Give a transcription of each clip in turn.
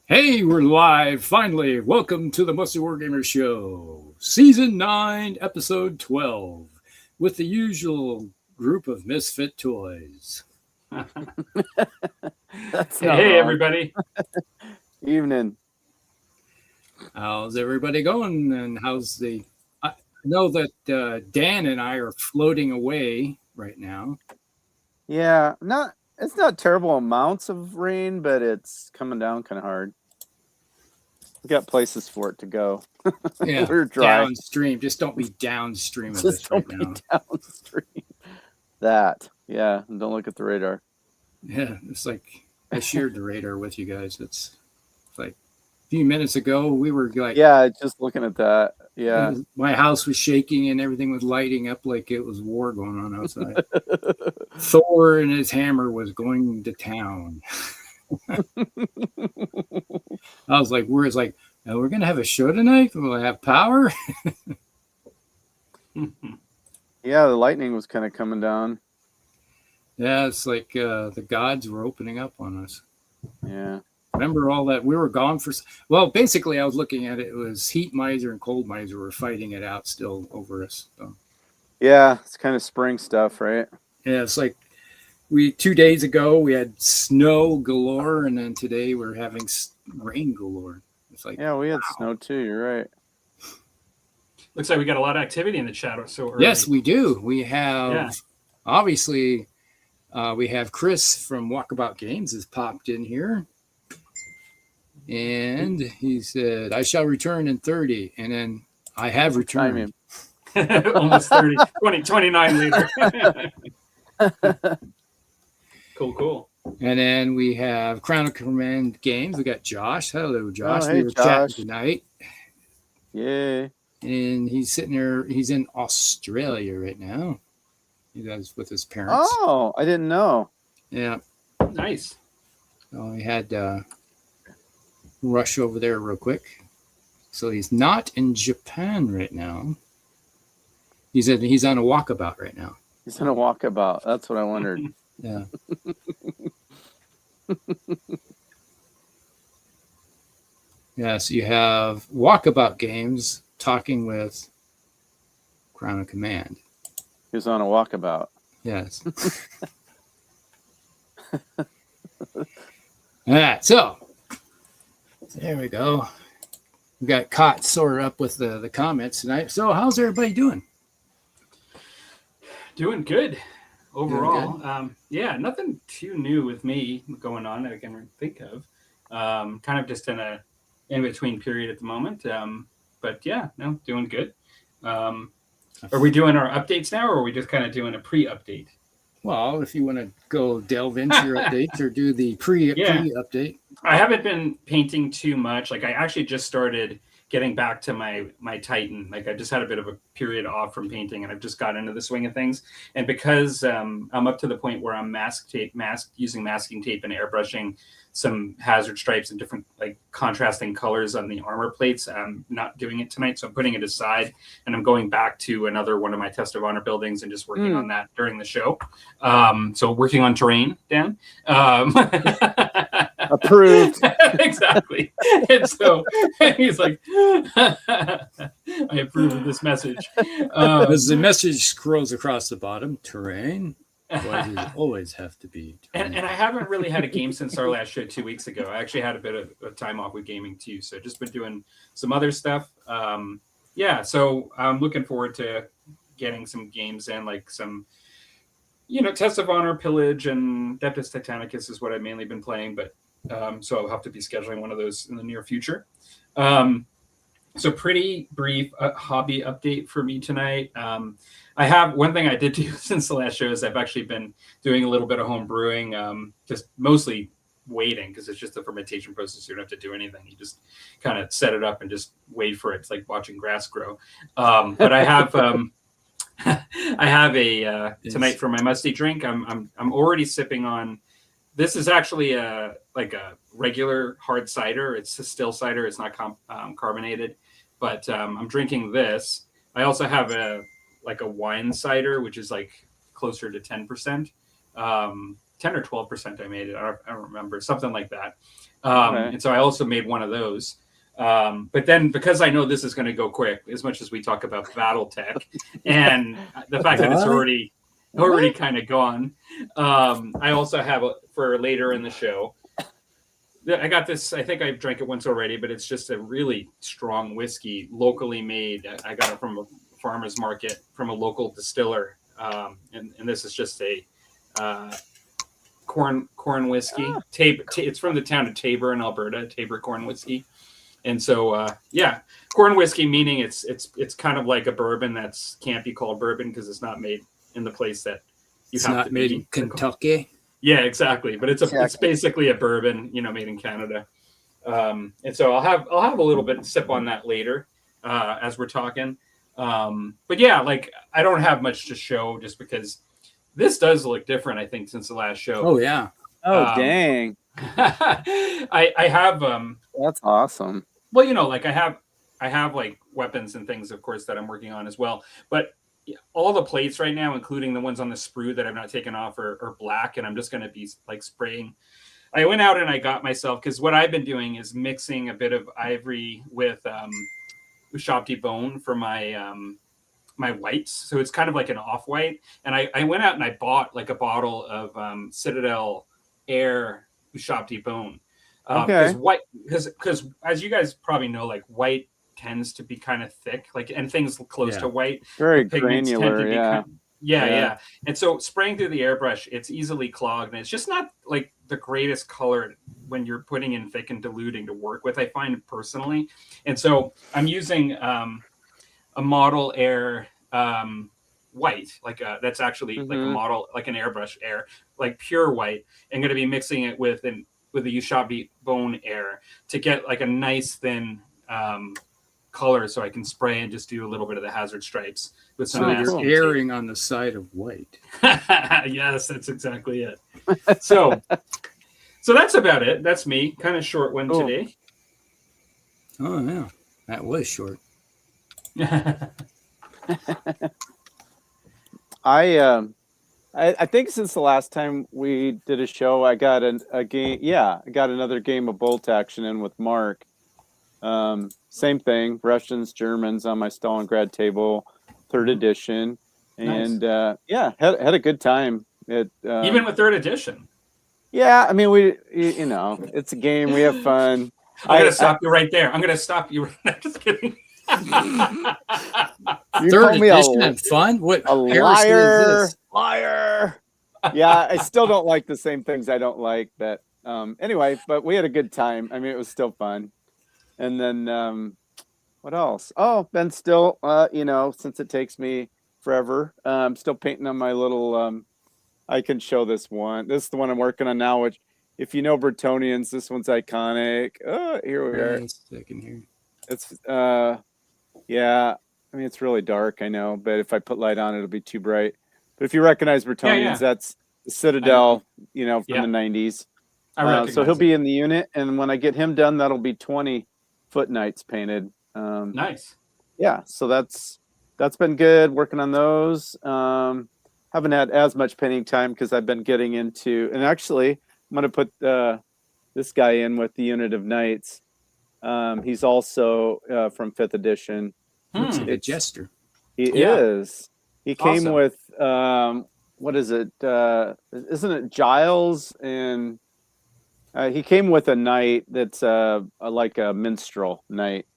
Hey, we're live, finally. Welcome to the Musty Wargamers Show, Season 9, Episode 12, with the usual group of misfit toys. That's Hey, not hey wrong. everybody. Evening. How's everybody going? And I know that Dan and I are floating away right now. Yeah, it's not terrible amounts of rain, but it's coming down kind of hard. We got places for it to go. Yeah, We're dry. downstream. Just don't be downstream of Just this don't right be now. downstream. Yeah, and don't look at the radar. Yeah, it's like I shared the radar with you guys. It's like a few minutes ago, we were like, Yeah, just looking at that. Yeah. My house was shaking and everything was lighting up like it was war going on outside. Thor and his hammer was going to town. I was like, we're going to have a show tonight? Will I have power? Yeah, the lightning was kind of coming down. Yeah, it's like the gods were opening up on us. Yeah. Remember all that? We were gone for... Well, basically, I was looking at it. It was Heat Miser and Cold Miser were fighting it out still over us. So. Yeah, it's kind of spring stuff, right? Yeah, it's like 2 days ago, we had snow galore, and then today we're having rain galore. It's like... Yeah, we had snow too. You're right. Looks like we got a lot of activity in the chat so early. Yes, we do. We have... Obviously, we have Chris from Walkabout Games has popped in here. And he said, I shall return in 30. And then I have returned. Almost 30. 29 later. Cool. And then we have Crown of Command Games. We got Josh. Hello, Josh. Hey, we were Josh. chatting tonight. Yay. And he's sitting there. He's in Australia right now. He's with his parents. Oh, I didn't know. Yeah. Nice. So he had rush over there real quick. So he's not in Japan right now. He's on a walkabout right now. He's on a walkabout. That's what I wondered. Yeah. Yeah, so you have Walkabout Games talking with Crown of Command. He was on a walkabout. Yes. All right, so there we go. We got caught sort of up with the comments tonight. So how's everybody doing? Doing good overall. Doing good. Yeah, nothing too new with me going on that I can think of. Kind of just in a in-between period at the moment. But yeah, no, doing good. Are we doing our updates now, or are we just kind of doing a pre-update? Well, if you want to go delve into your updates or do the pre-update. I haven't been painting too much. Like, I actually just started getting back to my Titan. Like, I just had a bit of a period off from painting, and I've just got into the swing of things. And because I'm up to the point where I'm using masking tape and airbrushing some hazard stripes and different like contrasting colors on the armor plates, I'm not doing it tonight, so I'm putting it aside, and I'm going back to another one of my Test of Honor buildings and just working on that during the show. So working on terrain, Dan. Approved. Exactly. And so he's like, I approve of this message. As the message scrolls across the bottom, terrain. Why does it always have to be? And I haven't really had a game since our last show 2 weeks ago. I actually had a bit of time off with gaming too, so just been doing some other stuff. So I'm looking forward to getting some games in, like some, Test of Honor, Pillage, and Adeptus Titanicus is what I've mainly been playing, but so I'll have to be scheduling one of those in the near future. So pretty brief hobby update for me tonight. I have one thing I did do since the last show is I've actually been doing a little bit of home brewing, just mostly waiting because it's just a fermentation process. You don't have to do anything. You just kind of set it up and just wait for it. It's like watching grass grow. But I have I have a tonight for my musty drink. I'm already sipping on. This is actually like a regular hard cider. It's a still cider. It's not carbonated, but I'm drinking this. I also have a wine cider, which is like closer to 10%, 10 or 12%. I made it. I don't remember, something like that. And so I also made one of those. But then because I know this is going to go quick, as much as we talk about BattleTech and the fact that it's already kind of gone, I also have for later in the show. I got this. I think I've drank it once already, but it's just a really strong whiskey, locally made. I got it from a farmer's market from a local distiller, and this is just a corn whiskey. It's from the town of Tabor in Alberta, Tabor corn whiskey. And so, corn whiskey, meaning it's kind of like a bourbon can't be called bourbon because it's not made in the place that it's have not to made in Kentucky. Yeah, exactly. But it's basically a bourbon, made in Canada. And so I'll have a little bit sip on that later as we're talking. But yeah, like I don't have much to show just because this does look different, I think, since the last show. Oh yeah. Oh dang. I have that's awesome. Well, like I have like weapons and things, of course, that I'm working on as well. But all the plates right now, including the ones on the sprue that I've not taken off, are black, and I'm just going to be like spraying. I went out and I got myself, because what I've been doing is mixing a bit of ivory with Ushabti bone for my my whites, so it's kind of like an off-white. And I went out and I bought like a bottle of Citadel Air Ushabti bone. Because as you guys probably know, like white tends to be kind of thick, like, and things close to white, very granular. Yeah. And so spraying through the airbrush, it's easily clogged, and it's just not like the greatest color when you're putting in thick and diluting to work with, I find personally. And so I'm using a Model Air white, like that's actually like a model, like an airbrush air, like pure white. I'm going to be mixing it with the Ushabti bone air to get like a nice thin color, so I can spray and just do a little bit of the hazard stripes with some. So you're airing on the side of white. Yes, that's exactly it. So that's about it. That's me. Kind of short one today. Oh yeah, that was short. I think since the last time we did a show, I got a game. Yeah, I got another game of bolt action in with Mark. Same thing, Russians, Germans on my Stalingrad table, 3rd edition, and nice. Had a good time. Even with 3rd edition. Yeah, I mean it's a game. We have fun. I'm gonna stop you right there. Just kidding. You 3rd edition and fun? What a liar? Liar. Yeah, I still don't like the same things I don't like, but anyway, but we had a good time. I mean, it was still fun. And then what else? Oh, Ben still since it takes me forever, I'm still painting on my little I can show this one. This is the one I'm working on now, which if you know Bretonians, this one's iconic. Oh, here we are. Second here. It's I mean, it's really dark, I know, but if I put light on it, it'll be too bright. But if you recognize Bretonians, that's the Citadel, from the 90s. So he'll be in the unit, and when I get him done, that'll be 20 foot knights painted. Nice. Yeah, so that's been good, working on those. Haven't had as much painting time because I've been getting into, and actually, I'm going to put this guy in with the unit of knights. He's also from 5th edition. A jester. He is. He came with what is it? Isn't it Giles? And he came with a knight that's like a minstrel knight,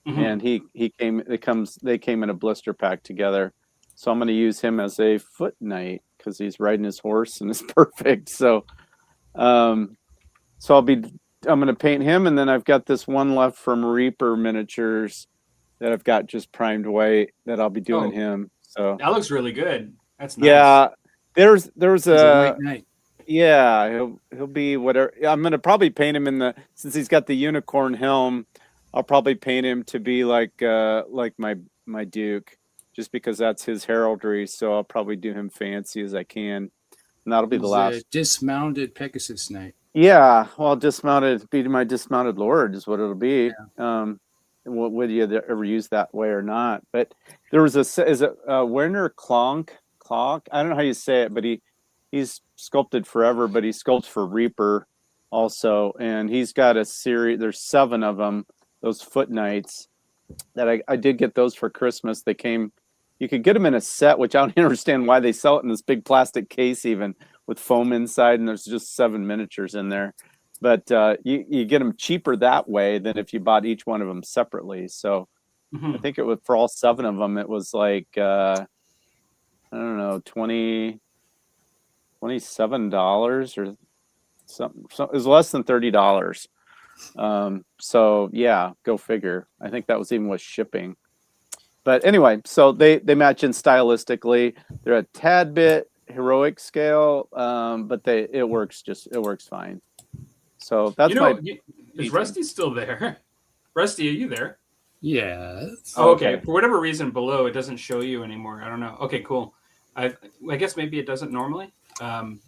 and he came. They came in a blister pack together. So I'm going to use him as a foot knight because he's riding his horse and it's perfect. So, I'm going to paint him, and then I've got this one left from Reaper Miniatures that I've got just primed white that I'll be doing him. So that looks really good. That's nice. Yeah. There's a white knight. Yeah, he'll be whatever. I'm gonna probably paint him since he's got the unicorn helm. I'll probably paint him to be like my Duke, just because that's his heraldry. So I'll probably do him fancy as I can, and that'll be the last dismounted Pegasus knight. Yeah, well, be my dismounted lord is what it'll be. Yeah. Would you ever use that way or not? But there was Werner Klonk. I don't know how you say it, but he's sculpted forever, but he sculpts for Reaper, also, and he's got a series. There's 7 of them. Those foot knights that I did get those for Christmas. They came. You could get them in a set, which I don't understand why they sell it in this big plastic case, even with foam inside, and there's just 7 miniatures in there. But you get them cheaper that way than if you bought each one of them separately. So I think it was for all 7 of them. It was like I don't know, $27 or something. It was less than $30. So yeah, go figure. I think that was even with shipping. But anyway, so they match in stylistically. They're a tad bit heroic scale, but it works fine. So that's is Rusty still there? Rusty, are you there? Yes. Oh, okay. For whatever reason below it doesn't show you anymore. I don't know. Okay, cool. I guess maybe it doesn't normally.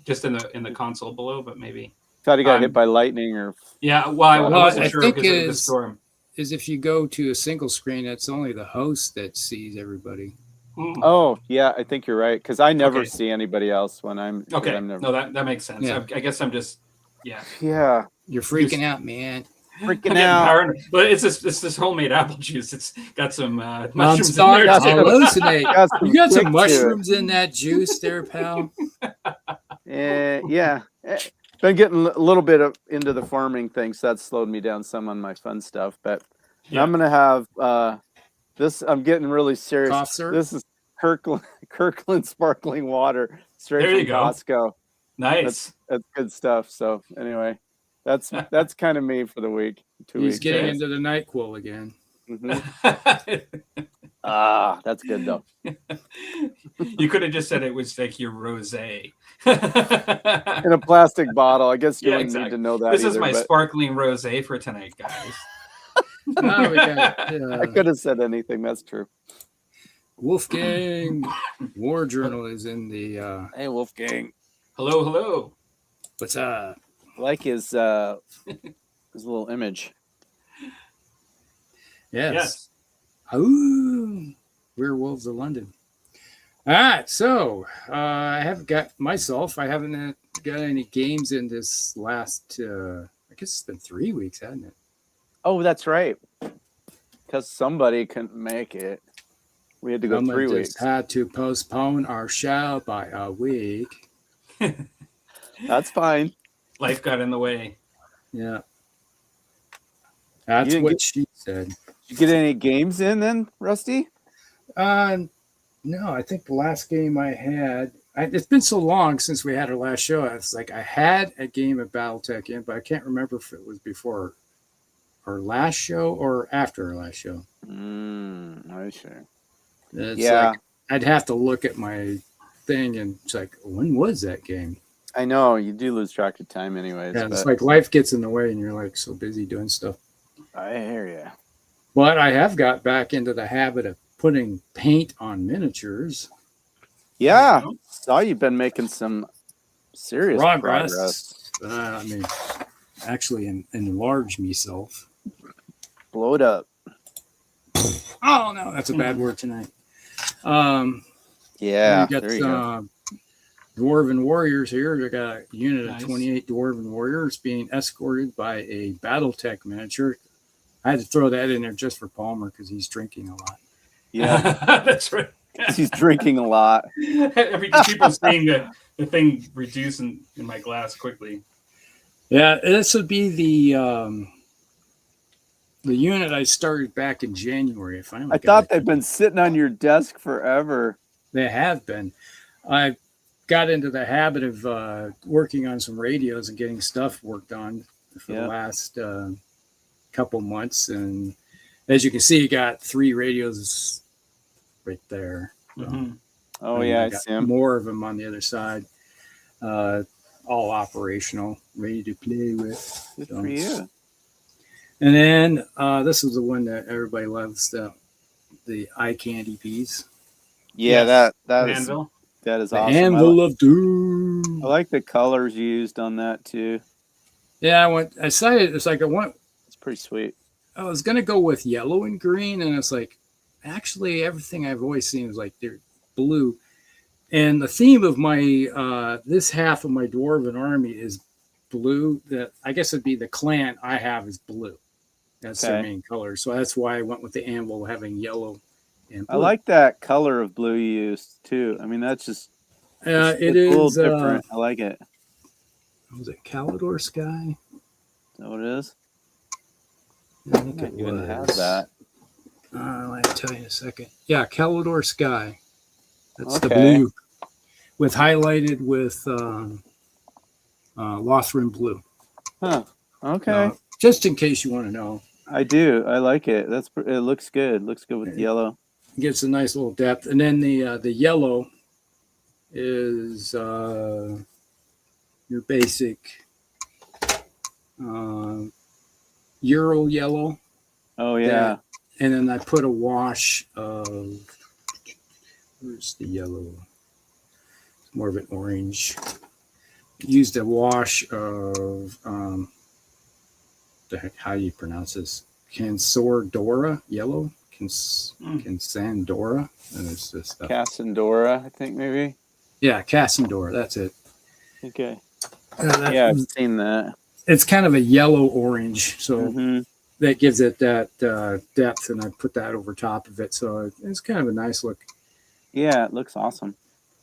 Just in the console below, but maybe. Thought he got hit by lightning or. Yeah, well, I wasn't sure because of the storm. Is if you go to a single screen, it's only the host that sees everybody. Oh yeah, I think you're right because I never see anybody else when I'm. Okay, I'm never... no, that makes sense. Yeah. I guess I'm just. Yeah. Yeah. You're freaking out, man. Freaking out. But it's this homemade apple juice. It's got some mushrooms. I'm starting to hallucinate. You got some mushrooms in that juice there, pal. Yeah. Been getting a little bit into the farming thing, so that slowed me down some on my fun stuff. But I'm gonna have this. I'm getting really serious. Cough syrup? This is Kirkland sparkling water straight from Costco. Nice. That's good stuff. So anyway, that's kind of me for the week. 2 weeks. He's getting into the NyQuil again. That's good though. You could have just said it was like your rosé in a plastic bottle. I guess you wouldn't need to know that. This is my sparkling rosé for tonight, guys. I could have said anything. That's true. Wolfgang War Journal is in the. Hey, Wolfgang. Hello. What's up? I like his little image. Yes. Oh, Werewolves of London. All right, so I haven't got any games in this last. I guess it's been 3 weeks, hasn't it? Oh, that's right. Because somebody couldn't make it, we had to go 3 weeks. Had to postpone our show by a week. That's fine. Life got in the way. Yeah. That's what she said. Did you get any games in then, Rusty? No, I think the last game I had, it's been so long since we had our last show. It's like I had a game of BattleTech in, but I can't remember if it was before our last show or after our last show. I see. Like, I'd have to look at my thing and it's like, when was that game? I know, you do lose track of time anyways. Yeah, it's like life gets in the way and you're like so busy doing stuff. I hear you. But I have got back into the habit of putting paint on miniatures. Yeah, saw you've been making some serious progress. I mean, actually enlarge myself. Blow it up. Oh no, that's a bad word tonight. Yeah, we got Dwarven Warriors here. We got a unit of 28 Dwarven Warriors being escorted by a BattleTech miniature. I had to throw that in there just for Palmer because he's drinking a lot. Yeah, that's right. He's drinking a lot. People seeing the thing reduce in my glass quickly. Yeah, this would be the unit I started back in January. I thought they'd been sitting on your desk forever. They have been. I got into the habit of working on some radios and getting stuff worked on for the last couple months, and as you can see, you got 3 radios right there. Mm-hmm. Oh yeah, I see them. More of them on the other side, all operational, ready to play with. Good for you. And then this is the one that everybody loves, the eye candy piece. Yeah, yes. that is awesome. Anvil of Doom. I like the colors used on that too. Yeah, I saw it. It's like it's pretty sweet. I was gonna go with yellow and green, and it's like, actually, everything I've always seen is like they're blue. And the theme of my this half of my Dwarven army is blue. I guess it'd be the clan I have is blue. That's their Okay. main color. So that's why I went with the anvil having yellow and I blue. like that color of blue you used too. I mean, that's just it a little is. different. I like it. Was it Calidor Sky? Is that what it is? I think it even was. have that. I'll tell you in a second. Yeah, Calidor Sky. That's the Okay. blue with highlighted with Lothran blue. Huh. Okay. Just in case you want to know. I do. I like it. It looks good. Looks good with yellow. It gives a nice little depth. And then the yellow is your basic Euro yellow. Oh yeah. And then I put a wash of, where's the yellow? It's more of an orange. Used a wash of, how do you pronounce this? Cansordora yellow? Cansandora? And it's this stuff. Cassandora, I think maybe. Yeah, Cassandora, that's it. Okay. Yeah, I've seen that. It's kind of a yellow orange, so Mhm. that gives it that depth, and I put that over top of it, so it's kind of a nice look. Yeah, it looks awesome.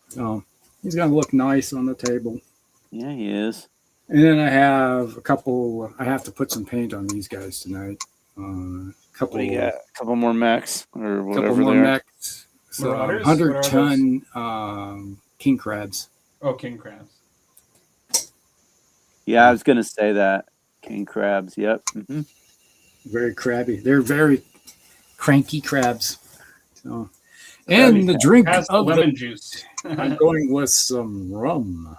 He's going to look nice on the table. Yeah, he is. And then I have a couple. I have to put some paint on these guys tonight. What do you got? A couple more mechs or whatever. Couple more mechs. So Marauders? 100-ton king crabs. Oh, king crabs. Yeah, I was gonna say that. King crabs. Yep. Mm-hmm. Very crabby. They're very cranky crabs. So, and the drink Has of lemon juice. I'm going with some rum.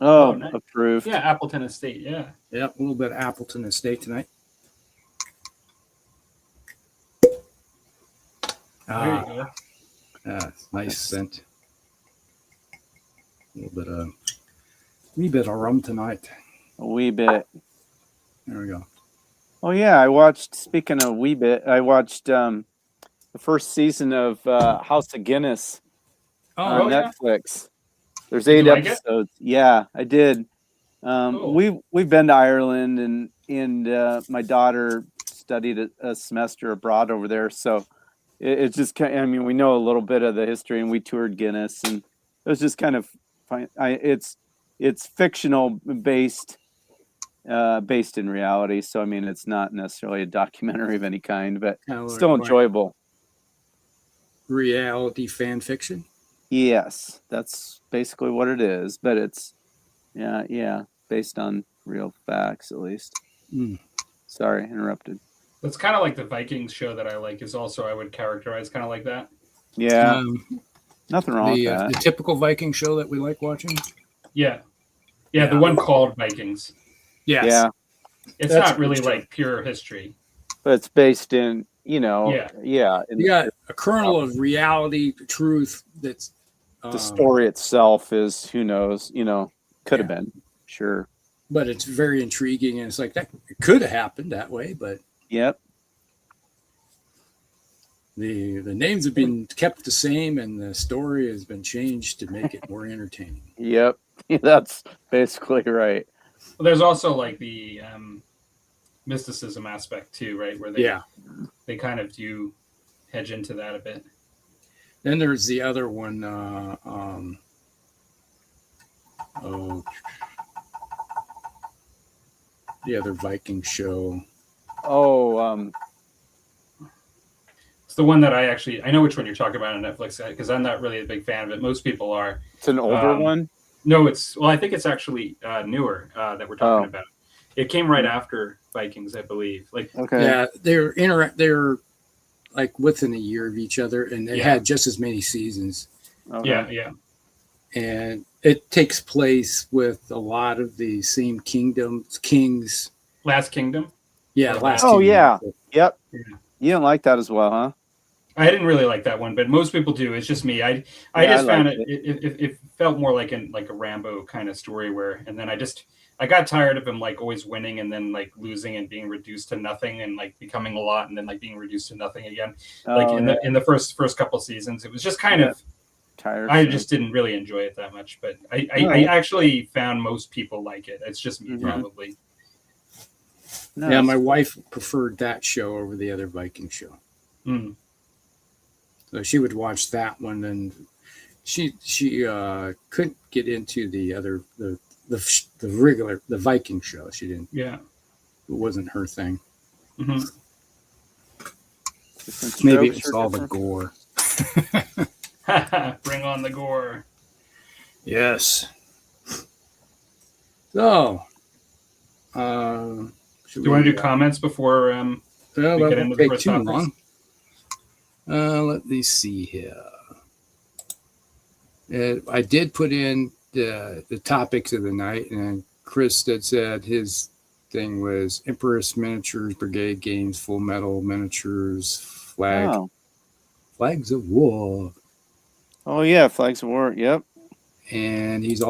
Oh, nice. approved. Yeah, Appleton Estate. Yeah. Yep, a little bit of Appleton Estate tonight. There you go. Nice scent. A wee bit of rum tonight. A wee bit. There we go. Oh yeah, I watched. Speaking of wee bit, I watched the first season of House of Guinness on Netflix. There's 8 episodes. Yeah, I did. Cool. We've been to Ireland, and my daughter studied a semester abroad over there, so it's just kind of, I mean, we know a little bit of the history, and we toured Guinness, and it was just kind of fine. It's fictional based in reality, so I mean, it's not necessarily a documentary of any kind, but still enjoyable. Reality fan fiction. Yes, that's basically what it is, but it's based on real facts at least. Sorry, interrupted. It's kind of like the Vikings show that I like. Is also I would characterize kind of like that. Yeah, nothing wrong with that. The typical Viking show that we like watching. Yeah, the one called Vikings. Yes. Yeah, it's not really like pure history, but it's based in You got a kernel of reality, truth. That's the story itself is, who knows, could have been, sure, but it's very intriguing, and it's like that it could have happened that way, but yep. The names have been kept the same, and the story has been changed to make it more entertaining. Yep, that's basically right. Well, there's also like the mysticism aspect too, right? Where they kind of do hedge into that a bit. Then there's the other one. The other Viking show. It's the one that I know which one you're talking about on Netflix, because I'm not really a big fan of it. Most people are. It's an older one? No, I think it's actually newer that we're talking about. It came right after Vikings, I believe. Yeah, they're like within a year of each other, and they had just as many seasons. Okay. Yeah. And it takes place with a lot of the same kings. Last Kingdom? Yeah, Last Kingdom. Oh, yeah. Yep. Yeah. You didn't like that as well, huh? I didn't really like that one, but most people do. It's just me. I just found it felt more like a Rambo kind of story and then I got tired of him like always winning and then like losing and being reduced to nothing and like becoming a lot and then like being reduced to nothing again. In the first couple seasons, it was just kind of tiresome. I just didn't really enjoy it that much, but I actually found most people like it. It's just me, probably. No, yeah, my wife preferred that show over the other Viking show. Mm. So she would watch that one, and she couldn't get into the other the regular Viking show. She didn't. Yeah, it wasn't her thing. Mm-hmm. Maybe it's all the gore. Bring on the gore. Yes. So, do you want to do comments before we get into the first too topics? long. Let me see here. I did put in the topics of the night, and Chris had said his thing was Empress Miniatures, Brigade Games, Full Metal Miniatures, Flags of War. Oh yeah, Flags of War. Yep. And he's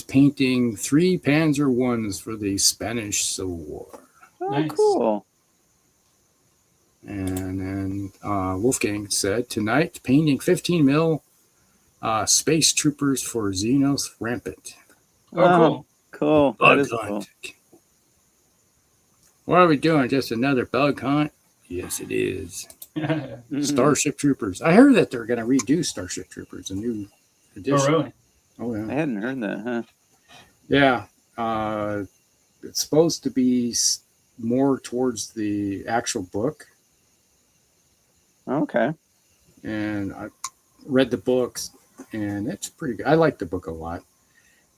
painting 3 Panzer I's for the Spanish Civil War. Oh, nice. Cool. And then Wolfgang said tonight painting 15 mil Space Troopers for Xenos Rampant. Oh, cool. Bug That is hunt. cool. What are we doing? Just another bug hunt? Yes, it is. cool. Starship Troopers. I heard that they're going to redo Starship Troopers, a new edition. Oh, really? Oh, I yeah. hadn't heard that, huh? Yeah. It's supposed to be more towards the actual book. Okay. And I read the books, and it's pretty good. I like the book a lot.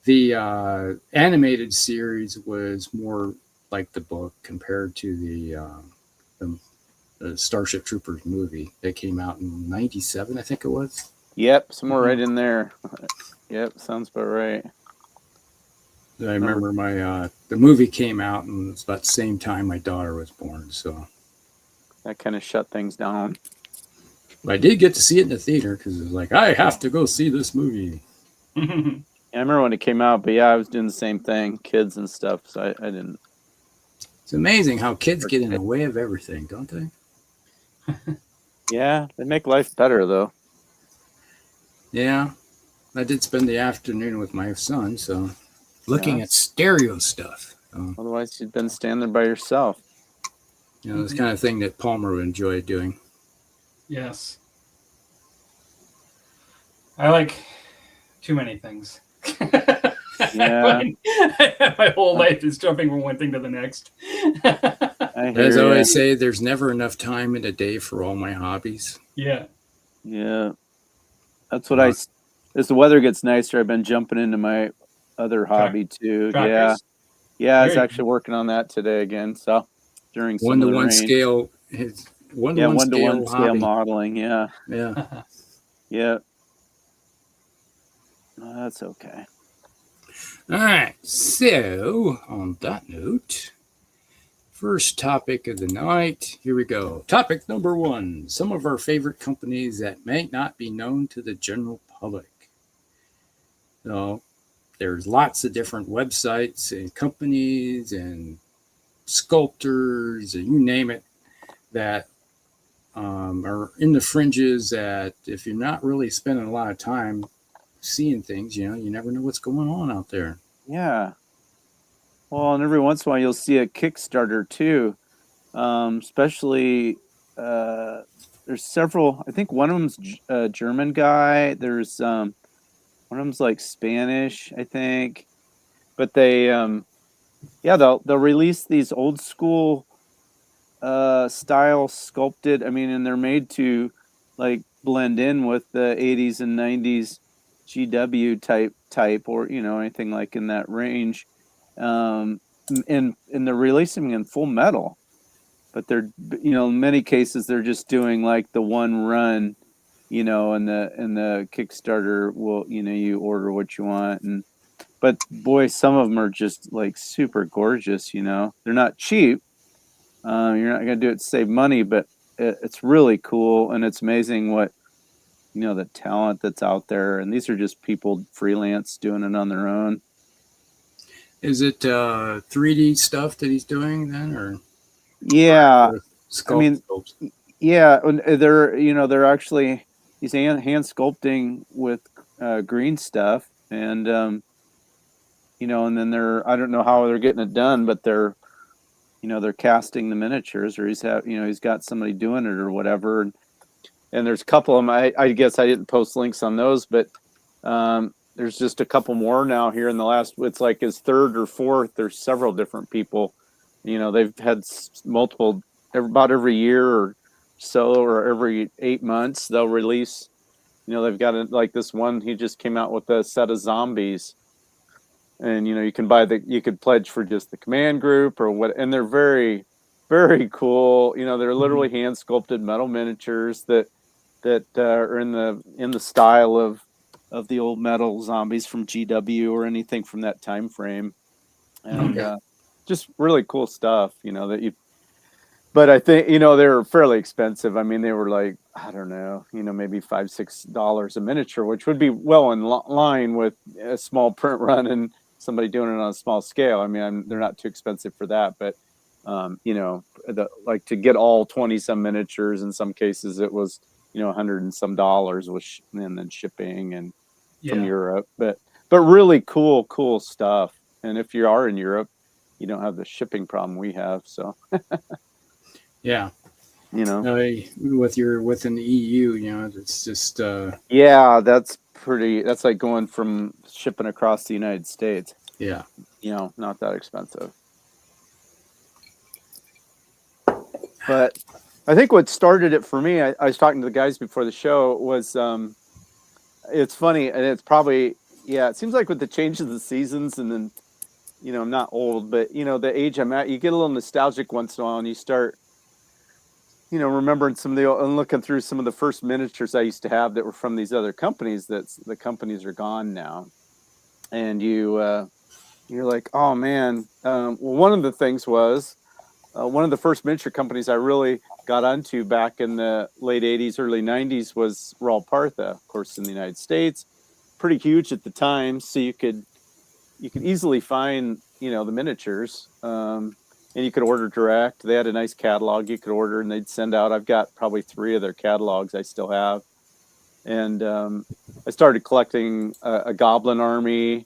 The animated series was more like the book compared to the Starship Troopers movie that came out in '97, I think it was. Yep, somewhere right in there. Yep, sounds about right. I remember the movie came out, and it's about the same time my daughter was born. So That kind of shut things down. I did get to see it in the theater because it was like, I have to go see this movie. I remember when it came out, but yeah, I was doing the same thing, kids and stuff, so I didn't. It's amazing how kids get in the way of everything, don't they? Yeah, they make life better, though. Yeah. I did spend the afternoon with my son, so looking at stereo stuff. Otherwise, you'd been standing there by yourself. You know, this kind of thing that Palmer would enjoy doing. Yes. I like too many things. Yeah. My whole life is jumping from one thing to the next. As I always say, there's never enough time in a day for all my hobbies. Yeah. Yeah. That's what as the weather gets nicer, I've been jumping into my other hobby too. Trackers. Yeah. I was actually working on that today again. So during some 1-to-1 scale, 1-to-1 scale modeling. Yeah. Yeah. Yeah. No, that's okay. All right. So on that note, first topic of the night. Here we go. Topic number 1. Some of our favorite companies that may not be known to the general public. So there's lots of different websites and companies and sculptors and you name it that are in the fringes that if you're not really spending a lot of time seeing things, you never know what's going on out there. Yeah. Well, and every once in a while you'll see a Kickstarter too. Especially there's several. I think one of them's a German guy. There's one of them's like Spanish, I think. But they they'll release these old school style sculpted. I mean, and they're made to like blend in with the 80s and 90s GW type or anything like in that range. And they're releasing in full metal, but they're in many cases they're just doing like the one run, and the Kickstarter will you order what you want, but boy, some of them are just like super gorgeous. They're not cheap. You're not gonna do it to save money, but it's really cool, and it's amazing what the talent that's out there. And these are just people freelance doing it on their own. Is it 3D stuff that he's doing then, or? Yeah, Sculpts? Yeah, they're actually he's hand sculpting with green stuff, and and then I don't know how they're getting it done, but they're casting the miniatures, or he's got somebody doing it or whatever. And there's a couple of them. I guess I didn't post links on those, but there's just a couple more now here in the last. It's like his third or fourth. There's several different people. They've had multiple about every year or so, or every 8 months they'll release. They've got like this one. He just came out with a set of zombies, and you could pledge for just the command group or what. And they're very, very cool. They're literally hand sculpted metal miniatures that are in the style of the old metal zombies from GW or anything from that time frame, and just really cool stuff. But I think they're fairly expensive. I mean, they were like, I don't know, maybe $5-6 a miniature, which would be well in line with a small print run and somebody doing it on a small scale. I mean, they're not too expensive for that, but like to get all 20 some miniatures, in some cases it was $100 and some, and then shipping and from Europe, but really cool stuff. And if you are in Europe, you don't have the shipping problem we have. So yeah, within the EU, it's just that's like going from shipping across the United States. Yeah, not that expensive. But I think what started it for me, I was talking to the guys before the show, was it's funny, and it's probably, it seems like with the change of the seasons, and then, I'm not old, but, the age I'm at, you get a little nostalgic once in a while, and you start, remembering and looking through some of the first miniatures I used to have that were from these other companies. The companies are gone now. And you're like, oh man. Well, one of the things was, one of the first miniature companies I really got onto back in the late 80s, early 90s was Raul Partha, of course, in the United States. Pretty huge at the time, so you could easily find, the miniatures, and you could order direct. They had a nice catalog you could order, and they'd send out. I've got probably 3 of their catalogs I still have. And I started collecting a goblin army,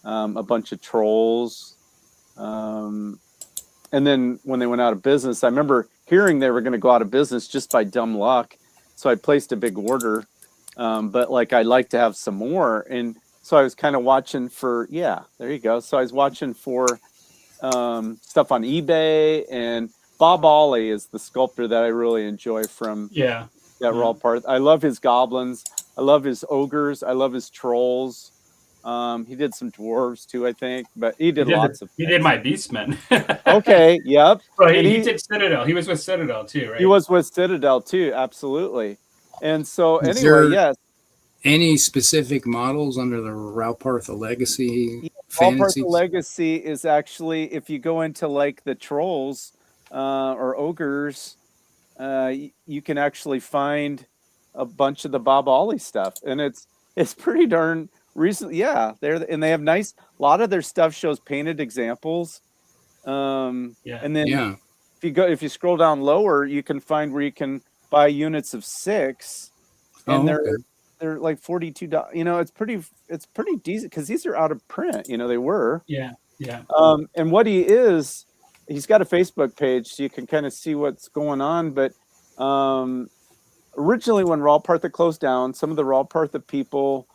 a bunch of trolls, and then when they went out of business, I remember hearing they were going to go out of business just by dumb luck. So I placed a big order, but like I'd like to have some more. And so I was kind of watching for, there you go. So I was watching for stuff on eBay, and Bob Ollie is the sculptor that I really enjoy from that Raw part. I love his goblins. I love his ogres. I love his trolls. He did some dwarves too, I think, but he did lots of things. He did my Beastmen. Okay, yep. Well, he did Citadel. He was with Citadel too, right? He was with Citadel too, absolutely. And so anyway, yes. Any specific models under the Raupartha Legacy? Raupartha Legacy is actually, if you go into like the trolls or ogres, you can actually find a bunch of the Bob Ollie stuff, and it's pretty darn recent. Yeah, and they have a lot of their stuff shows painted examples. And then if you scroll down lower, you can find where you can buy units of 6, and they're like $42. It's pretty decent because these are out of print. They were. Yeah. And what he's got a Facebook page, so you can kind of see what's going on. But originally, when Raupartha closed down, some of the Raupartha people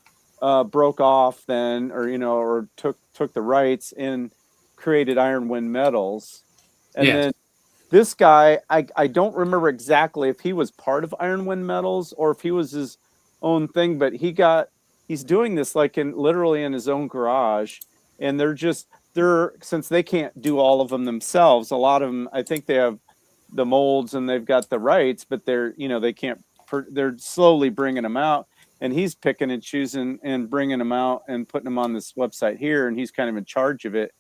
broke off then, or took the rights and created Iron Wind Metals. And then this guy, I don't remember exactly if he was part of Iron Wind Metals or if he was his own thing, but he's doing this like literally in his own garage, and since they can't do all of them themselves, a lot of them, I think they have the molds and they've got the rights, but they're slowly bringing them out, and he's picking and choosing and bringing them out and putting them on this website here, and he's kind of in charge of it.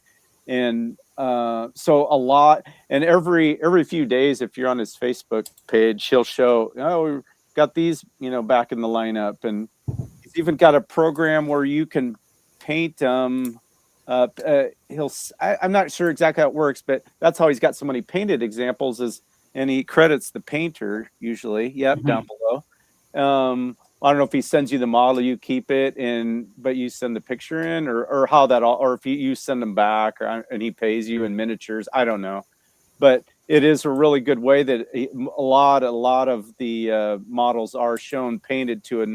And so a lot, and every few days, if you're on his Facebook page, he'll show, we've got these, back in the lineup, and he's even got a program where you can paint them. I'm not sure exactly how it works, but that's how he's got so many painted examples and he credits the painter usually. Yep, down below. I don't know if he sends you the model, you keep it, but you send the picture in, or how that all, or if you send them back, and he pays you in miniatures. I don't know, but it is a really good way that a lot of the models are shown painted to a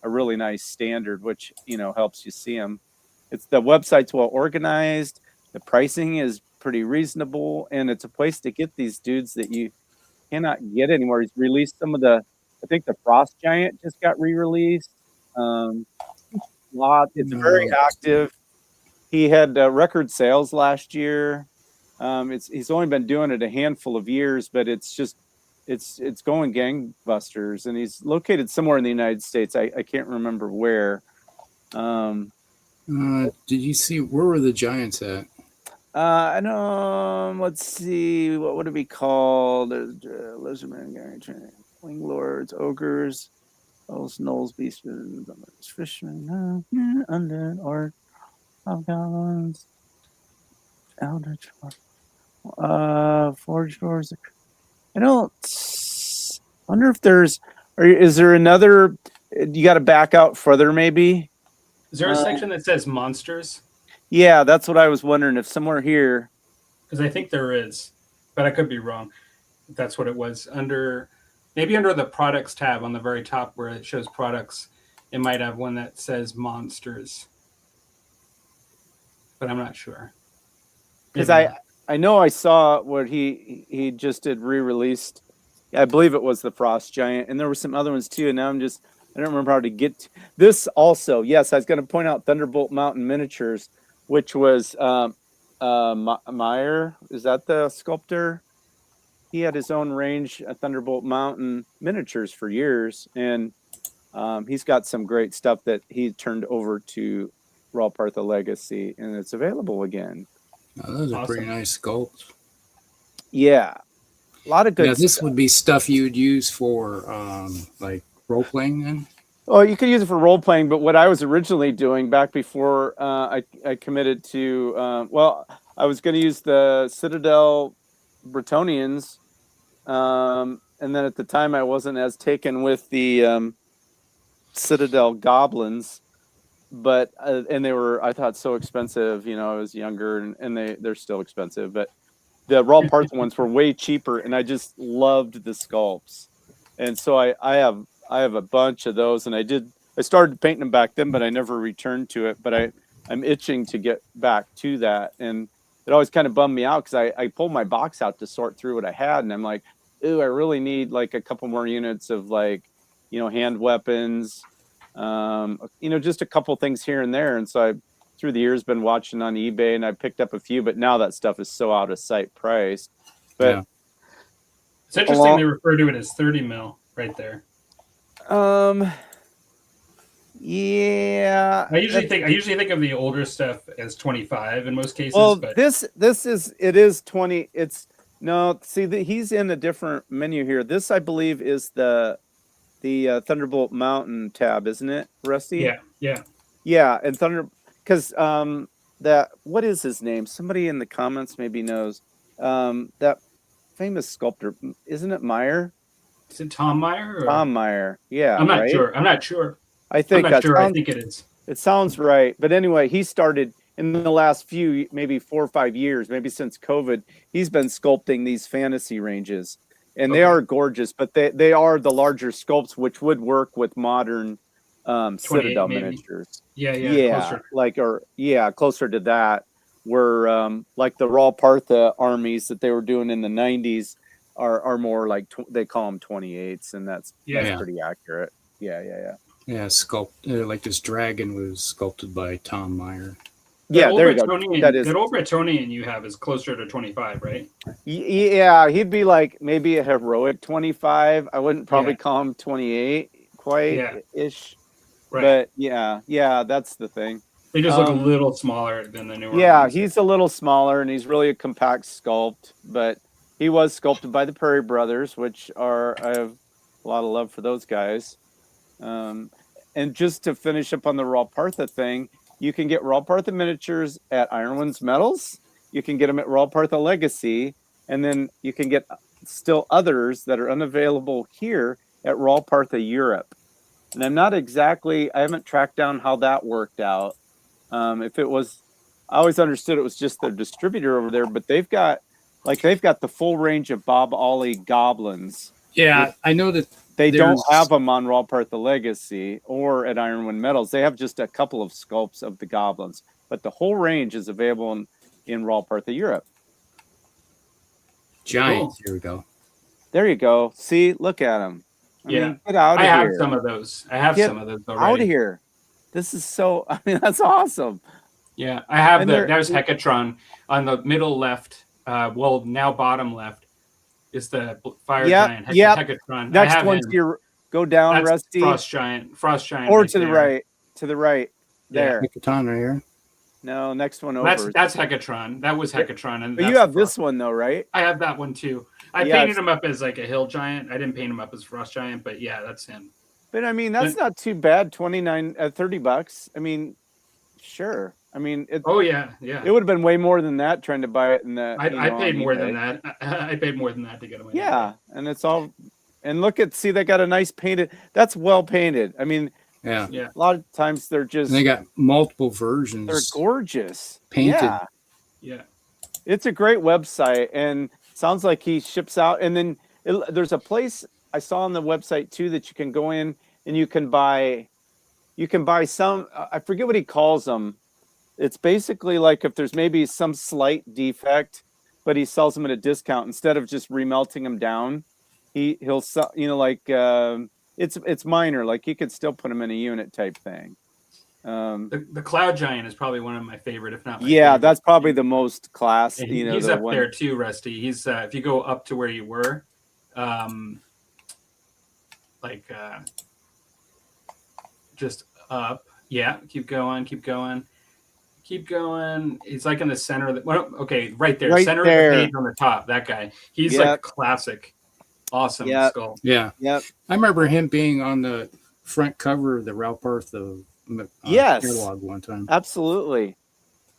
really nice standard, which helps you see them. The website's well organized, the pricing is pretty reasonable, and it's a place to get these dudes that you cannot get anymore. He's released some of I think the Frost Giant just got re-released. It's very active. He had record sales last year. He's only been doing it a handful of years, but it's going gangbusters, and he's located somewhere in the United States. I can't remember where. Did you see, where were the Giants at? I know. Let's see. What would it be called? Lizardmen, Wing Lords, Ogres, Elves, Gnolls, Beastmen, Fishermen, Undead, Orc, Hobgoblins, Eldritch, Forge Doors. I don't wonder if is there another? You got to back out further, maybe. Is there a section that says monsters? Yeah, that's what I was wondering, if somewhere here. Because I think there is, but I could be wrong. That's what it was maybe under the products tab on the very top where it shows products. It might have one that says monsters, but I'm not sure. Because I know I saw what he just did re-released. I believe it was the Frost Giant, and there were some other ones too. And now I don't remember how to get to this. Also, yes, I was going to point out Thunderbolt Mountain Miniatures, which was Meyer. Is that the sculptor? He had his own range at Thunderbolt Mountain Miniatures for years, and he's got some great stuff that he turned over to Raw Partha Legacy, and it's available again. Oh, those are pretty nice sculpts. Yeah, a lot of good. Yeah, this would be stuff you would use for like role playing then. Oh, you could use it for role playing, but what I was originally doing back before I committed to, I was going to use the Citadel Bretonians, and then at the time I wasn't as taken with the Citadel Goblins, but and they were, I thought, so expensive. I was younger, and they're still expensive, but the Raw Partha ones were way cheaper, and I just loved the sculpts, and so I have a bunch of those, and I started painting them back then, but I never returned to it. But I'm itching to get back to that, and it always kind of bummed me out because I pulled my box out to sort through what I had, and I'm like, ooh, I really need like a couple more units of hand weapons, just a couple things here and there. And so I, through the years, been watching on eBay, and I picked up a few, but now that stuff is so out of sight priced. But yeah. It's interesting they refer to it as 30 mil right there. Yeah. I usually think of the older stuff as 25 in most cases. Well, but it is 20. He's in a different menu here. This, I believe, is the Thunderbolt Mountain tab, isn't it, Rusty? Yeah, and because what is his name? Somebody in the comments maybe knows. That famous sculptor, isn't it Meyer? Is it Tom Meyer? Tom Meyer. Yeah. I'm not sure. I think I think it is. It sounds right. But anyway, he started in the last few, maybe 4 or 5 years, maybe since COVID, he's been sculpting these fantasy ranges. And they are gorgeous, but they are the larger sculpts, which would work with modern Citadel miniatures. Yeah. Closer to that. Where like the Raw Partha armies that they were doing in the 90s are more like they call them 28s, and that's pretty accurate. Yeah. Yeah, like this dragon was sculpted by Tom Meyer. Yeah, there you go. That old Bretonian you have is closer to 25, right? Yeah, he'd be like maybe a heroic 25. I wouldn't probably call him 28 quite ish. Right. But yeah, that's the thing. They just look a little smaller than the newer. Yeah, he's a little smaller, and he's really a compact sculpt. But he was sculpted by the Prairie Brothers, which I have a lot of love for those guys. And just to finish up on the Raw Partha thing, you can get Raw Partha miniatures at Ironwinds Metals. You can get them at Raw Partha Legacy, and then you can get still others that are unavailable here at Raw Partha Europe. and I haven't tracked down how that worked out. If it was, I always understood it was just their distributor over there, but they've got the full range of Bob Ollie goblins. Yeah, I know that they don't have them on Rawlpartha Legacy or at Ironwind Metals. They have just a couple of sculpts of the goblins, but the whole range is available in Rawlpartha Europe. Giants. Here we go. There you go. See, look at them. I mean, get out of here. I have some of those. I have some of those already. Out of here. This is so, I mean, that's awesome. Yeah, I have there's Hecatron on the middle left. Well, now bottom left is the fire giant Hecatron. Next one's your go down, that's Rusty. Frost giant. Or right to the right. To the right. There. Hecatron right here. No, next one over. That's Hecatron. That was Hecatron. And but you have this one though, right? I have that one too. I painted him up as like a hill giant. I didn't paint him up as frost giant, but yeah, that's him. But I mean, that's not too bad. $30. I mean, sure. I mean, it would have been way more than that trying to buy it in the. I paid more than that. I paid more than that to get them. And it's all, and see, they got a nice painted. That's well painted. I mean, yeah. A lot of times they're just. And they got multiple versions. They're gorgeous. Painted. Yeah. It's a great website, and sounds like he ships out. And then there's a place I saw on the website too that you can go in and you can buy some. I forget what he calls them. It's basically like if there's maybe some slight defect, but he sells them at a discount instead of just remelting them down. He'll sell, like it's minor, like you could still put them in a unit type thing. The Cloud Giant is probably one of my favorite, if not my favorite. That's probably the most class. He's up there too, Rusty. He's if you go up to where you were, just up. Yeah, keep going. He's like in the center of the right there. Center of the page on the top. That guy. He's like classic. Awesome skull. Yeah. Yep. I remember him being on the front cover of the Rawlpartha catalog one time. Absolutely.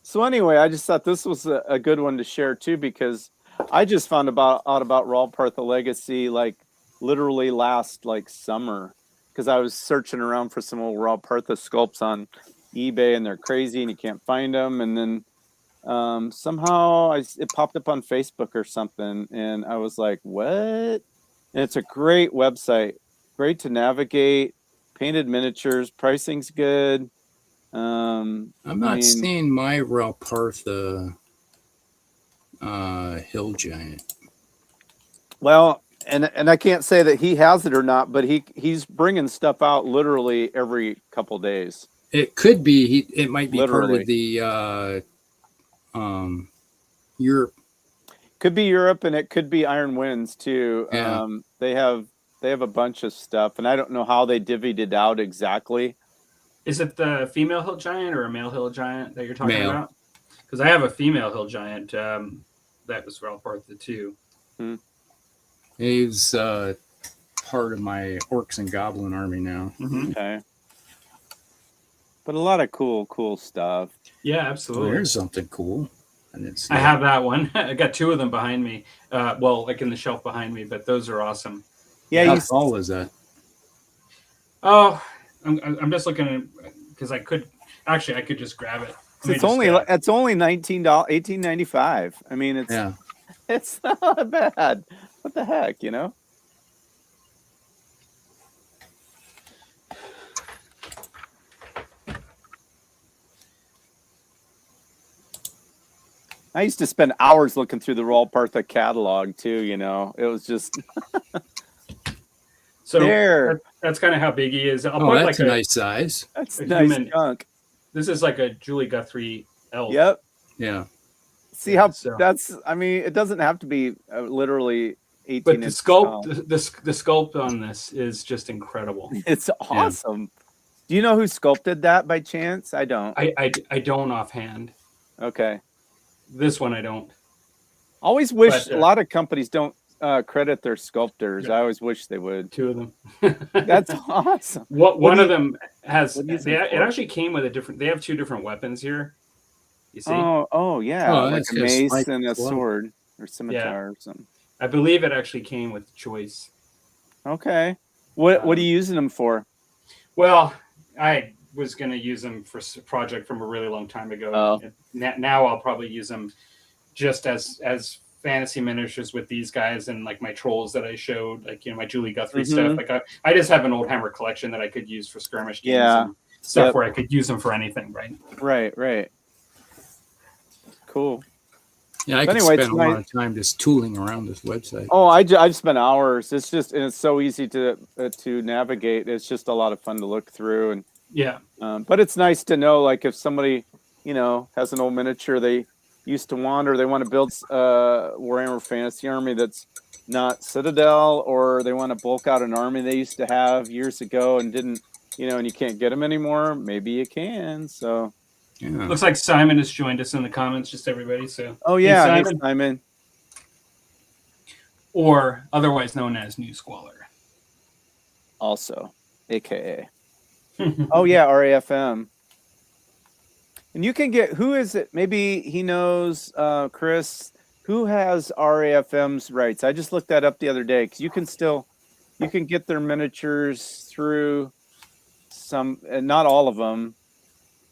So anyway, I just thought this was a good one to share too, because I just found out about Rawlpartha Legacy like literally last like summer, because I was searching around for some old Rawlpartha sculpts on eBay, and they're crazy and you can't find them. And then somehow it popped up on Facebook or something, and I was like, what? And it's a great website, great to navigate, painted miniatures, pricing's good. I'm not seeing my Rawlpartha hill giant. Well, and I can't say that he has it or not, but he's bringing stuff out literally every couple days. It could be. It might be part of the Europe. Could be Europe, and it could be Iron Winds too. Yeah. They have a bunch of stuff, and I don't know how they divvied it out exactly. Is it the female hill giant or a male hill giant that you're talking about? Because I have a female hill giant that was Rawlpartha too. He's part of my orcs and goblin army now. Mm-hmm. Okay. But a lot of cool stuff. Yeah, absolutely. Oh, here's something cool. I have that one. I got two of them behind me. Like in the shelf behind me, but those are awesome. Yeah. How tall is that? Oh, I'm just looking at, because I could just grab it. It's only $18.95. I mean, it's not bad. What the heck, I used to spend hours looking through the Rawlpartha catalog too. It was just so there. That's kind of how big he is. I'll put that's like a nice size. That's a nice chunk. This is like a Julie Guthrie elf. Yep. Yeah. See how that's? I mean, it doesn't have to be literally 18. But the sculpt, the sculpt on this is just incredible. It's awesome. Yeah. Do you know who sculpted that by chance? I don't. I don't offhand. Okay. This one I don't. Always wish a lot of companies don't credit their sculptors. Yeah. I always wish they would. Two of them. That's awesome. One of them has. It actually came with a different. They have two different weapons here. You see? Oh yeah, like a mace and a sword or scimitar or something. I believe it actually came with choice. Okay. What are you using them for? Well, I was going to use them for a project from a really long time ago. Oh. Now I'll probably use them just as fantasy miniatures with these guys and like my trolls that I showed, like, you know, my Julie Guthrie stuff. Like I just have an old Hammer collection that I could use for skirmish games and stuff where I could use them for anything, right? Right. Cool. Yeah, I could spend a lot of time just tooling around this website. Oh, I've spent hours. It's just, and it's so easy to navigate. It's just a lot of fun to look through, and yeah. But it's nice to know, like, if somebody, you know, has an old miniature they used to want, or they want to build Warhammer Fantasy Army that's not Citadel, or they want to bulk out an army they used to have years ago and didn't, you know, and you can't get them anymore. Maybe you can. So. Yeah. Looks like Simon has joined us in the comments, just everybody. So, oh yeah, hey, Simon. Or otherwise known as New Squalor. Also, AKA. Oh yeah, RAFM. And you can get, who is it? Maybe he knows, Chris. Who has RAFM's rights? I just looked that up the other day, because you can get their miniatures through some, and not all of them.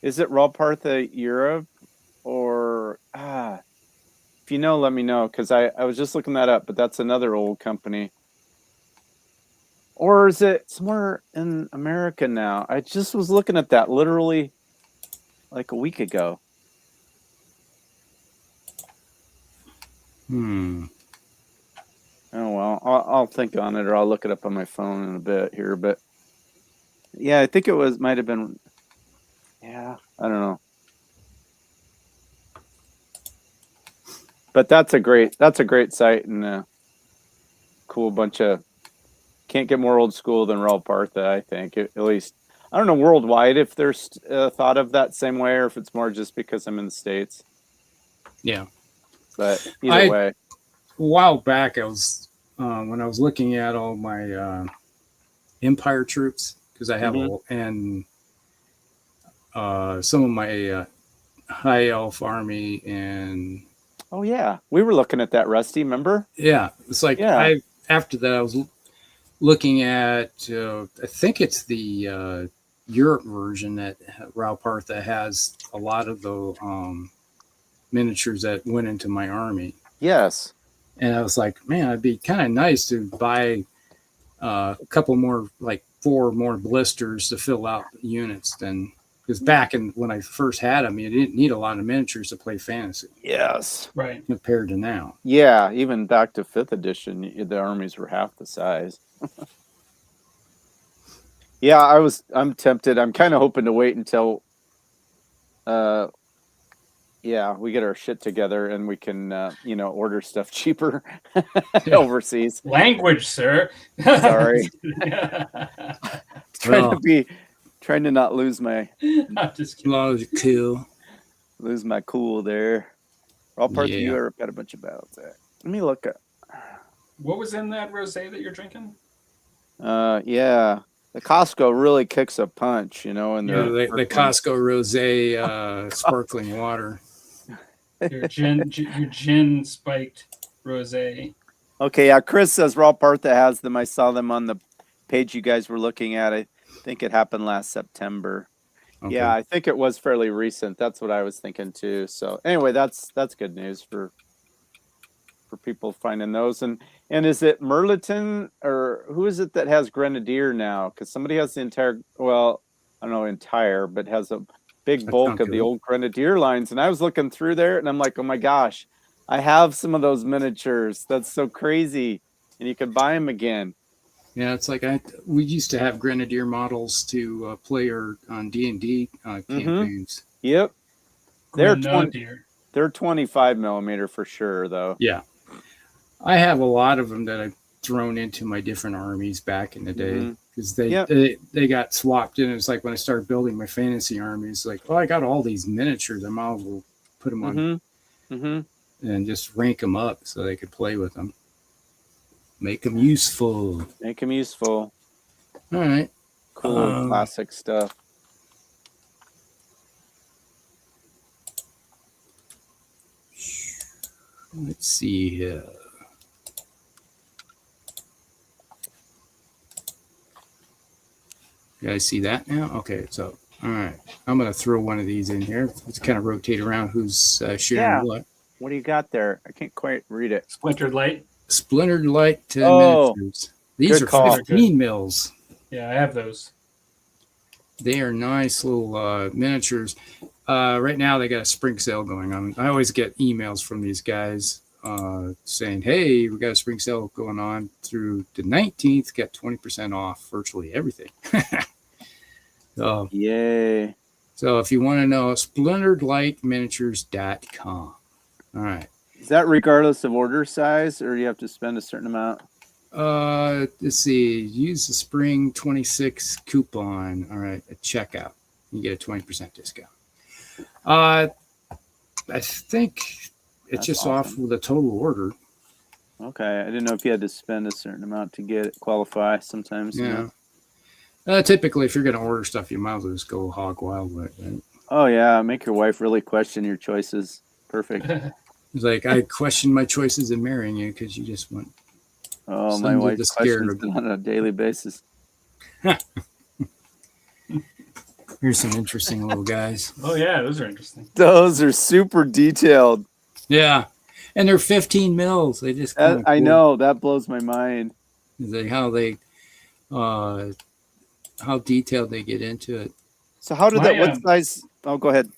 Is it Rawpartha Europe, or if you know, let me know, because I was just looking that up, but that's another old company. Or is it somewhere in America now? I just was looking at that literally like a week ago. Oh well, I'll think on it, or I'll look it up on my phone in a bit here. But yeah, I think it might have been. Yeah, I don't know. But that's a great site, and a cool bunch of, can't get more old school than Rawpartha, I think. At least, I don't know worldwide if there's thought of that same way, or if it's more just because I'm in the States. Yeah. But either way. A while back, I was when I was looking at all my Empire troops, because I have and some of my High Elf army, and oh yeah, we were looking at that, Rusty. Remember? Yeah, it's like after that I was looking at I think it's the Europe version that Rawpartha has a lot of the miniatures that went into my army. Yes. And I was like, man, it'd be kind of nice to buy a couple more, like 4 more blisters to fill out the units. Then, because back when I first had them, you didn't need a lot of miniatures to play fantasy. Yes. Right. Compared to now. Yeah, even back to 5th edition, the armies were half the size. Yeah, I'm tempted. I'm kind of hoping to wait until we get our shit together and we can order stuff cheaper overseas. Language, sir. Sorry. Trying to not lose my lose my cool there. All parts of Europe got a bunch of battles there. Let me look at what was in that rosé that you're drinking. Yeah, the Costco really kicks a punch, and the Costco rosé sparkling water. Your gin spiked rosé. Okay, yeah. Chris says Rawpartha has them. I saw them on the page you guys were looking at. I think it happened last September. Okay. Yeah, I think it was fairly recent. That's what I was thinking too. So anyway, that's good news for people finding those. And is it Merleton, or who is it that has Grenadier now? Because somebody has the entire, well, I don't know entire, but has a big bulk of the old Grenadier lines. And I was looking through there, and I'm like, oh my gosh, I have some of those miniatures. That's so crazy. And you can buy them again. Yeah, it's like we used to have Grenadier models to play on D&D campaigns. Yep. They're 25 millimeter for sure, though. Yeah. I have a lot of them that I've thrown into my different armies back in the day, because they got swapped in. It's like when I started building my fantasy armies, like, well, I got all these miniatures. I might as well put them on and just rank them up so they could play with them. Make them useful. All right. Cool. Classic stuff. Let's see here. Yeah, I see that now. Okay, so all right, I'm gonna throw one of these in here. Let's kind of rotate around who's sharing what. What do you got there? I can't quite read it. Splintered Light. Splintered Light Oh, miniatures. These are call. 15 mils. Yeah, I have those. They are nice little miniatures. Right now, they got a spring sale going on. I always get emails from these guys saying, "Hey, we got a spring sale going on through the 19th. Get 20% off virtually everything." So, yay! So if you want to know, splinteredlightminiatures.com. All right. Is that regardless of order size, or you have to spend a certain amount? Let's see. Use the Spring 26 coupon. All right, at checkout, you get a 20% discount. I think it's just awesome. Off with a total order. Okay, I didn't know if you had to spend a certain amount to get it qualify. Sometimes, yeah. You know? Typically, if you're going to order stuff, you might as well just go hog wild with it. Right? Oh yeah, make your wife really question your choices. Perfect. It's like I question my choices in marrying you because you just want. Oh, my wife questions it on a daily basis. Here's some interesting little guys. Oh yeah, those are interesting. Those are super detailed. Yeah, and they're 15 mils. They just. I know that blows my mind. Is like how detailed they get into it. So how did that? What size? Oh, go ahead.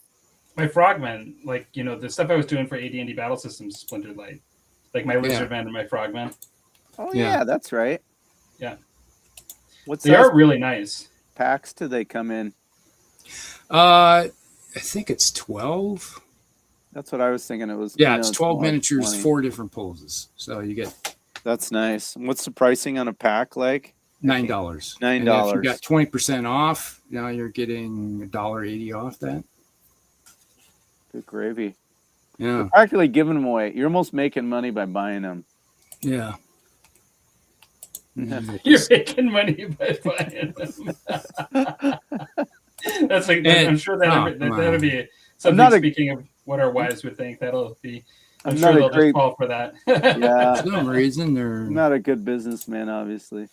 My Frogmen, like the stuff I was doing for AD&D Battle Systems, Splintered Light, like my Lizardmen and my Frogmen. Oh yeah, that's right. Yeah, they are really nice. Packs do they come in? I think it's 12. That's what I was thinking. It was. Yeah, it's 12 miniatures, 4 different poses. So you get. That's nice. What's the pricing on a pack like? $9. $9. If you got 20% off, now you're getting $1.80 off that. Good gravy. Yeah. You're practically giving them away. You're almost making money by buying them. Yeah. You're making money by buying them. That's like, I'm sure that'll be something. Speaking of what our wives would think, that'll be. I'm sure they'll just fall for that. Yeah. For some reason, they're not a good businessman, obviously.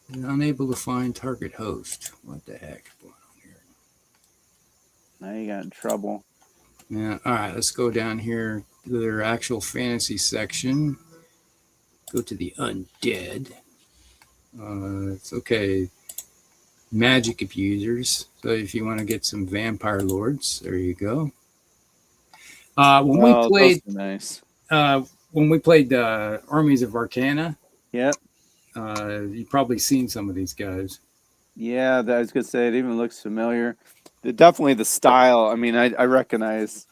They're unable to find target host. What the heck is going on here? Now you got in trouble. Yeah. All right. Let's go down here to their actual fantasy section. Go to the undead. It's okay. Magic abusers. So if you want to get some vampire lords, there you go. When we played Armies of Arcana. Yep. You've probably seen some of these guys. Yeah, I was gonna say it even looks familiar. Definitely the style. I mean, I recognize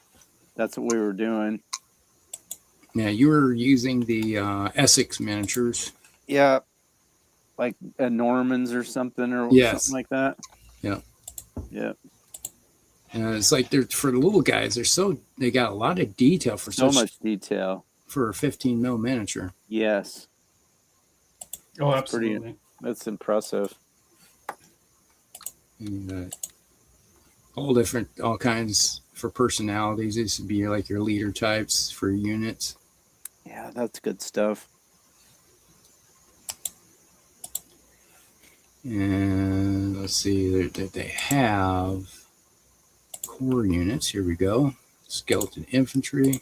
that's what we were doing. Yeah, you were using the Essex miniatures. Yeah, like Normans or something something like that. Yeah. Yeah. And it's like they're for the little guys. They got a lot of detail for so much detail for a 15 mil miniature. Yes. Oh, absolutely. That's impressive. And, all kinds for personalities. This would be like your leader types for units. Yeah, that's good stuff. And let's see, they have core units. Here we go. Skeleton infantry.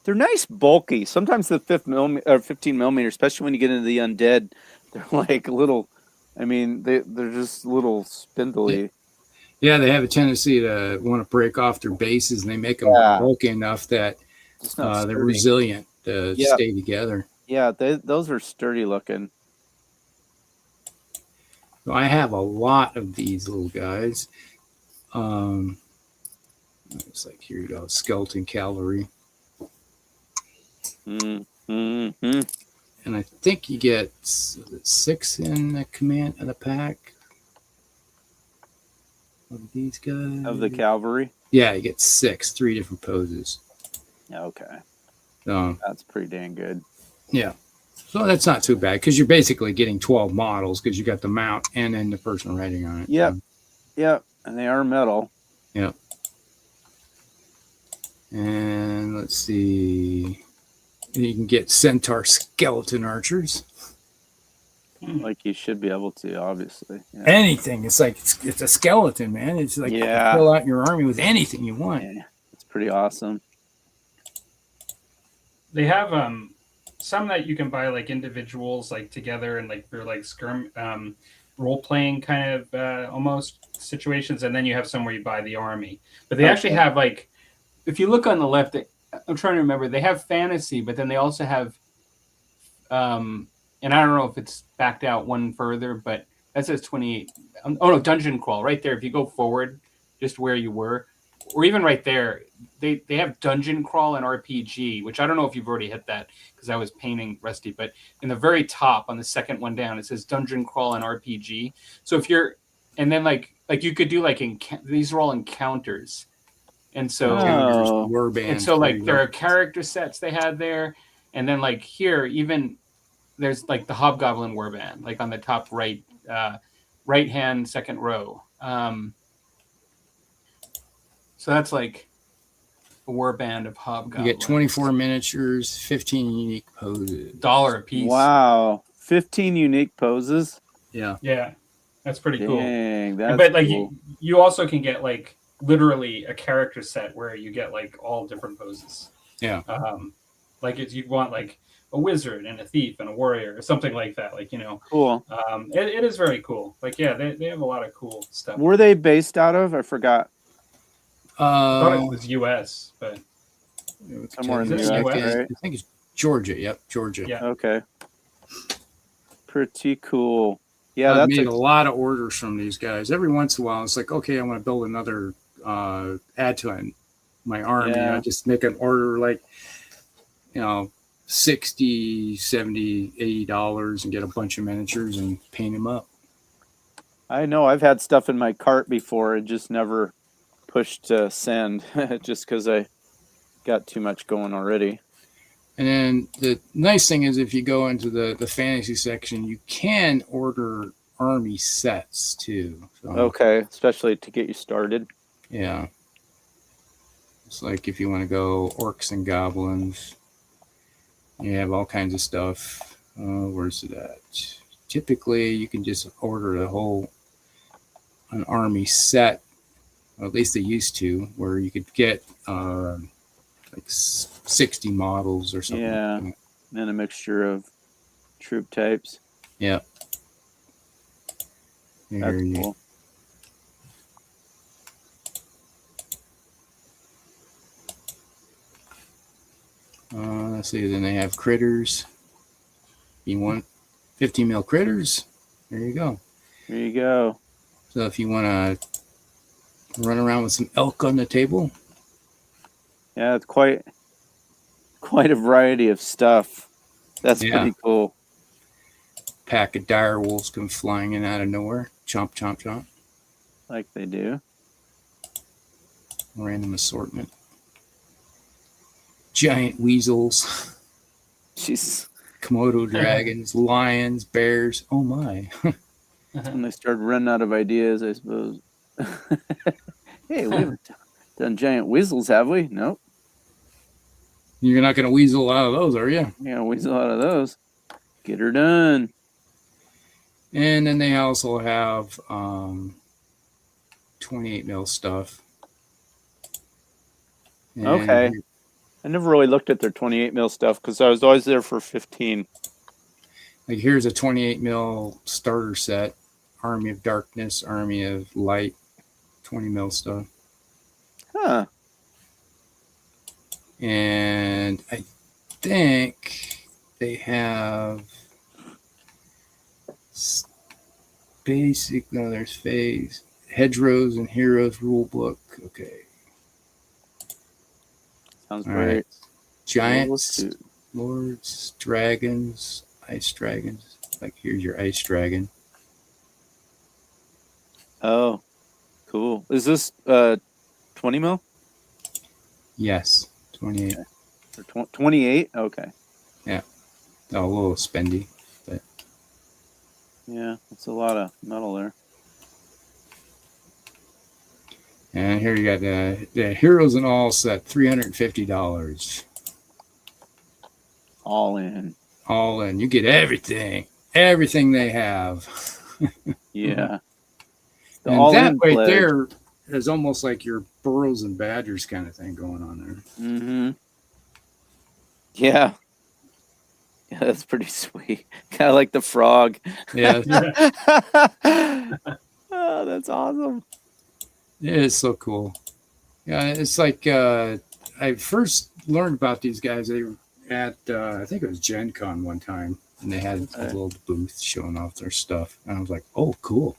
They're nice, bulky. Sometimes the 15 millimeter, especially when you get into the undead, they're like little. I mean, they're just little spindly. Yeah, they have a tendency to want to break off their bases, and they make them bulky enough that they're resilient to stay together. Yeah, those are sturdy looking. So I have a lot of these little guys. It's like, here you go, skeleton cavalry. Mm-hmm. And I think you get 6 in the command of the pack of these guys. Of the cavalry? Yeah, you get 6, 3 different poses. Okay. So that's pretty dang good. Yeah. So that's not too bad because you're basically getting 12 models because you got the mount and then the person riding on it. Yep. Yep. And they are metal. Yep. And let's see. You can get centaur skeleton archers. like you should be able to, obviously. Yeah. Anything. It's like it's a skeleton, man. It's like you can fill out your army with anything you want. Yeah. It's pretty awesome. They have some that you can buy like individuals, like together, and like they're like role playing kind of almost situations, and then you have some where you buy the army. But they actually have like, if you look on the left, I'm trying to remember, they have fantasy, but then they also have and I don't know if it's backed out one further, but that says 28. Oh no, dungeon crawl right there. If you go forward, just where you were, or even right there, they have dungeon crawl and RPG, which I don't know if you've already hit that because I was painting Rusty. But in the very top, on the second one down, it says dungeon crawl and RPG. So if you're, and then like you could do like these are all encounters, and so and so like there are character sets they had there, and then like here even. There's like the Hobgoblin Warband, like on the top right hand second row. So that's like a warband of Hobgoblins. You get 24 miniatures, 15 unique poses. $1 a piece. Wow. 15 unique poses? Yeah. Yeah. That's pretty cool. That's but like cool. you also can get like literally a character set where you get like all different poses. Yeah. Like if you want like a wizard and a thief and a warrior or something like that, like, you know. Cool. It is very cool. Like, yeah, they have a lot of cool stuff. Were they based out of? I forgot. I thought it was U.S., but somewhere in the US, right? I think it's Georgia. Yep, Georgia. Yeah. Okay. Pretty cool. Yeah, I've that's made a lot of orders from these guys. Every once in a while, it's like, okay, I want to build another add to my army. Yeah. I just make an order like, you know, $60, $70, $80 and get a bunch of miniatures and paint them up. I know I've had stuff in my cart before and just never pushed to send just because I got too much going already. And then the nice thing is if you go into the fantasy section, you can order army sets too. So, Okay, especially to get you started. Yeah. It's like if you want to go orcs and goblins, you have all kinds of stuff. Where's it at? Typically, you can just order an army set, or at least they used to, where you could get like 60 models or something. Yeah, like that. and a mixture of troop types. Yeah. That's cool. Let's see. Then they have critters. You want 50 mil critters? There you go. There you go. So if you want to run around with some elk on the table, yeah, it's quite a variety of stuff. That's pretty cool. Pack of dire wolves come flying in out of nowhere. Chomp, chomp, chomp. Like they do. Random assortment. Giant weasels. Jesus. Komodo dragons, lions, bears. Oh my. When they start running out of ideas, I suppose. Hey, we haven't done giant weasels, have we? Nope. You're not going to weasel out of those, are you? Yeah, weasel out of those. Get her done. And then they also have 28 mil stuff. And okay. I never really looked at their 28 mil stuff because I was always there for 15. Like here's a 28 mil starter set. Army of Darkness, Army of Light, 20 mil stuff. Huh. And I think they have basic, no, there's phase, hedgerows and heroes rule book. Okay. Sounds All great. right. Giants, lords, dragons, ice dragons. Like here's your ice dragon. Oh, cool. Is this 20 mil? Yes, 28. Or 28? Okay. Yeah. Oh, a little spendy, but yeah, that's a lot of metal there. and here you got the Heroes and All set, $350. All in. All in. You get everything. everything they have. Yeah. And that right there is almost like your burros and badgers kind of thing going on there. Mm-hmm. Yeah. Yeah, that's pretty sweet. Kind of like the frog. Yeah. Oh, that's awesome. It is so cool. Yeah, it's like I first learned about these guys. They were at I think it was Gen Con one time, and they had a little booth showing off their stuff. And I was like, oh, cool.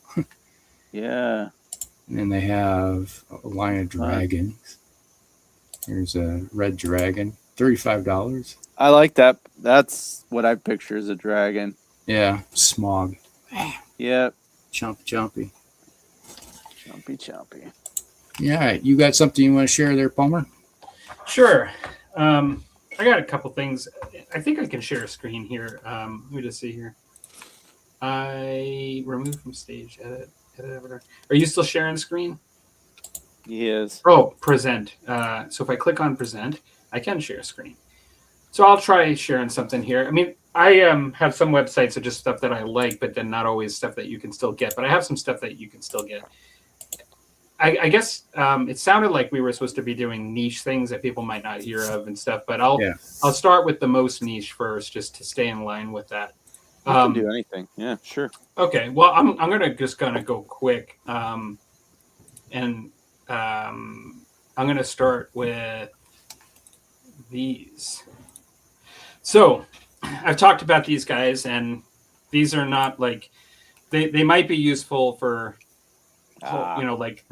Yeah. And then they have a line of dragons. Here's a red dragon, $35. I like that. That's what I picture as a dragon. Yeah, smog. Yep. Chompy. Chompy. Yeah, you got something you want to share there, Palmer? Sure. I got a couple things. I think I can share a screen here. Let me just see here. I remove from stage, edit editor. Are you still sharing screen? He is. Oh, present. So if I click on present, I can share screen. So I'll try sharing something here. I mean, I have some websites of just stuff that I like, but then not always stuff that you can still get. But I have some stuff that you can still get. I guess it sounded like we were supposed to be doing niche things that people might not hear of and stuff. But I'll start with the most niche first, just to stay in line with that. You can do anything. Yeah, sure. Okay. Well, I'm gonna go quick, and I'm gonna start with these. So I've talked about these guys, and these are not like they might be useful for like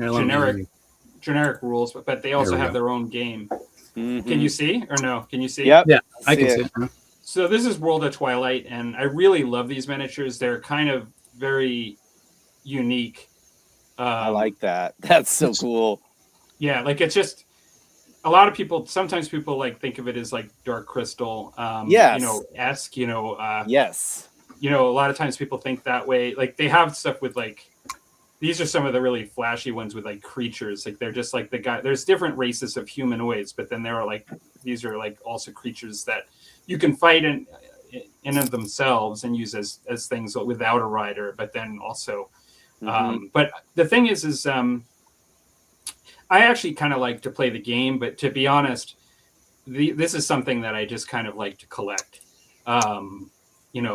generic rules, but they also have their own game. Mm-hmm. Can you see or no? Can you see? Yep. Yeah, I can see it. So this is World of Twilight, and I really love these miniatures. They're kind of very unique. I like that. That's so cool. Yeah, like it's just a lot of people. Sometimes people like think of it as like Dark Crystal, yes, esque. Yes. A lot of times people think that way. Like they have stuff with like. These are some of the really flashy ones with like creatures. Like they're just like the guy. There's different races of humanoids, but then there are like these are like also creatures that you can fight in of themselves and use as things without a rider. But then also, but the thing is I actually kind of like to play the game. But to be honest, this is something that I just kind of like to collect.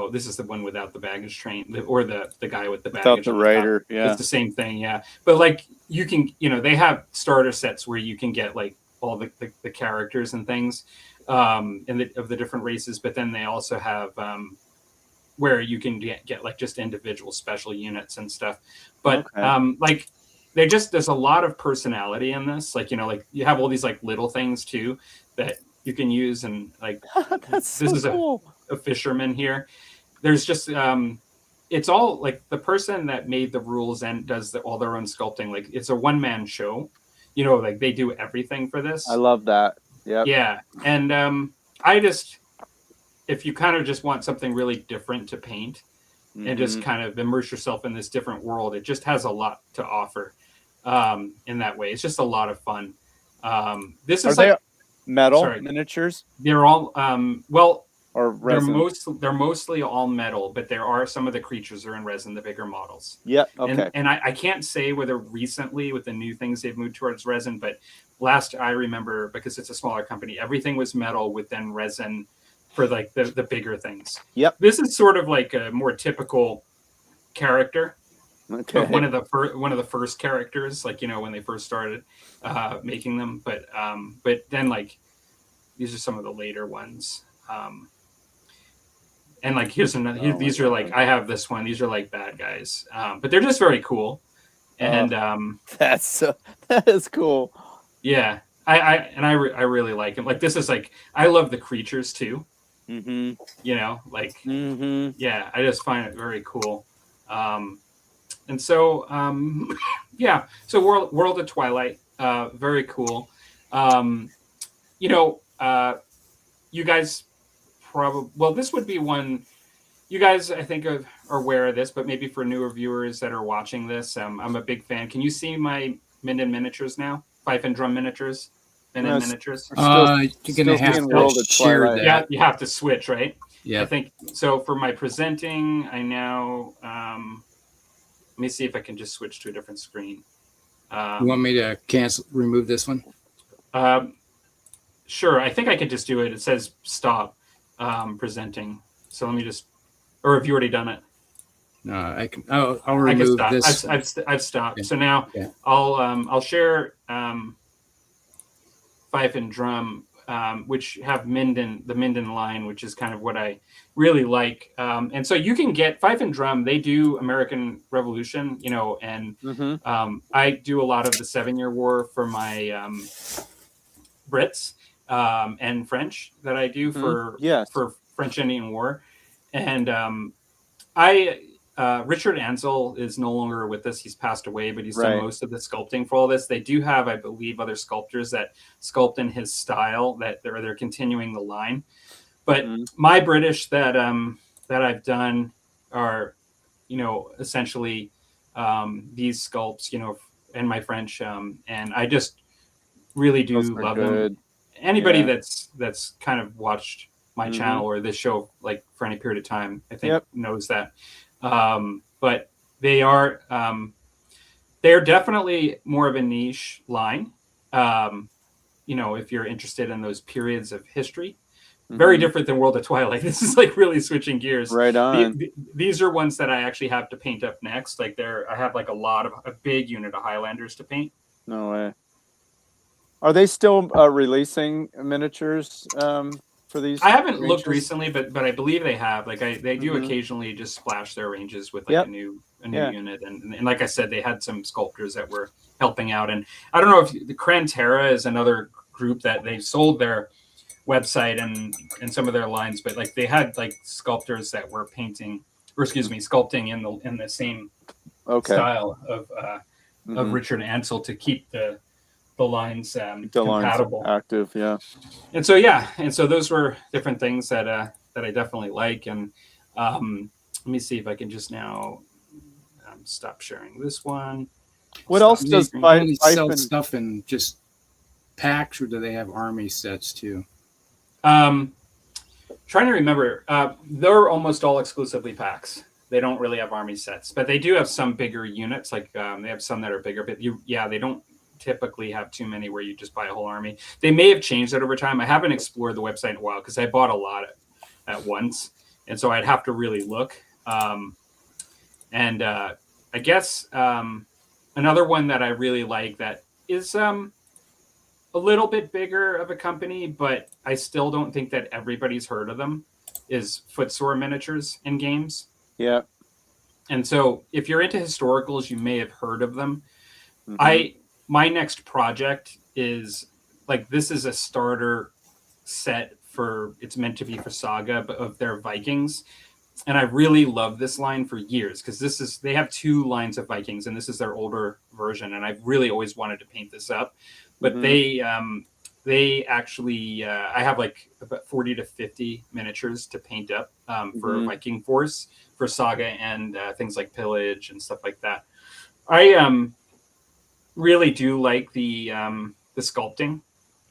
This is the one without the baggage train, or the guy with the baggage. Without the rider, yeah. It's the same thing, yeah. But like you can, they have starter sets where you can get like all the characters and things of the different races. But then they also have where you can get like just individual special units and stuff. But like there's a lot of personality in this. Like like you have all these like little things too that you can use, and like that's this so is cool. A fisherman here. There's just it's all like the person that made the rules and does all their own sculpting. Like it's a one-man show, like they do everything for this. I love that. Yeah. And I just, if you kind of just want something really different to paint and just kind of immerse yourself in this different world, it just has a lot to offer in that way. It's just a lot of fun. This is they metal miniatures? They're all or resin? They're mostly all metal, but there are some of the creatures are in resin, the bigger models. Yeah, okay. And I can't say whether recently with the new things they've moved towards resin, but last I remember, because it's a smaller company, everything was metal with then resin for like the bigger things. Yep. This is sort of like a more typical character. Okay. One of the first characters, like when they first started making them, but then like these are some of the later ones. And like here's another. These are like I have this one. These are like bad guys, but they're just very cool. And that is cool. Yeah, I really like them. Like this is like I love the creatures too. Mm-hmm. Yeah, I just find it very cool. And so so World of Twilight, very cool. You guys probably this would be one you guys I think are aware of this, but maybe for newer viewers that are watching this, I'm a big fan. Can you see my Minden miniatures now? Fife and Drum miniatures? Minden miniatures? You're gonna have to share that. Yeah, you have to switch, right? Yeah. I think so. For my presenting, I now let me see if I can just switch to a different screen. You want me to remove this one? Sure. I think I could just do it. It says stop presenting. So let me just, or have you already done it? No, I can. I'll remove this. I've stopped. Okay. So now Okay. I'll share fife and drum, which have the Minden line, which is kind of what I really like. And so you can get fife and drum. They do American Revolution, and I do a lot of the 7-Year War for my Brits and French that I do for French Indian War. And Richard Ansel is no longer with us. He's passed away, but he's done most of the sculpting for all this. They do have, I believe, other sculptors that sculpt in his style that they're continuing the line. But my British that I've done are, essentially these sculpts, and my French, and I just really do love them. Anybody that's kind of watched my channel or this show like for any period of time, I think knows that. But they're definitely more of a niche line. If you're interested in those periods of history, very different than World of Twilight. This is like really switching gears. Right on. These are ones that I actually have to paint up next. Like I have like a big unit of Highlanders to paint. No way. Are they still releasing miniatures for these? I haven't looked recently, but I believe they have. Like they do occasionally just splash their ranges with like a new unit, and like I said, they had some sculptors that were helping out. And I don't know if the Crantera is another group that they sold their website and some of their lines, but like they had like sculptors that were sculpting in the same style of Richard Ansel to keep the lines compatible, active, and so those were different things that I definitely like. And let me see if I can just now stop sharing this one. What else does Fife sell stuff in just packs, or do they have army sets too? Trying to remember, they're almost all exclusively packs. They don't really have army sets, but they do have some bigger units. Like they have some that are bigger, but they don't typically have too many where you just buy a whole army. They may have changed that over time. I haven't explored the website in a while because I bought a lot at once, and so I'd have to really look. I guess another one that I really like that is a little bit bigger of a company, but I still don't think that everybody's heard of them, is Footsore Miniatures in games. Yeah. And so if you're into historicals, you may have heard of them. My next project is like, this is a starter set it's meant to be for Saga, but of their Vikings. And I really love this line for years because they have 2 lines of Vikings and this is their older version. And I've really always wanted to paint this up, but they actually, I have like about 40 to 50 miniatures to paint up for Viking Force, for Saga, and things like Pillage and stuff like that. I really do like the sculpting.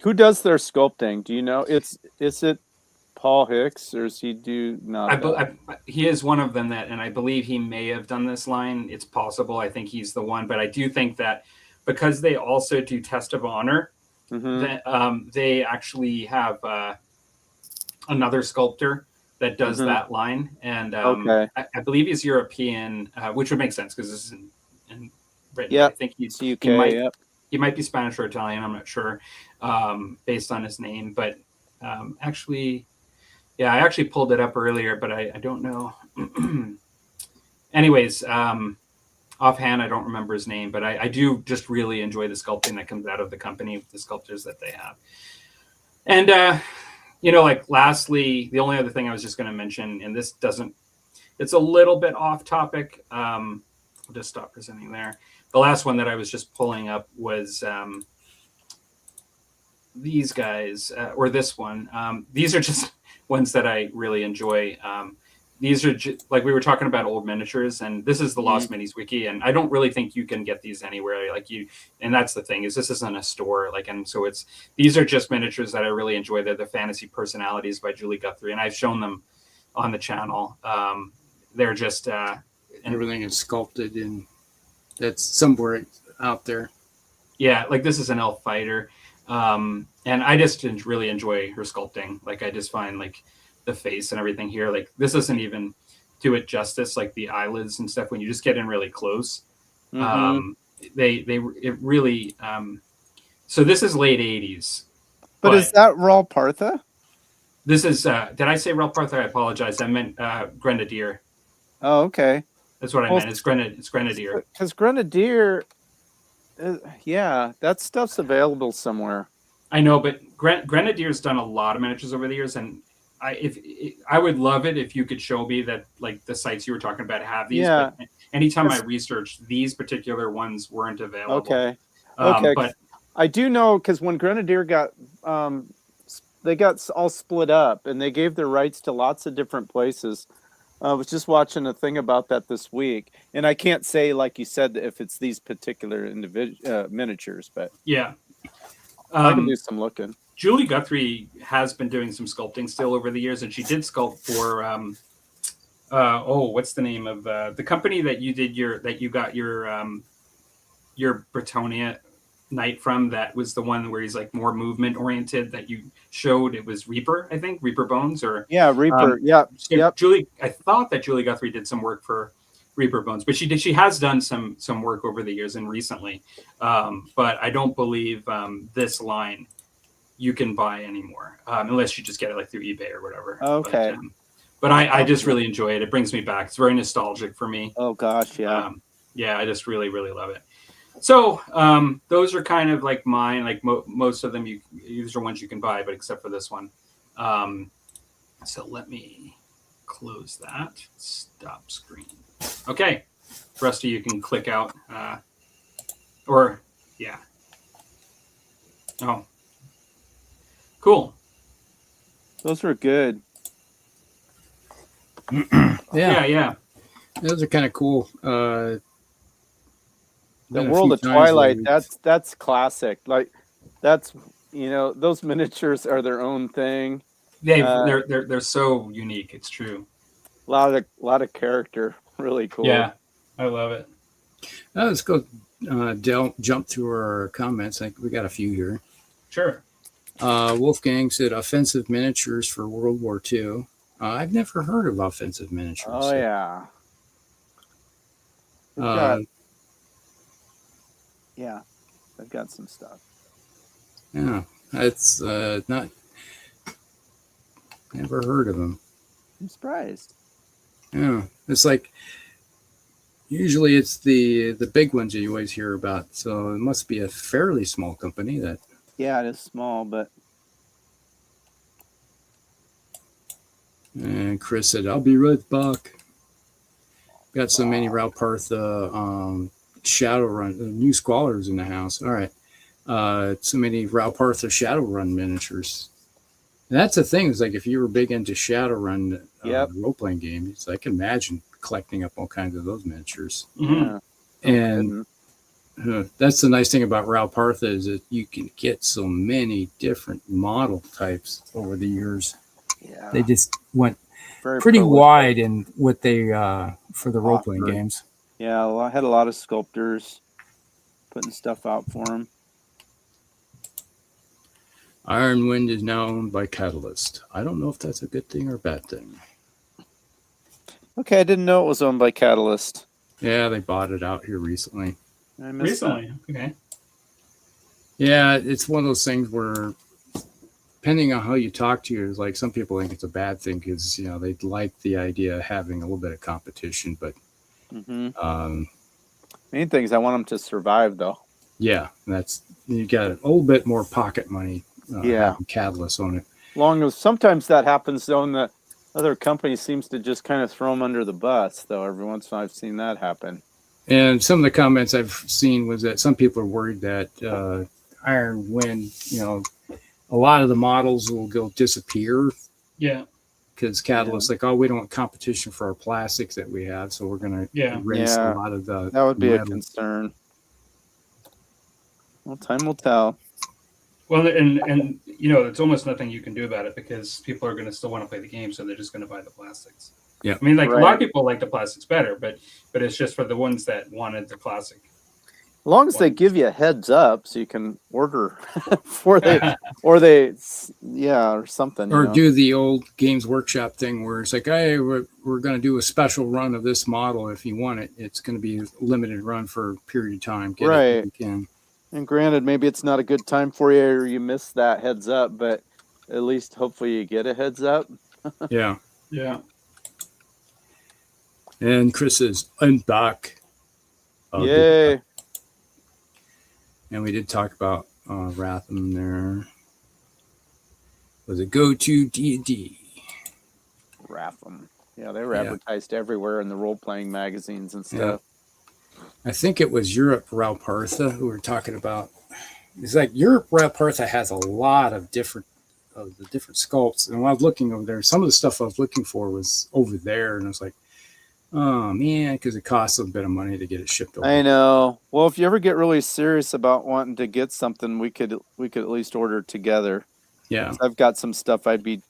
Who does their sculpting? Do you know? Is it Paul Hicks, or does he do not? He is one of them and I believe he may have done this line. It's possible. I think he's the one, but I do think that because they also do Test of Honor, that they actually have another sculptor that does that line, and I believe he's European, which would make sense because this is in Britain. Yeah, I think he's UK. He might be Spanish or Italian. I'm not sure, based on his name. But actually, I actually pulled it up earlier, but I don't know. Anyways, offhand, I don't remember his name, but I do just really enjoy the sculpting that comes out of the company, the sculptors that they have. And like lastly, the only other thing I was just going to mention, and this it's a little bit off topic. I'll just stop presenting there. The last one that I was just pulling up was these guys, or this one. These are just ones that I really enjoy. These are like we were talking about old miniatures, and this is the Lost Minis Wiki, and I don't really think you can get these anywhere. And that's the thing, is this isn't a store. And so these are just miniatures that I really enjoy. They're the Fantasy Personalities by Julie Guthrie, and I've shown them on the channel. They're just everything is sculpted, and that's somewhere out there. Yeah, like this is an elf fighter, and I just really enjoy her sculpting. Like I just find like the face and everything here. Like this doesn't even do it justice. Like the eyelids and stuff. When you just get in really close, it really. So this is late '80s. But is that Raw Partha? This is. Did I say Raw Partha? I apologize. I meant Grenadier. Oh, okay. That's what I meant. It's Grenadier. Because Grenadier, yeah, that stuff's available somewhere. I know, but Grenadier's done a lot of miniatures over the years, and I would love it if you could show me that like the sites you were talking about have these. Yeah. But anytime I researched, these particular ones weren't available. Okay. But I do know because when Grenadier got, they got all split up, and they gave their rights to lots of different places. I was just watching a thing about that this week, and I can't say, like you said, if it's these particular miniatures, but yeah, I can do some looking. Julie Guthrie has been doing some sculpting still over the years, and she did sculpt for what's the name of the company that you got your Bretonia Knight from? That was the one where he's like more movement oriented that you showed. It was Reaper, I think, Reaper Bones, or Reaper. Yep. Julie, I thought that Julie Guthrie did some work for Reaper Bones, but she has done some work over the years and recently. But I don't believe this line you can buy anymore, unless you just get it like through eBay or whatever. Okay. But I just really enjoy it. It brings me back. It's very nostalgic for me. Oh gosh, yeah. I just really, really love it. So those are kind of like mine. Like most of them, these are ones you can buy, but except for this one. So let me close that. Stop screen. Okay, Rusty, you can click out. Oh, cool. Those are good. Yeah. Those are kind of cool. The World of Twilight, that's classic. Like that's, those miniatures are their own thing. They're so unique. It's true. A lot of character. Really cool. Yeah, I love it. Let's go jump through our comments. I think we got a few here. Sure. Wolfgang said offensive miniatures for World War II. I've never heard of offensive miniatures. Oh, yeah. I've got some stuff. Yeah, it's not. Never heard of them. I'm surprised. Yeah, it's like usually it's the big ones you always hear about. So it must be a fairly small company that. Yeah, it is small, but. And Chris said, "I'll be right back." Got so many Raupartha Shadowrun new Squallers in the house. All right, so many Raupartha Shadowrun miniatures. And that's the thing. Is like if you were big into Shadowrun role playing games, I can imagine collecting up all kinds of those miniatures. Mm-hmm. And that's the nice thing about Raupartha is that you can get so many different model types over the years. Yeah, they just went very pretty prolific. wide in what they for the role playing games. Yeah, I had a lot of sculptors putting stuff out for them. Iron Wind is now owned by Catalyst. I don't know if that's a good thing or a bad thing. Okay, I didn't know it was owned by Catalyst. Yeah, they bought it out here recently. Recently, okay. Yeah, it's one of those things where, depending on how you talk to you, like some people think it's a bad thing because they like the idea of having a little bit of competition, but main thing is I want them to survive, though. Yeah, you got a little bit more pocket money. Catalyst on it. Long as sometimes that happens, though, and the other company seems to just kind of throw them under the bus. Though every once in a while I've seen that happen. And some of the comments I've seen was that some people are worried that Iron Wind, a lot of the models will go disappear. Yeah. Because Catalyst, we don't want competition for our plastics that we have, so we're going to erase a lot of the. That would be a concern. Well, time will tell. Well, and you know, there's almost nothing you can do about it because people are going to still want to play the game, so they're just going to buy the plastics. Yeah. I mean, like Right. a lot of people like the plastics better, but it's just for the ones that wanted the classic. As long as they give you a heads up so you can order before they, or something. Or you know? do the old Games Workshop thing where it's like, hey, we're going to do a special run of this model. If you want it, it's going to be a limited run for a period of time. Get Right. it if you can. And granted, maybe it's not a good time for you or you miss that heads up, but at least hopefully you get a heads up. Yeah. Yeah. And Chris says, I'm back. Yay. And we did talk about Ratham there. Was it Go to D&D? Ratham. Yeah, they were advertised everywhere in the role-playing magazines and stuff. Yeah. I think it was Europe Ralpartha who were talking about. It's like Europe Ralpartha has a lot of the different sculpts. And when I was looking over there, some of the stuff I was looking for was over there. And I was like, oh, man, because it costs a bit of money to get it shipped over. I know. Well, if you ever get really serious about wanting to get something, we could at least order together. Yeah. I've got some stuff I'd be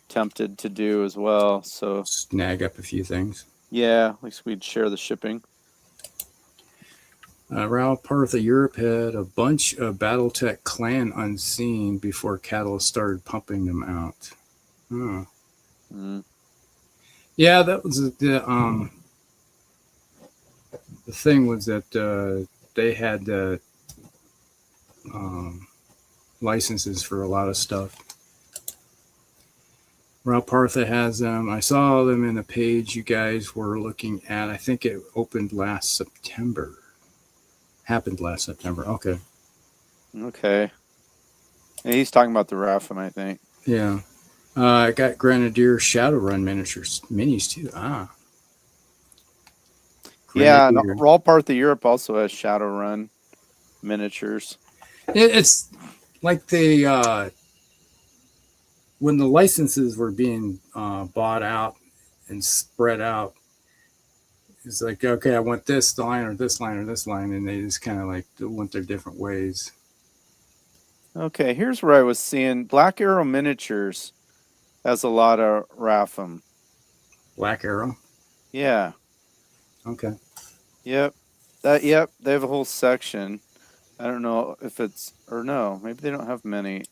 tempted to do as well. So snag up a few things. Yeah, at least we'd share the shipping. Ralpartha Europe had a bunch of Battletech Clan Unseen before Catalyst started pumping them out. Oh. Yeah, that was the thing was that they had licenses for a lot of stuff. Ralpartha has them. I saw them in the page you guys were looking at. I think it opened last September. Happened last September. Okay. Okay. Yeah, he's talking about the Ratham, I think. Yeah. I got Grenadier Shadowrun miniatures, minis too. Ah. Yeah, and Ralpartha Europe also has Shadowrun miniatures. It's like the when the licenses were being bought out and spread out. It's like, okay, I want this line or this line or this line, and they just kind of like went their different ways. Okay, here's where I was seeing Black Arrow Miniatures has a lot of Ratham. Black Arrow? Yeah. Okay. Yep. They have a whole section. I don't know if it's, or no, maybe they don't have many.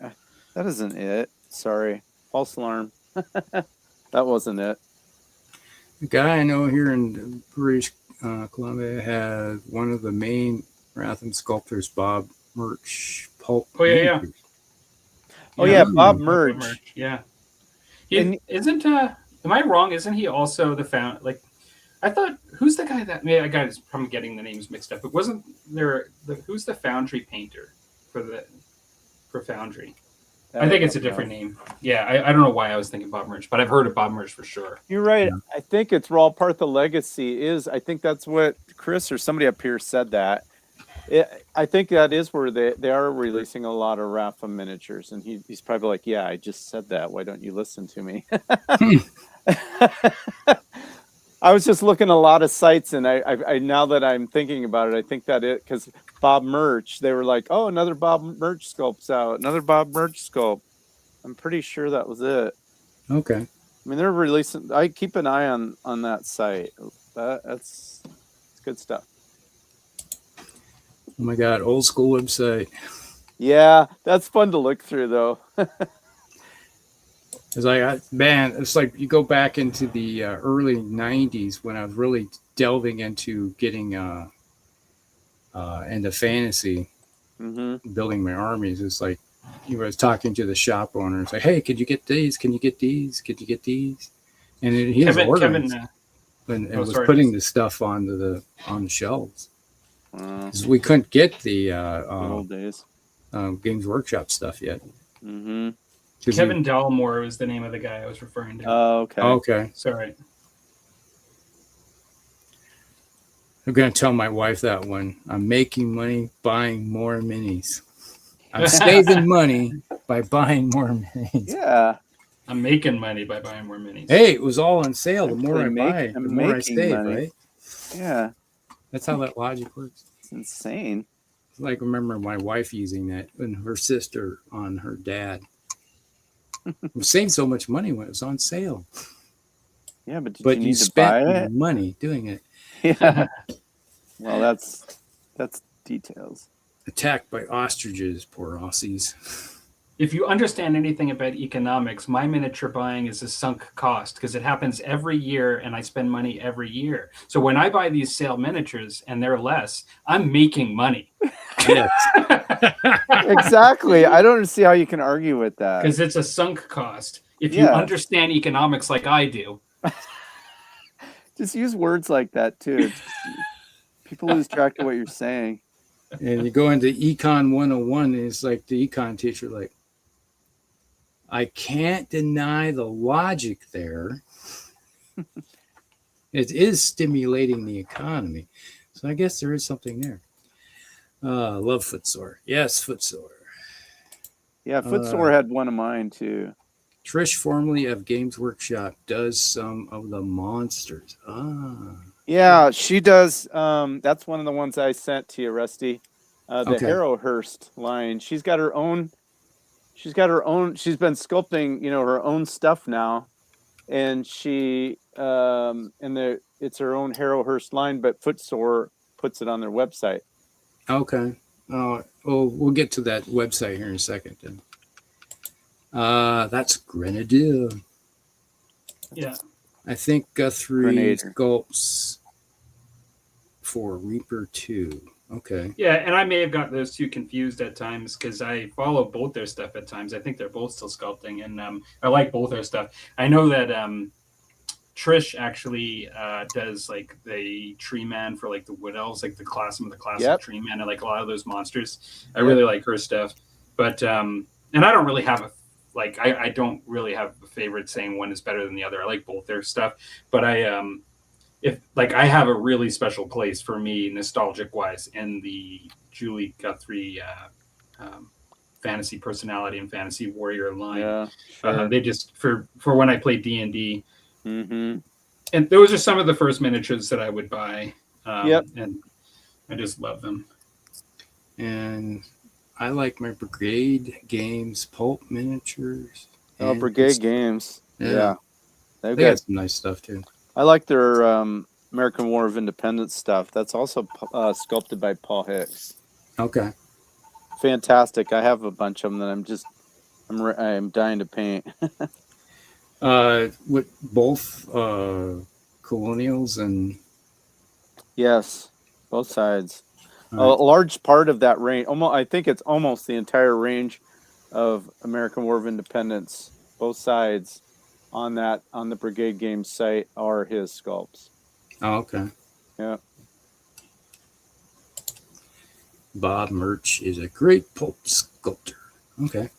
That isn't it. Sorry. False alarm. That wasn't it. The guy I know here in British Columbia had one of the main Ratham sculptors, Bob Murch. Pulp. Oh, yeah. Oh, yeah, Bob Murch. Yeah. He isn't, am I wrong? Isn't he also the founder? Like, I thought, who's the guy that, I got probably getting the names mixed up, but wasn't there, who's the Foundry painter for Foundry? I think it's a different name. Yeah, I don't know why I was thinking Bob Murch, but I've heard of Bob Murch for sure. You're right. Yeah. I think it's Ralpartha Legacy I think that's what Chris or somebody up here said that. I think that is where they are releasing a lot of Ratham miniatures, and he's probably like, yeah, I just said that. Why don't you listen to me? I was just looking at a lot of sites, and I now that I'm thinking about it, I think that because Bob Murch, they were like, oh, another Bob Murch sculpt's out, another Bob Murch sculpt. I'm pretty sure that was it. Okay. I mean, they're releasing. I keep an eye on that site. It's good stuff. Oh my God, old school website. Yeah, that's fun to look through, though. It's like, man, it's like you go back into the early 90s when I was really delving into getting into fantasy, building my armies. It's like you was talking to the shop owner. It's like, hey, could you get these? Can you get these? Could you get these? And he was ordering and was putting the stuff on the shelves. Because we couldn't get the old days Games Workshop stuff yet. Mm-hmm. Kevin Dalmore was the name of the guy I was referring to. Oh, okay. Okay. Sorry. I'm going to tell my wife that one. I'm making money buying more minis. I'm saving money by buying more minis. Yeah. I'm making money by buying more minis. Hey, it was all on sale. The more I buy, the more I save, money. right? Yeah. That's how that logic works. It's insane. Like, I remember my wife using that and her sister on her dad. We saved so much money when it was on sale. Yeah, but But you you need to buy spent it? money doing it. Yeah. Well, that's details. Attacked by ostriches, poor Aussies. If you understand anything about economics, my miniature buying is a sunk cost because it happens every year and I spend money every year. So when I buy these sale miniatures and they're less, I'm making money. Yes. Exactly. I don't see how you can argue with that. Because it's a sunk cost. If you understand economics like I do. Just use words like that too. People lose track of what you're saying. And you go into Econ 101 and it's like the econ teacher, like, I can't deny the logic there. It is stimulating the economy. So I guess there is something there. Love Footsore. Yes, Footsore. Yeah, Footsore had one of mine too. Trish, formerly of Games Workshop, does some of the monsters. Yeah, she does. That's one of the ones I sent to you, Rusty. The Harrowhurst line. She's got her own. She's been sculpting, her own stuff now, and it's her own Harrowhurst line, but Footsore puts it on their website. Okay. We'll get to that website here in a second then. That's Grenadier. Yeah. I think Guthrie sculpts for Reaper 2. Okay. Yeah, and I may have got those two confused at times because I follow both their stuff at times. I think they're both still sculpting, and I like both their stuff. I know that Trish actually does like the tree man for like the wood elves, like the classic tree man, and like a lot of those monsters. I really like her stuff, but and I don't really have I don't really have a favorite saying one is better than the other. I like both their stuff, but I have a really special place for me, nostalgic wise, in the Julie Guthrie fantasy personality and fantasy warrior line. Yeah, sure. They just for when I played D&D. Mm-hmm. And those are some of the first miniatures that I would buy. And I just love them. And I like my Brigade Games pulp miniatures. Oh, Brigade Games. Yeah. They got some nice stuff too. I like their American War of Independence stuff. That's also sculpted by Paul Hicks. Okay. Fantastic. I have a bunch of them that I'm dying to paint. With both colonials and yes, both sides. Right. A large part of that range, I think it's almost the entire range of American War of Independence, both sides on the Brigade Games site are his sculpts. Oh, okay. Yeah. Bob Murch is a great pulp sculptor. Okay.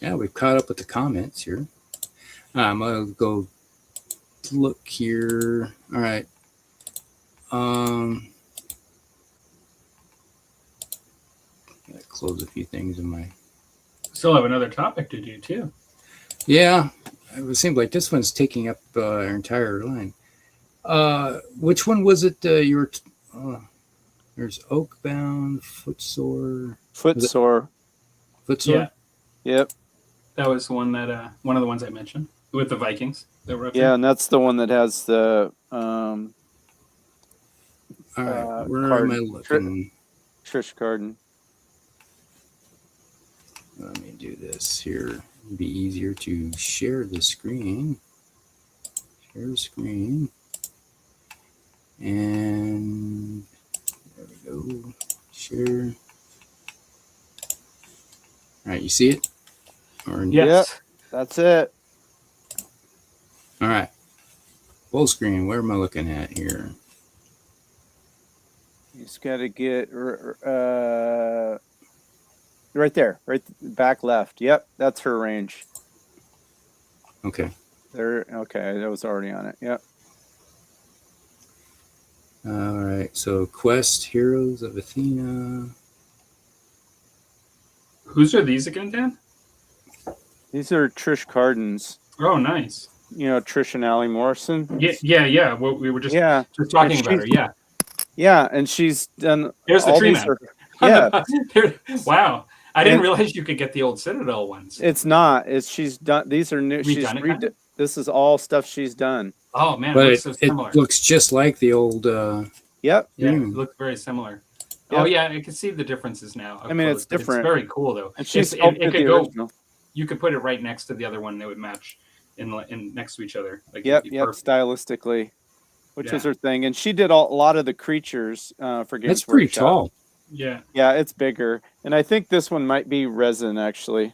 Yeah, we've caught up with the comments here. I'm going to go look here. All right. Gotta close a few things in my... Still have another topic to do, too. Yeah. It seems like this one's taking up our entire line. Which one was it you were... there's Oakbound, Footsore... Footsore. Footsore? Yeah. Yep. That was one that one of the ones I mentioned with the Vikings. Yeah, and that's the one that has the all right, where am I looking? Trish Carden. Let me do this here. It'd be easier to share the screen. Share the screen. And there we go. Share. All right, you see it? Yes. Yep, that's it. All right. Full screen. Where am I looking at here? You just got to get right there, right back left. Yep, that's her range. Okay. There. Okay, that was already on it. Yep. All right. So Quest Heroes of Athena. Whose are these again, Dan? These are Trish Carden's. Oh, nice. Trish and Allie Morrison. Yeah. Well, we were just talking about her. Yeah. Yeah, and she's done. There's the tree man. Yeah. Wow. I didn't realize you could get the old Citadel ones. It's not. It's she's done. These are new. This is all stuff she's done. Oh man, But it looks so similar. it looks just like the old. Yep. Yeah, it looks very similar. Yep. Oh yeah, I can see the differences now. I mean, it's different. It's very cool though. And she's it could go. You could put it right next to the other one; and they would match in next to each other. Like yep. Stylistically, which is her thing, and she did a lot of the creatures for Games. That's pretty tall. Yeah. Yeah, it's bigger, and I think this one might be resin actually.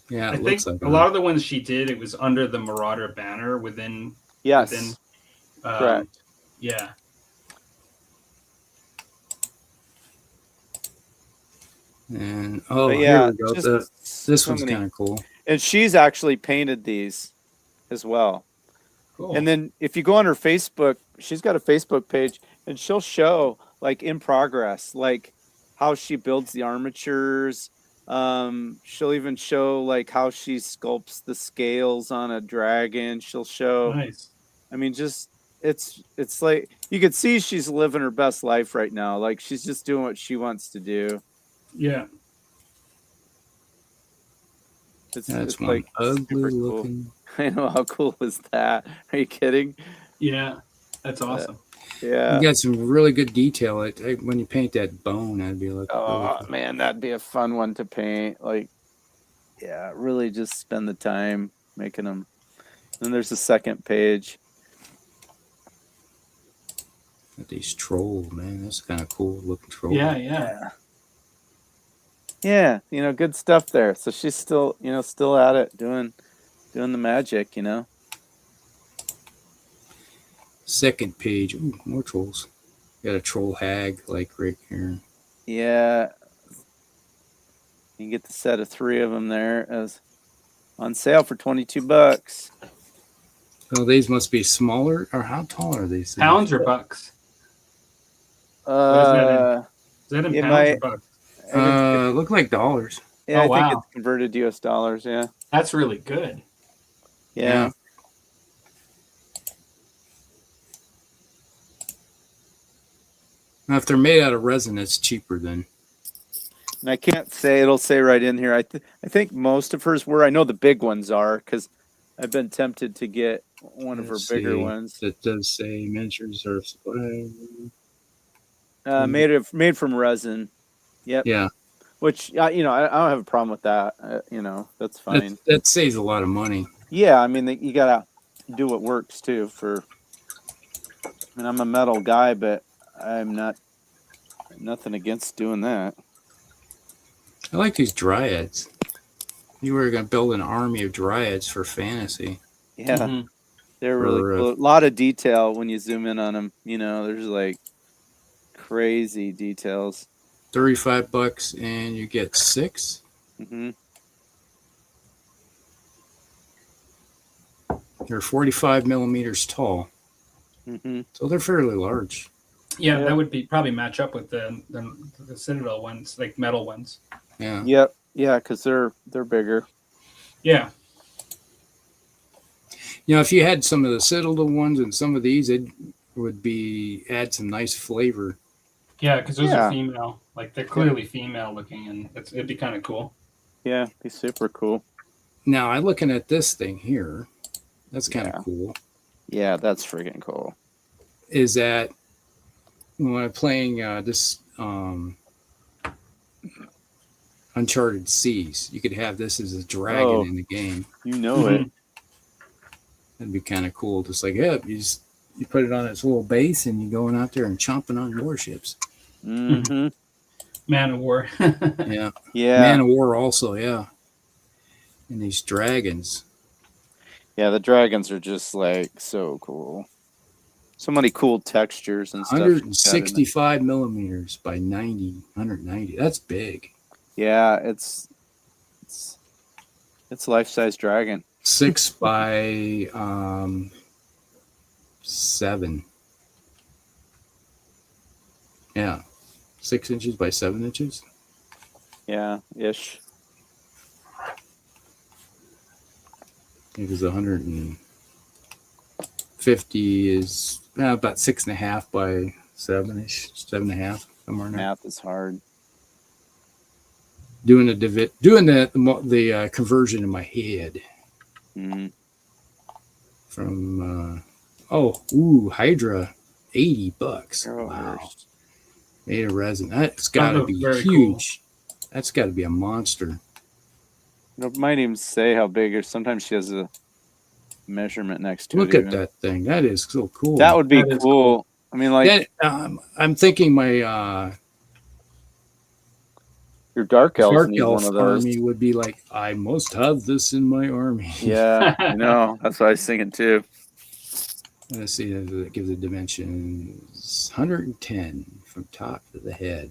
Yeah, I think a lot of the ones she did, it was under the Marauder banner within. Yes. Correct. Yeah. And here we go. This one's kind of cool. And she's actually painted these as well. Cool. And then if you go on her Facebook, she's got a Facebook page, and she'll show like in progress, like how she builds the armatures. She'll even show like how she sculpts the scales on a dragon. She'll show. Nice. I mean, just it's like you could see she's living her best life right now. Like she's just doing what she wants to do. Yeah. It's like ugly looking. Cool. I know, how cool is that? Are you kidding? Yeah, that's awesome. Yeah, you got some really good detail. When you paint that bone, that'd be like, oh man, that'd be a fun one to paint. Like, yeah, really just spend the time making them. And there's the second page. These trolls, man, that's kind of cool looking troll. Yeah. Yeah, good stuff there. So she's still, still at it, doing the magic, Second page. Ooh, more trolls. Got a troll hag like right here. Yeah. You can get the set of 3 of them there as on sale for $22. Oh, these must be smaller. Or how tall are these? Pounds or bucks? Is that in pounds or bucks? Look like dollars. Yeah, I think it's converted to US dollars. Yeah, that's really good. Yeah. Now, if they're made out of resin, it's cheaper then. And I can't say, it'll say right in here. I think most of hers were. I know the big ones are because I've been tempted to get one of her bigger ones. It does say miniatures are made from resin. Yep. Yeah. Which I don't have a problem with that. That's fine. That saves a lot of money. Yeah, I mean you gotta do what works too. I'm a metal guy, but I'm nothing against doing that. I like these dryads. You were going to build an army of dryads for fantasy. Yeah, they're really cool. A lot of detail when you zoom in on them. There's like crazy details. $35 and you get 6. Mm-hmm. They're 45 millimeters tall. Mm-hmm. So they're fairly large. Yeah, that would probably match up with the Citadel ones, like metal ones. Yeah. Yep. Yeah, because they're bigger. Yeah. If you had some of the Citadel ones and some of these, it would add some nice flavor. Yeah, because those are female. Like they're clearly female looking, and it'd be kind of cool. Yeah, it'd be super cool. Now I'm looking at this thing here. That's kind of cool. Yeah, that's freaking cool. Is that when I'm playing this Uncharted Seas, you could have this as a dragon in the game. It. That'd be kind of cool. Just like, you put it on its little base and you're going out there and chomping on warships. Mm-hmm. Man of War. Yeah. Man of War also, yeah. And these dragons. Yeah, the dragons are just like so cool. So many cool textures and stuff. 165 millimeters by 190. That's big. Yeah, it's life-size dragon. 6 by 7. Yeah, 6 inches by 7 inches. Yeah, ish. It was 150 is about 6.5 by 7-ish, 7.5 somewhere in there. Math is hard. doing the conversion in my head from Hydra, $80. Wow. Made of resin. That's got to be huge. Cool. That's got to be a monster. It might even say how big, or sometimes she has a measurement next to it. Look at that thing. That is so cool. That would be cool. I mean, like I'm thinking my your Dark Elf army would be like, I must have this in my army. Yeah, I know. That's what I was thinking too. Let's see, it gives the dimensions 110 from top to the head.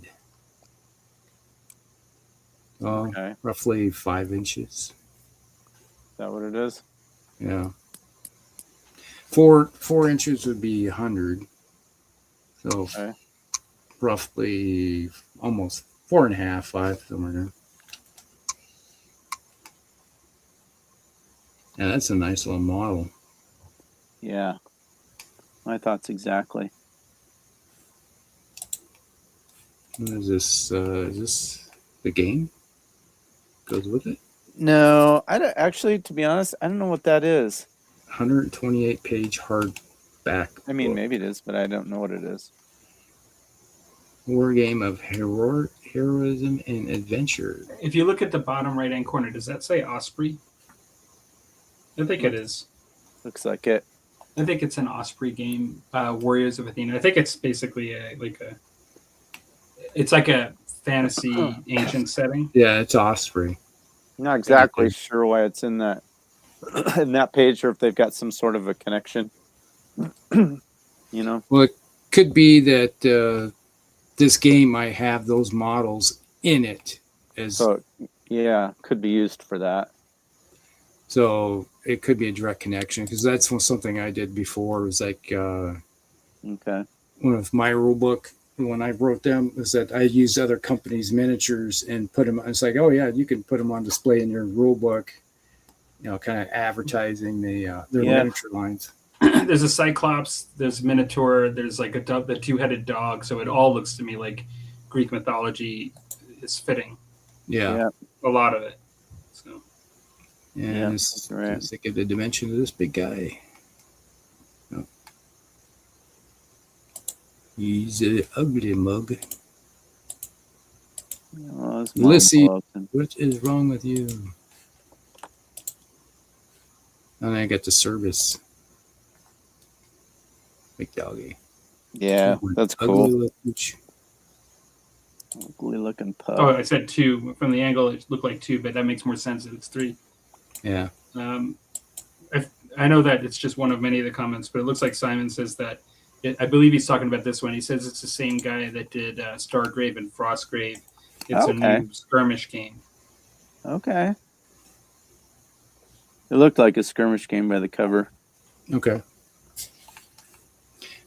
Oh, okay. Roughly 5 inches. Is that what it is? Yeah. 4 inches would be 100. So roughly almost 4.5, 5, somewhere there. Yeah, that's a nice little model. Yeah. My thoughts exactly. Is this the game? Goes with it? No, actually, to be honest, I don't know what that is. 128-page hardback. I mean, maybe it is, but I don't know what it is. War game of heroism and adventure. If you look at the bottom right-hand corner, does that say Osprey? I think it is. Looks like it. I think it's an Osprey game, Warriors of Athena. I think it's basically it's like a fantasy ancient setting. Yeah, it's Osprey. I'm not exactly sure why it's in that page, or if they've got some sort of a connection. You know. Well, it could be that this game might have those models in it, could be used for that. So it could be a direct connection, because that's something I did before. It was like one of my rule book when I wrote them was that I used other companies' miniatures and put them. It's like, oh yeah, you can put them on display in your rule book. You know, kind of advertising their miniature lines. There's a Cyclops, there's Minotaur, there's like the two-headed dog. So it all looks to me like Greek mythology is fitting. Yeah. A lot of it. So. And let's think of the dimension of this big guy. Oh. He's an ugly mug. Oh, Lissy, what is wrong with you? And I got the service. Big doggy. Yeah, that's cool. Ugly looking pug. Oh, I said 2. From the angle, it looked like 2, but that makes more sense if it's 3. Yeah. I know that it's just one of many of the comments, but it looks like Simon says that I believe he's talking about this one. He says it's the same guy that did Stargrave and Frostgrave. It's a new skirmish game. Okay. It looked like a skirmish game by the cover. Okay.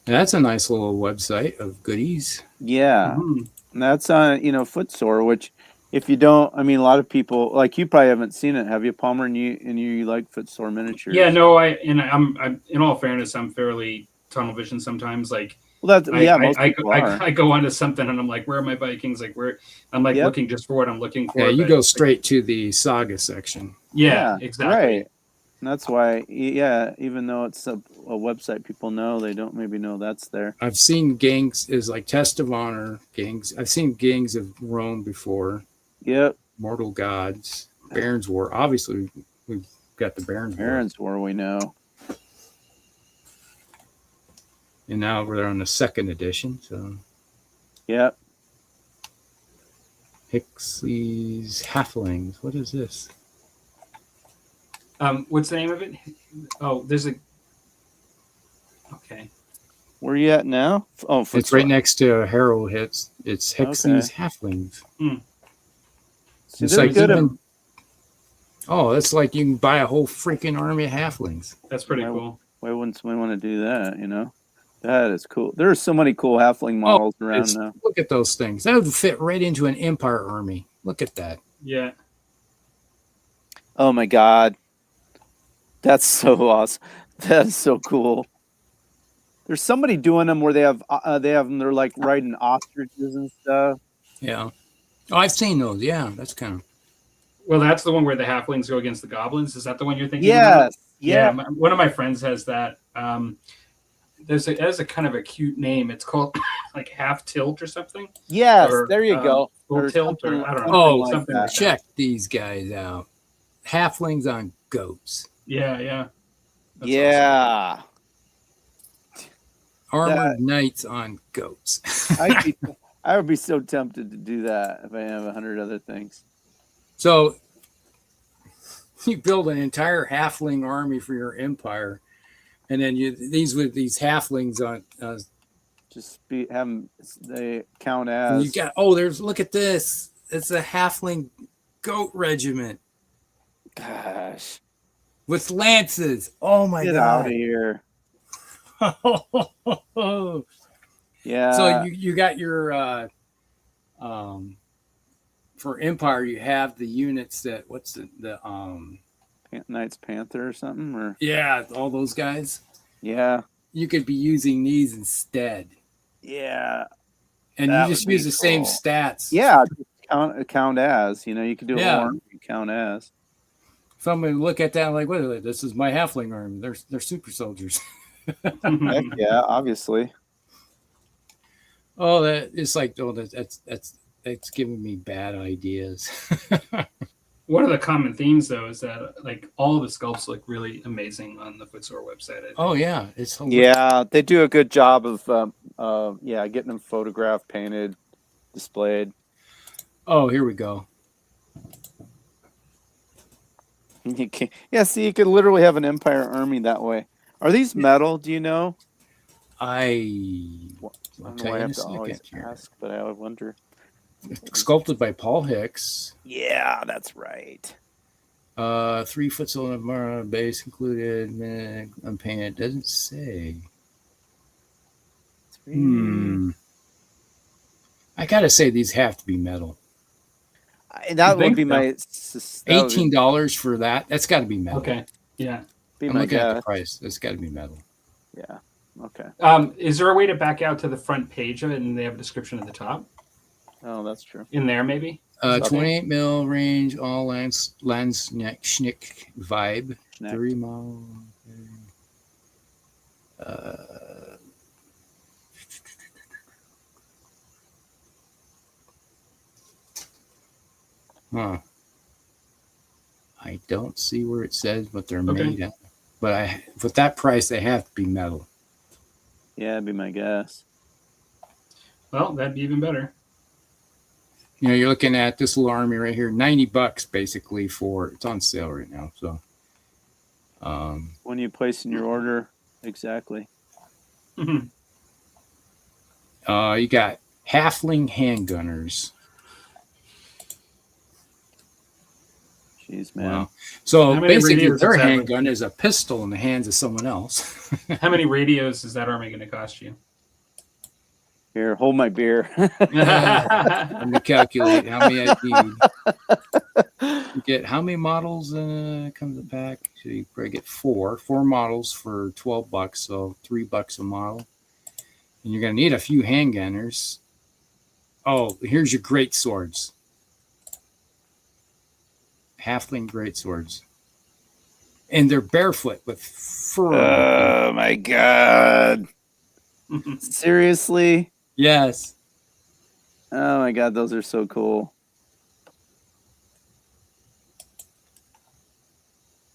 That's a nice little website of goodies. Yeah. Mm-hmm. And that's on, Footsore, which if you don't, I mean, a lot of people, like, you probably haven't seen it, have you, Palmer? And you like Footsore miniatures? Yeah, no, I'm in all fairness, I'm fairly tunnel vision sometimes. Like, well, most people are. I go onto something and I'm like, where are my Vikings? Like, where I'm like looking just for what I'm looking for. Yeah, you go straight to the saga section. Yeah, exactly. Right. And that's why, even though it's a website people know, they don't maybe know that's there. I've seen gangs is like Test of Honor gangs. I've seen Gangs of Rome before. Yep. Mortal Gods, Baron's War. Obviously, we've got the Baron's War. We know. And now we're on the 2nd edition. So. Yep. Hixley's Halflings. What is this? What's the name of it? Oh, there's a. Okay. Where are you at now? Oh, it's right next to Harrow Hits. It's Hixley's Halflings. See, it's like good. That's like you can buy a whole freaking army of halflings. That's pretty cool. Why wouldn't somebody want to do that? That is cool. There are so many cool halfling models around now. Look at those things. That would fit right into an Empire army. Look at that. Yeah. Oh my God. That's so awesome. That's so cool. There's somebody doing them where they have them. They're like riding ostriches and stuff. Yeah. Oh, I've seen those. Yeah, that's kind of. Well, that's the one where the halflings go against the goblins. Is that the one you're thinking Yes. about? Yeah. One of my friends has that. It has a kind of a cute name. It's called like Half Tilt or something. Yes. Or, there you go. Full Tilt, or I don't know. Oh, like something that. like that. Check these guys out. Halflings on goats. Yeah. That's yeah. awesome. Armored knights on goats. I would be so tempted to do that if I have 100 other things. So you build an entire halfling army for your empire, and then these halflings on. Just have them. They count And as. you got look at this. It's a halfling goat regiment. Gosh. With lances. Oh my Get god. out of here. Yeah. So you got your for Empire you have the units that what's the Knights Panther or something, or yeah, all those guys. yeah. You could be using these instead. Yeah. And That you just would be use the same cool. stats. Yeah, count as, you could do Yeah. a horn, count as. Somebody look at that and like, wait, this is my halfling army. They're super soldiers. Heck yeah, obviously. Oh, that's giving me bad ideas. One of the common themes, though, is that like all of the sculpts look really amazing on the Footsore website. Oh yeah, it's Yeah, they do a good job of getting them photographed, painted, displayed. Oh, here we go. See, you could literally have an Empire army that way. Are these metal? Do you know? I I I'll don't know tell why I you in have a to always second here. ask, but I would wonder. Sculpted by Paul Hicks. Yeah, that's right. 3 foot cylinder base included, unpainted. Doesn't say. I gotta say these have to be metal. That would be my $18 for that. That's got to be metal. Okay. Yeah. Be I'm my looking at the guess. price. It's got to be metal. Yeah. Okay. Is there a way to back out to the front page of it and they have a description at the top? Oh, that's true. In there, maybe? 28 mil range, all Landschnick vibe. Schneck. 3 mile. I don't see where it says what they're made at. But with that price, they have to be metal. Yeah, that'd be my guess. Well, that'd be even better. You're looking at this little army right here, $90 basically it's on sale right now. So, when you place in your order, exactly. You got halfling handgunners. Jeez, man. Wow. So basically, radios their is that? handgun is a pistol in the hands of someone else. How many radios is that army going to cost you? Here, hold my beer. Let me calculate how many I need. You get how many models comes a pack? So you probably get four models for $12, so $3 a model. And you're gonna need a few handgunners. Oh, here's your great swords. Halfling great swords. And they're barefoot with fur. Oh my god. Seriously? Yes. Oh my god, those are so cool.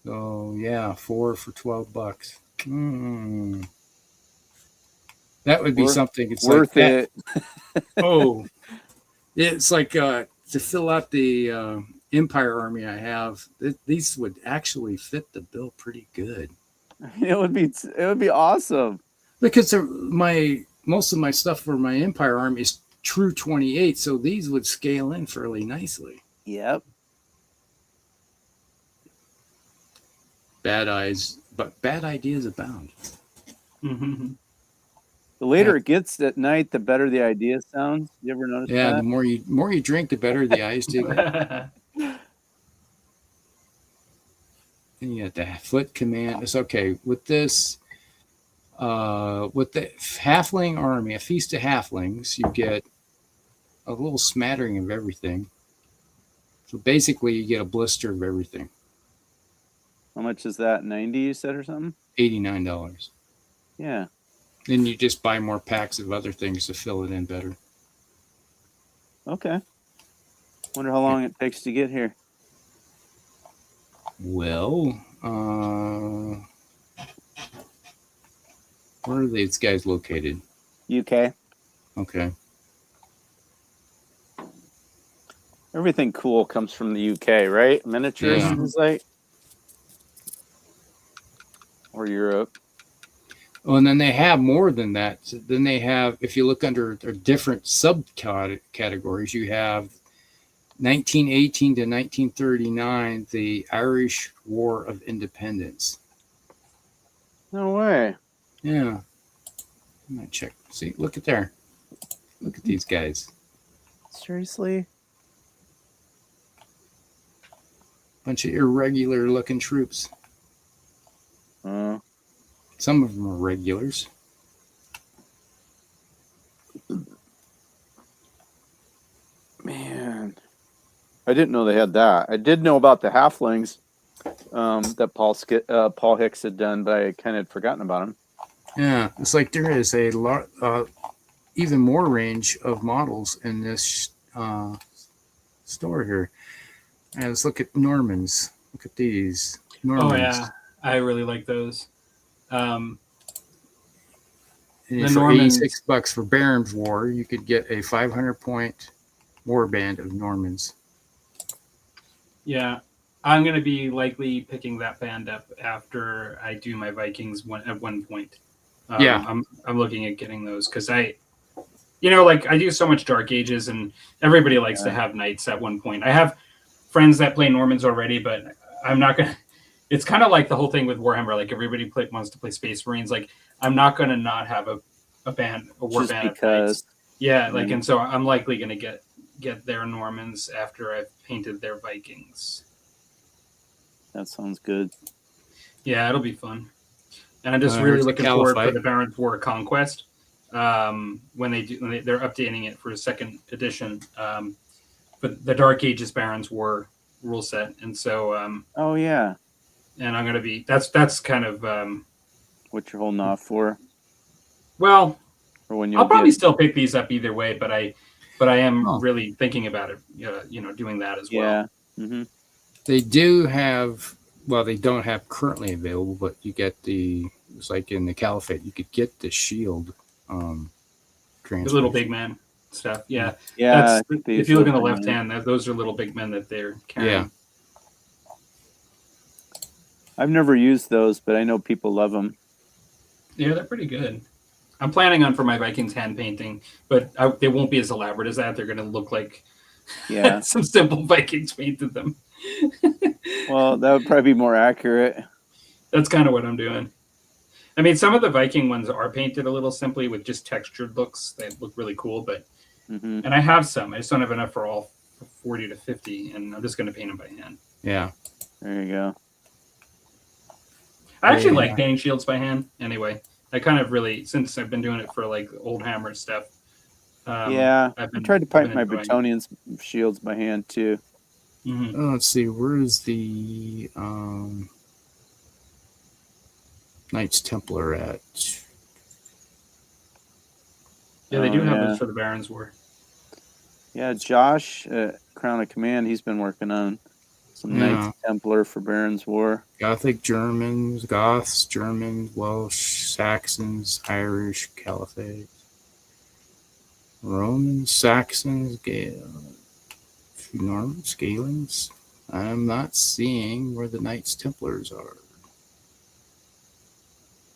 So yeah, 4 for $12. That would be something. It's worth like it. Oh, it's like to fill out the Empire army I have. These would actually fit the bill pretty good. It would be awesome. Because most of my stuff for my Empire army is true 28, so these would scale in fairly nicely. Yep. Bad ideas abound. Mm-hmm. The later it gets at night, the better the idea sounds. You ever notice that? Yeah, the more you drink, the better the eyes do. And you got the foot command. It's okay with this. With the halfling army, a feast of halflings, you get a little smattering of everything. So basically, you get a blister of everything. How much is that? 90 you said or something? $89. Yeah. Then you just buy more packs of other things to fill it in better. Okay. Wonder how long it takes to get here. Well, where are these guys located? UK. Okay. Everything cool comes from the UK, right? Miniatures Yeah. is like, or Europe. Oh, and then they have more than that. So then they have, if you look under their different subcategories, you have 1918 to 1939, the Irish War of Independence. No way. Yeah. I'm gonna check. See, look at there. Look at these guys. Seriously? Bunch of irregular looking troops. Some of them are regulars. Man, I didn't know they had that. I did know about the halflings that Paul Hicks had done, but I kind of had forgotten about them. Yeah, it's like there is a lot, even more range of models in this store here. And let's look at Normans. Look at these Normans. Oh yeah, I really like those. And for $86 for Baron's War, you could get a 500-point warband of Normans. Yeah, I'm going to be likely picking that band up after I do my Vikings at one point. Yeah. I'm looking at getting those because I do so much Dark Ages, and everybody likes to have knights at one point. I have friends that play Normans already, but I'm not going to. It's kind of like the whole thing with Warhammer. Like everybody wants to play Space Marines. Like I'm not going to not have a war band of knights. Yeah, like and so I'm likely going to get their Normans after I've painted their Vikings. That sounds good. Yeah, it'll be fun. And I'm just really looking forward for the Baron's War Conquest. When they're updating it for a second edition. But the Dark Ages Baron's War rule set. And so oh yeah. And I'm gonna be that's kind of what you're holding off for. Well, or when I'll probably still pick these up either way, but I am really thinking about it, doing that as well. Yeah. Mm-hmm. They do have, well, they don't have currently available, but you get it's like in the Caliphate, you could get the shield the little big man stuff. Yeah. Yeah. If you look on the left hand, those are little big men that they're carrying. Yeah. I've never used those, but I know people love them. Yeah, they're pretty good. I'm planning on for my Vikings hand painting, but they won't be as elaborate as that. They're going to look like some simple Vikings painted them. Well, that would probably be more accurate. That's kind of what I'm doing. I mean, some of the Viking ones are painted a little simply with just textured looks. They look really cool, but and I have some. I just don't have enough for all 40 to 50, and I'm just going to paint them by hand. Yeah. There you go. I actually like painting shields by hand anyway. I kind of really, since I've been doing it for like old Hammer stuff. I tried to paint my Bretonians shields by hand too. Mm-hmm. Oh, let's see. Where is the Knights Templar at? Yeah, they do have this for the Baron's War. Yeah, Josh at Crown of Command, he's been working on some Knights Templar for Baron's War. Gothic Germans, Goths, Germans, Welsh, Saxons, Irish, Caliphate, Romans, Saxons, Normans, Galens. I'm not seeing where the Knights Templars are.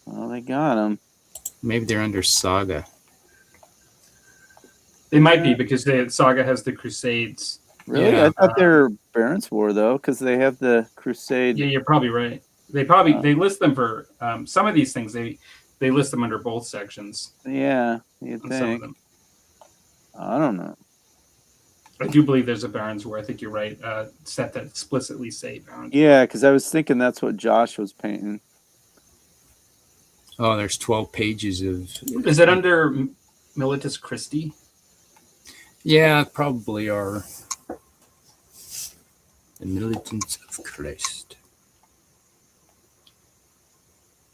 Well, they got them. Maybe they're under Saga. They might be because the Saga has the Crusades. Really? Yeah. I thought they were Baron's War though, because they have the Crusade. Yeah, you're probably right. They they list them for some of these things. They list them under both sections. Yeah, you'd think. Some of them. I don't know. I do believe there's a Baron's War. I think you're right. Set that explicitly say Baron's War. Yeah, because I was thinking that's what Josh was painting. Oh, there's 12 pages of. Is it under Militus Christi? Yeah, probably are. The militants of Christ.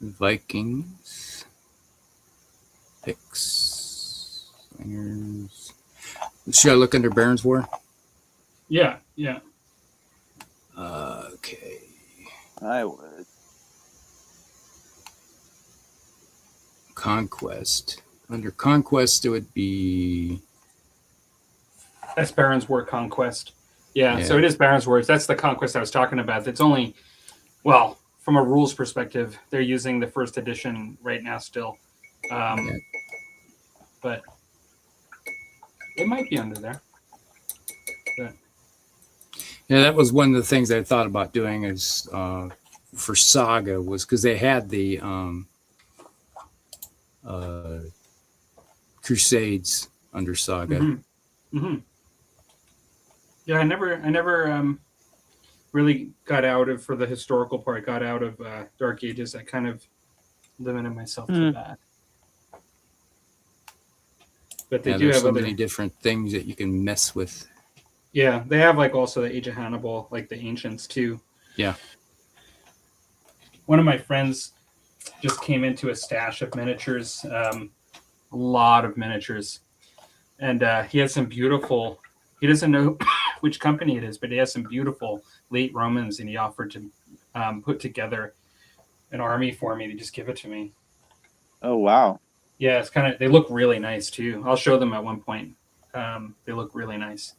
Vikings. Picks. Slingers. Should I look under Baron's War? Yeah. Okay. I would. Conquest. Under Conquest, it would be... That's Baron's War Conquest. Yeah, so it is Baron's War. That's the Conquest I was talking about. It's only, well, from a rules perspective, they're using the first edition right now still. But it might be under there. But. Yeah, that was one of the things I thought about doing is for Saga was because they had the Crusades under Saga. Mm-hmm. Mm-hmm. Yeah, I never really got out of, for the historical part, got out of Dark Ages. I kind of limited myself to that. But they do have so many different things that you can mess with. Yeah, they have like also the Age of Hannibal, like the Ancients too. Yeah. One of my friends just came into a stash of miniatures, a lot of miniatures. And he has some beautiful, he doesn't know which company it is, but he has some beautiful late Romans, and he offered to put together an army for me to just give it to me. Oh, wow. Yeah, it's kind of, they look really nice too. I'll show them at one point. They look really nice.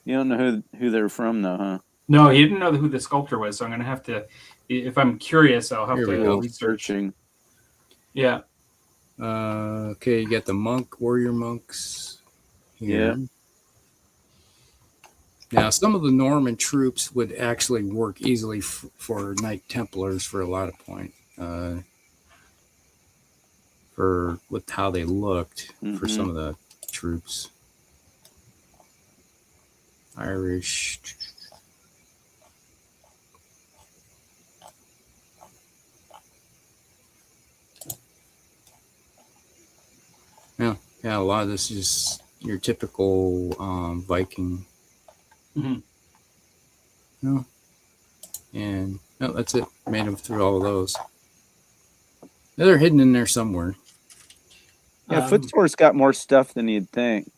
You don't know who they're from, though, huh? No, he didn't know who the sculptor was, so I'm going to have to, if I'm curious, I'll have to go research. searching. Yeah. Okay, you got the warrior monks here. Yeah. Now, some of the Norman troops would actually work easily for Knight Templars for a lot of point. For with how they looked for some of the troops. Irish. Yeah, a lot of this is your typical Viking. Mm-hmm. No. And no, that's it. Made them through all of those. They're hidden in there somewhere. Yeah, Footstore's got more stuff than you'd think.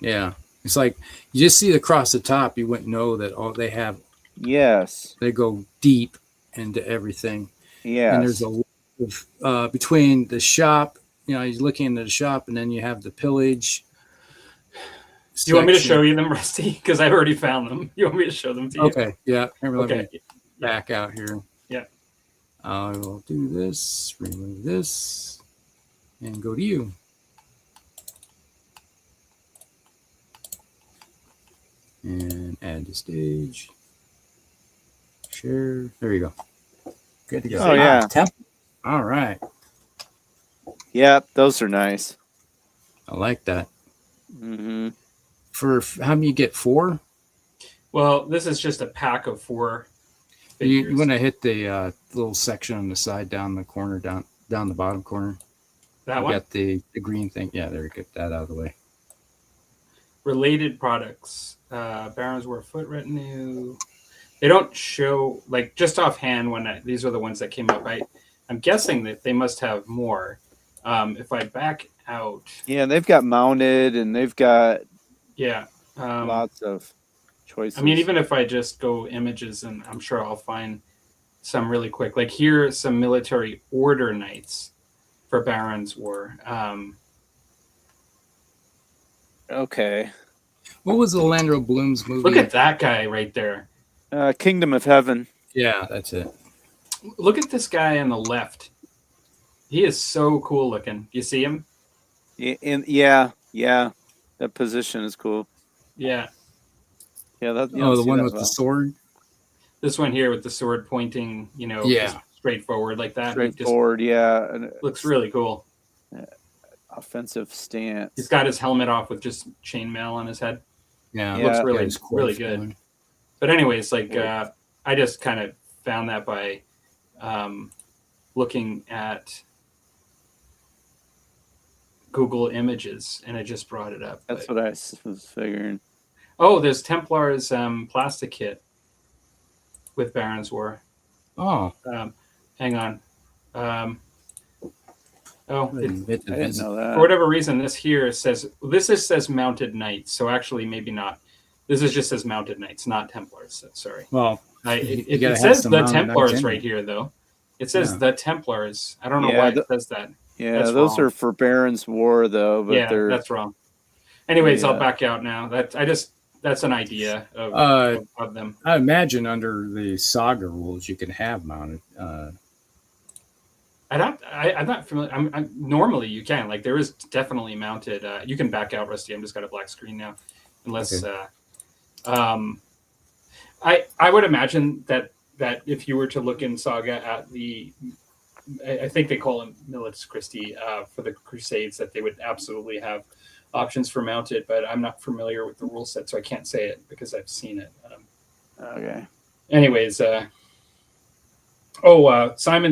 Yeah. It's like you just see across the top, you wouldn't know that all they have. Yes. They go deep into everything. Yeah. And there's a lot of, between the shop, you're looking into the shop, and then you have the pillage. Do you want me to show you them, Rusty? Because I've already found them. You want me to show them to you? Okay. Yeah. Let me Yeah. back out here. Yeah. I will do this, remove this, and go to you. And add to stage. Share. There you go. Good to go. Oh, yeah. All right. Yep, those are nice. I like that. Mm-hmm. For how many you get? 4? Well, this is just a pack of 4 You figures. want to hit the little section on the side, down the corner, down the bottom corner. That You one? got the green thing. Yeah, there. Get that out of the way. Related products. Baron's War Foot Retinue. They don't show, like, just offhand when these are the ones that came up. I'm guessing that they must have more. If I back out. Yeah, they've got mounted, and they've got lots of choices. I mean, even if I just go images, and I'm sure I'll find some really quick. Like here are some military order knights for Baron's War. Okay. What was the Orlando Bloom's movie? Look at that guy right there. Kingdom of Heaven. Yeah, that's it. Look at this guy on the left. He is so cool looking. You see him? Yeah. That position is cool. Yeah. Yeah. The one with the sword. This one here with the sword pointing, just straightforward like that. Straightforward, and it looks really cool. Offensive stance. He's got his helmet off with just chainmail on his head. Yeah, looks really good. Going. But anyways, I just kind of found that by looking at Google Images, and it just brought it up. That's what I was figuring. Oh, there's Templar's plastic kit with Baron's War. Oh, hang on. I didn't know that. For whatever reason, this says Mounted Knights. So actually, maybe not. This just says Mounted Knights, not Templars. Sorry. Well, it says the Templars right here, though. It says the Templars. I don't know why it says that. Yeah, that's those wrong. are for Baron's War, though. But that's wrong. Anyways, I'll back out now. That's an idea of them. I imagine under the Saga rules, you can have mounted. I'm not familiar. Normally you can. Like there is definitely mounted. You can back out, Rusty. I'm just got a black screen now. Unless I would imagine that if you were to look in Saga at I think they call them Militz Christi for the Crusades, that they would absolutely have options for mounted, but I'm not familiar with the rule set, so I can't say it because I've seen it. Okay. Anyways, Simon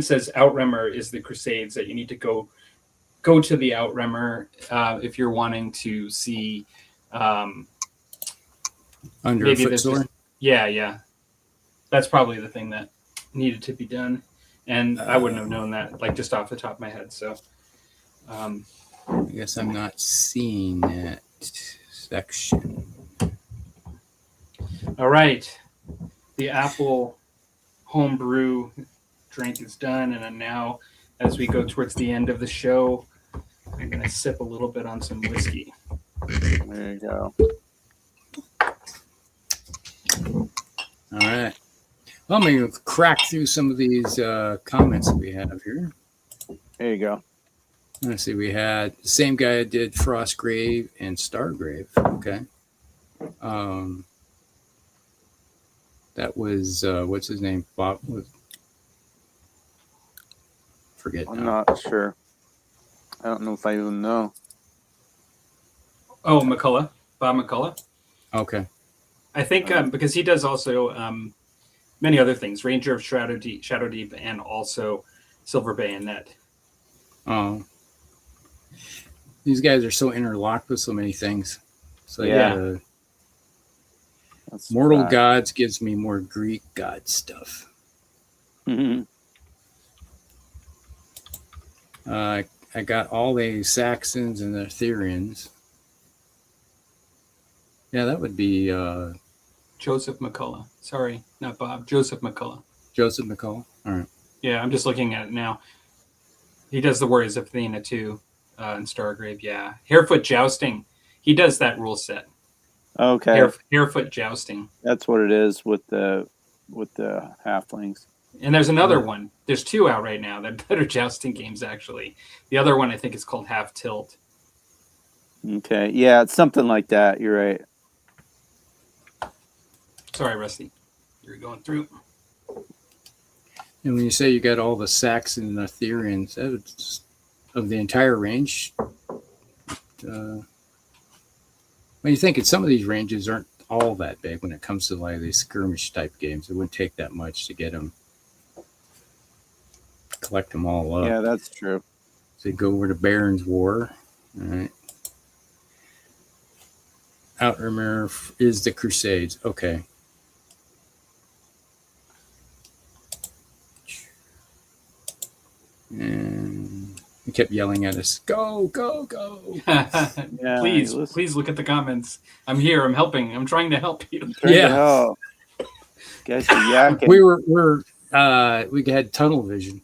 says Outremer is the Crusades, that you need to go to the Outremer if you're wanting to see under a footsore. Yeah. That's probably the thing that needed to be done. And I wouldn't have known that, like, just off the top of my head. So, I guess I'm not seeing that section. All right. The apple homebrew drink is done. And now, as we go towards the end of the show, I'm going to sip a little bit on some whiskey. There you go. All right. Well, I'm going to crack through some of these comments that we have here. There you go. Let's see. We had the same guy that did Frostgrave and Stargrave. Okay. That was, what's his name? Bob? Forget. I'm not sure. I don't know if I even know. Oh, McCullough. Bob McCullough. Okay. I think because he does also many other things, Ranger of Shadowdeep, and also Silver Bayonet. Oh, these guys are so interlocked with so many things. So Mortal Gods gives me more Greek god stuff. Mm-hmm. I got all the Saxons and the Arthurians. Yeah, that would be Joseph McCullough. Sorry, not Bob. Joseph McCullough. Joseph McCullough. All right. Yeah, I'm just looking at it now. He does the Warriors of Athena too, in Stargrave. Yeah, Harefoot Jousting. He does that rule set. Okay. Harefoot Jousting. That's what it is with the halflings. And there's another one. There's two out right now that are jousting games, actually. The other one I think is called Half Tilt. Okay. Yeah, it's something like that. You're right. Sorry, Rusty. You're going through. And when you say you got all the Saxon and Arthurians, of the entire range, when you think of some of these ranges aren't all that big when it comes to like these skirmish type games. It wouldn't take that much to get them, collect them all up. Yeah, that's true. So you go over to Baron's War. All right. Outremer is the Crusades. Okay. And he kept yelling at us, "Go, go, go!" Yeah, please look at the comments. I'm here. I'm helping. I'm trying to help you. Yeah. Guys are yakking. We had tunnel vision.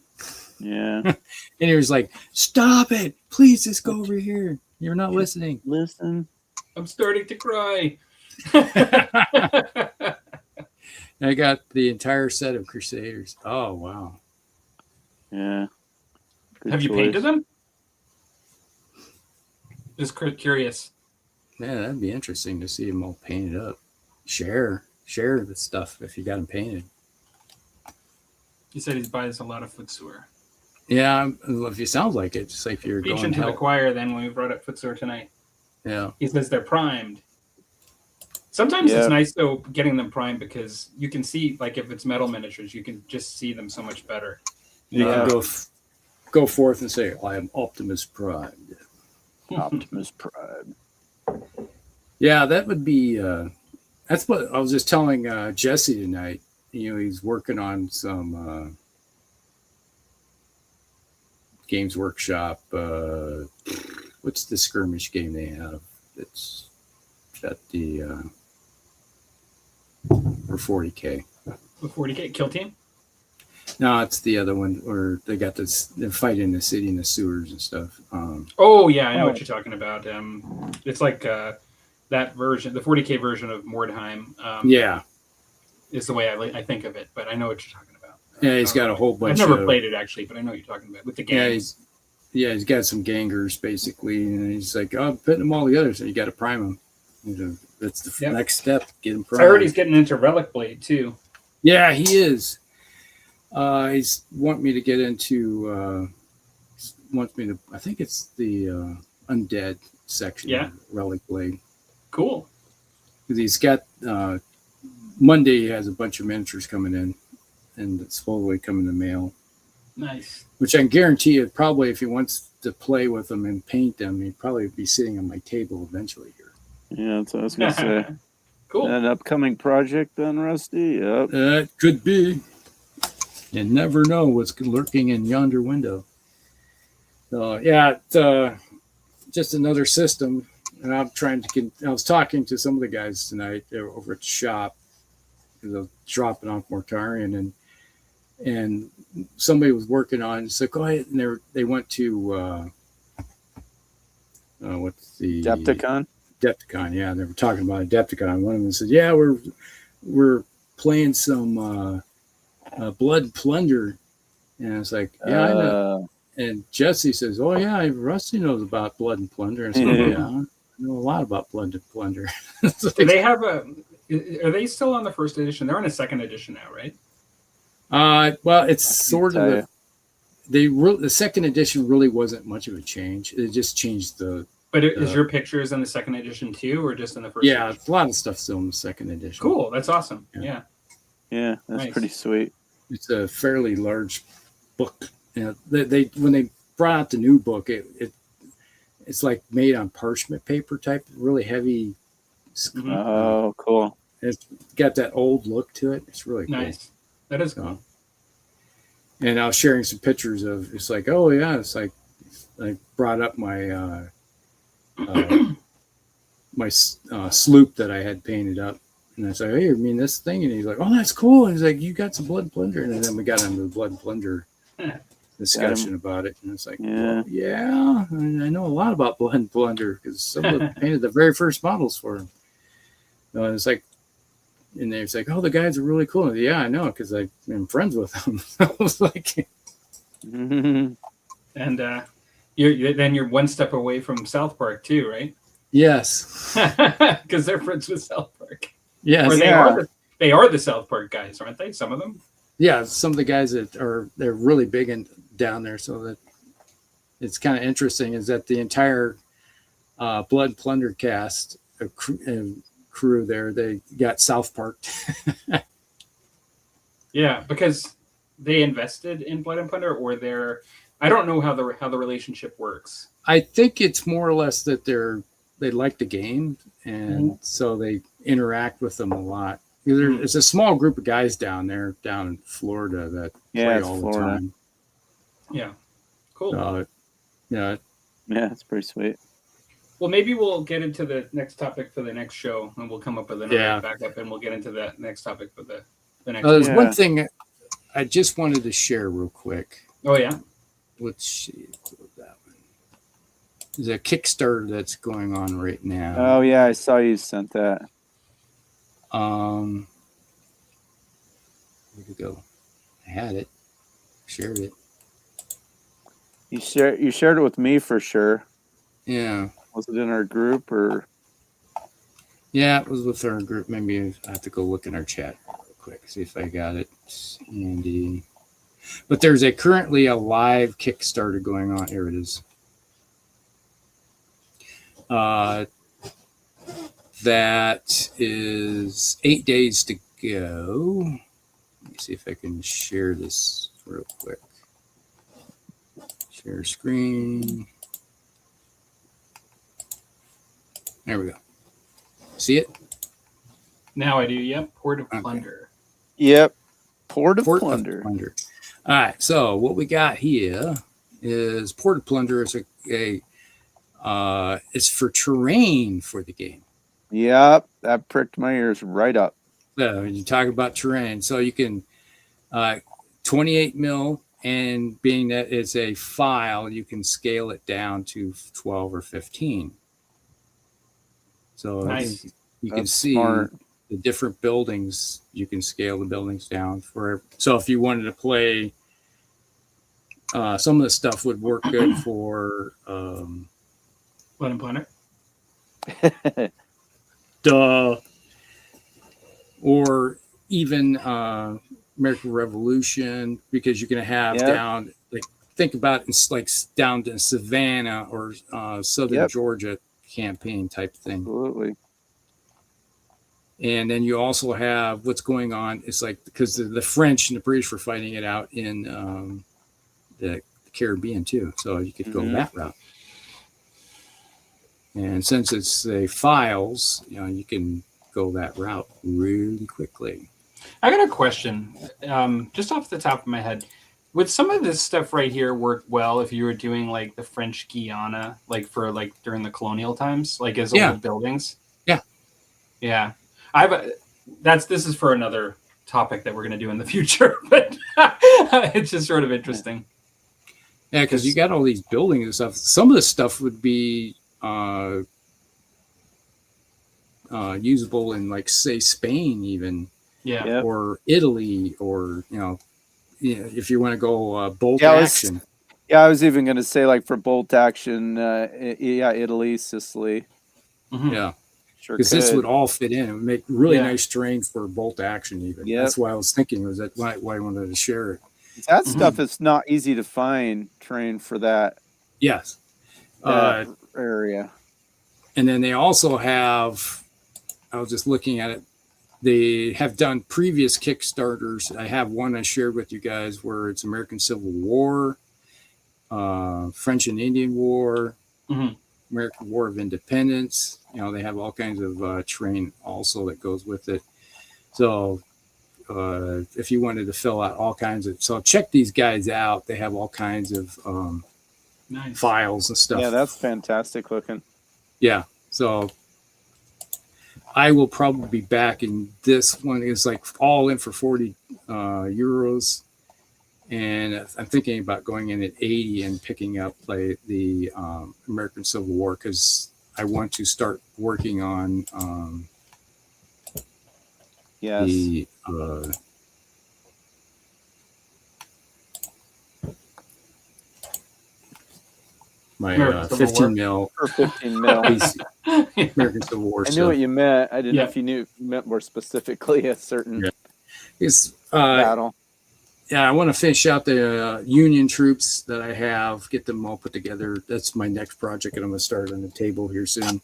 Yeah. And he was like, "Stop it! Please, just go over here. You're not listening." Listen. I'm starting to cry. I got the entire set of Crusaders. Oh wow. Yeah. Good Have you choice. painted them? Just curious. Yeah, that'd be interesting to see them all painted up. Share the stuff if you got them painted. He said he buys a lot of footsore. Yeah, if you sound like it, just like if you're Preaching going to the choir then when we brought up footsore tonight. Yeah. He says they're primed. Sometimes it's nice though getting them primed because you can see, like if it's metal miniatures, you can just see them so much better. You can go forth and say, "I am Optimus Prime." Optimus Prime. Yeah, that would be. That's what I was just telling Jesse tonight. He's working on some Games Workshop. What's the skirmish game they have? It's got the for 40K. The 40K Kill Team. No, it's the other one where they got this. They're fighting in the city in the sewers and stuff. Oh yeah, I know what you're talking about. It's like that version, the 40K version of Mordheim. Yeah, is the way I think of it, but I know what you're talking about. Yeah, he's got a whole bunch. I've never played it actually, but I know what you're talking about with the gangs. He's got some gangers basically, and he's like, "Oh, I'm putting them all together, so you got to prime them." That's the next step. Get him primed. I heard he's getting into Relic Blade too. Yeah, he is. He's want me to get into. Wants me to. I think it's the undead section. Yeah. Of Relic Blade. Cool. Because he's got Monday. He has a bunch of miniatures coming in, and it's supposedly coming in the mail. Nice. Which I can guarantee you, probably if he wants to play with them and paint them, he'd probably be sitting on my table eventually here. Yeah, that's what I was gonna say. Cool. An upcoming project then, Rusty? Yep. It could be. You never know what's lurking in yonder window. So yeah, just another system. And I'm trying to. I was talking to some of the guys tonight. They were over at the shop because I was dropping off Mortarian, and somebody was working on. So go ahead, and they went to what's the Adepticon? Adepticon, yeah. They were talking about Adepticon. One of them said, "Yeah, we're playing some Blood and Plunder," and I was like, "Yeah, I know." And Jesse says, "Oh yeah, Rusty knows about Blood and Plunder." And I said, "Yeah, I know a lot about Blood and Plunder." Do they have a? Are they still on the first edition? They're on a second edition now, right? Well, it's sort of the second edition really wasn't much of a change. It just changed the. But is your pictures in the second edition too, or just in the first? Yeah, edition? a lot of stuff still in the second edition. Cool, that's awesome. Yeah, yeah, that's nice. Pretty sweet. It's a fairly large book. They when they brought out the new book, it's like made on parchment paper type, really heavy. Mm-hmm. Oh, cool! It's got that old look to it. It's really cool. Nice. That is cool. And I was sharing some pictures of. It's like, oh yeah, it's like I brought up my my sloop that I had painted up, and I said, "Hey, I mean this thing," and he's like, "Oh, that's cool." And he's like, "You got some Blood and Plunder," and then we got into the Blood and Plunder discussion about it, and it's like, yeah, well, yeah, I know a lot about Blood and Plunder because someone painted the very first models for him. And it's like, and they're like, "Oh, the guys are really cool." Yeah, I know because I'm friends with them. I was like, mm-hmm. And you're one step away from South Park too, right? yes, because they're friends with South Park. yes, Or they are the South Park guys, aren't they? Some of them. Yeah, some of the guys they're really big down there, so that it's kind of interesting is that the entire Blood and Plunder cast crew there, they got South Park. Yeah, because they invested in Blood and Plunder, or I don't know how the relationship works. I think it's more or less that they like the game, and so they interact with them a lot. It's a small group of guys down in Florida that play all the time. Yeah, cool. Yeah, it's pretty sweet. Well, maybe we'll get into the next topic for the next show, and we'll come up with another backup, and we'll get into that next topic for the next. There's one thing I just wanted to share real quick. Oh yeah. Let's see that one. There's a Kickstarter that's going on right now. Oh yeah, I saw you sent that. Where'd it go? I had it. Shared it. You shared it with me for sure. Yeah. Was it in our group or? Yeah, it was with our group. Maybe I have to go look in our chat real quick, see if I got it. Andy. But there's currently a live Kickstarter going on. Here it is. That is 8 days to go. Let me see if I can share this real quick. Share screen. There we go. See it? Now I do. Yep. Port of Plunder. Yep. Port of Plunder. All right. So what we got here is Port of Plunder is it's for terrain for the game. Yep. That pricked my ears right up. So you talk about terrain. So you can 28 mil, and being that it's a file, you can scale it down to 12 or 15. So nice. You can see the different buildings. You can scale the buildings down for. So if you wanted to play, some of the stuff would work good for. Blood and Plunder. Duh. Or even American Revolution, because you're going to have down, like, think about it's like down to Savannah or Southern Georgia campaign type thing. Absolutely. And then you also have what's going on. It's like, because the French and the British were fighting it out in the Caribbean too. So you could go that route. And since it's the files, you can go that route really quickly. I got a question, just off the top of my head. Would some of this stuff right here work well if you were doing like the French Guiana, like for like during the colonial times, like as old buildings? Yeah. This is for another topic that we're going to do in the future, but it's just sort of interesting. Yeah, because you got all these buildings and stuff. Some of the stuff would be usable in, like, say, Spain even, or Italy, or if you want to go bolt action. I was even going to say, like, for bolt action, Italy, Sicily. Mm-hmm. Yeah, because this would all fit in. It would make really nice terrain for bolt action even. That's why I was thinking, was that why I wanted to share it. That stuff is not easy to find terrain for that. Yes. Area. And then they also have, I was just looking at it, they have done previous Kickstarters. I have one I shared with you guys where it's American Civil War, French and Indian War, American War of Independence. They have all kinds of terrain also that goes with it. So if you wanted to fill out all kinds of, so check these guys out. They have all kinds of files and stuff. Yeah, that's fantastic looking. Yeah, so I will probably be back in this one. It's like all in for 40 euros, and I'm thinking about going in at 80 and picking up like the American Civil War, because I want to start working on the my 15 mil or 15 mil American Civil War. I knew what you meant. I didn't know if you meant more specifically a certain battle. Yeah, I want to finish out the Union troops that I have, get them all put together. That's my next project, and I'm going to start on the table here soon.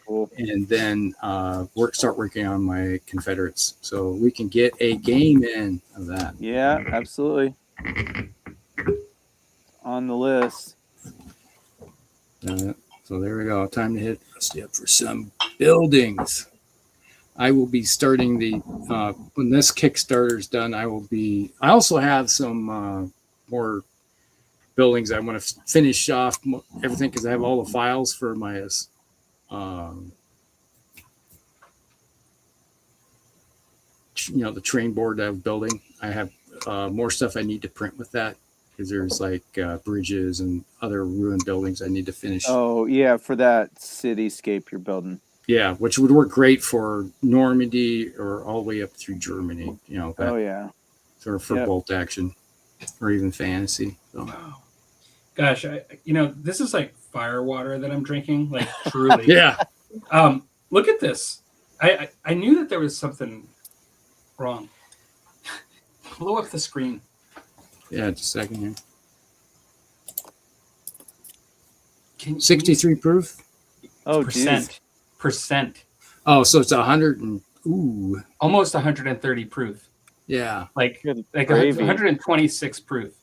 Cool. And then start working on my Confederates, so we can get a game in of that. Yeah, absolutely. On the list. So there we go. Time to hit Rusty up for some buildings. I will be starting the when this Kickstarter is done. I also have some more buildings. I want to finish off everything because I have all the files for my the train board that I'm building. I have more stuff I need to print with that, because there's like bridges and other ruined buildings I need to finish. Oh, yeah, for that cityscape you're building. Yeah, which would work great for Normandy or all the way up through Germany. For bolt action or even fantasy. So. Wow. Gosh, this is like fire water that I'm drinking, like truly. Yeah. Look at this. I knew that there was something wrong. Blow up the screen. Yeah, just a second here. 63 proof? Oh, percent. Oh, so it's 100 and almost 130 proof. Yeah. Like 126 proof.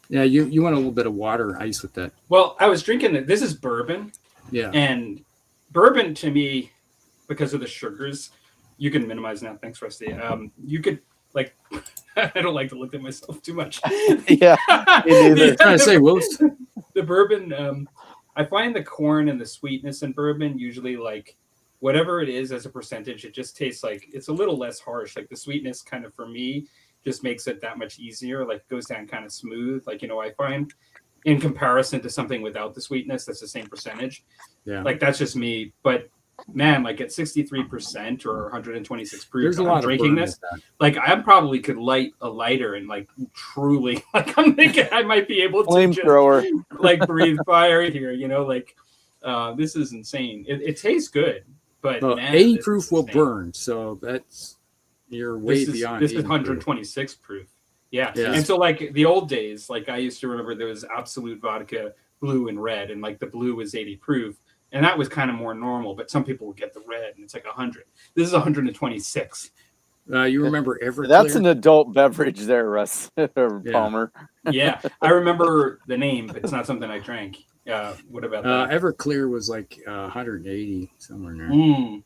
Yeah, you want a little bit of water ice with that. Well, I was drinking it. This is bourbon. Yeah. And bourbon to me, because of the sugars, you can minimize now. Thanks, Rusty. You could like, I don't like to look at myself too much. Yeah, Trying to say, Willis. The bourbon, I find the corn and the sweetness in bourbon usually like whatever it is as a percentage, it just tastes like it's a little less harsh. Like the sweetness kind of for me just makes it that much easier. Like it goes down kind of smooth. Like, I find in comparison to something without the sweetness, that's the same percentage. Yeah. Like that's just me. But man, like at 63% or 126 proof, there's a lot drinking this. Like I probably could light a lighter and like truly, like I'm thinking I might be able to flamethrower, like breathe fire here. Like this is insane. It tastes good, but man, 80 proof will burn. So that's you're way beyond. This is 126 proof. Yeah. And so like the old days, like I used to remember there was Absolute Vodka blue and red, and like the blue was 80 proof. And that was kind of more normal, but some people would get the red and it's like 100. This is 126. You remember Everclear? That's an adult beverage there, Russ. Palmer. Yeah, I remember the name, but it's not something I drank. What about that? Everclear was like 180, somewhere in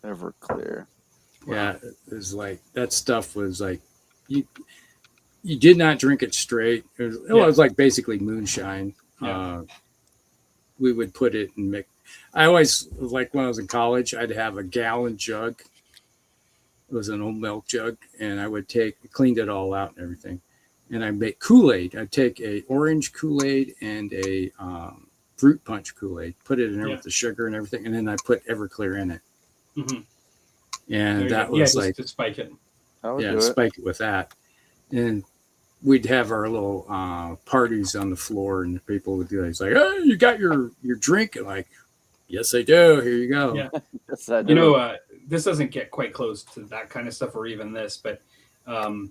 there. Everclear. Wow. Yeah, it was like, that stuff was like, you did not drink it straight. It was like basically moonshine. Yeah. We would put it in mix. I always, like when I was in college, I'd have a gallon jug. It was an old milk jug, and I would cleaned it all out and everything. And I'd make Kool-Aid. I'd take a orange Kool-Aid and a fruit punch Kool-Aid, put it in there with the sugar and everything, and then I put Everclear in it. Mm-hmm. And that was like to spike it. Spike it with that. And we'd have our little parties on the floor, and people would do it. It's like, "Oh, you got your drink?" And like, "Yes, I do. Here you go." Yeah. Yes, I do. This doesn't get quite close to that kind of stuff or even this, but I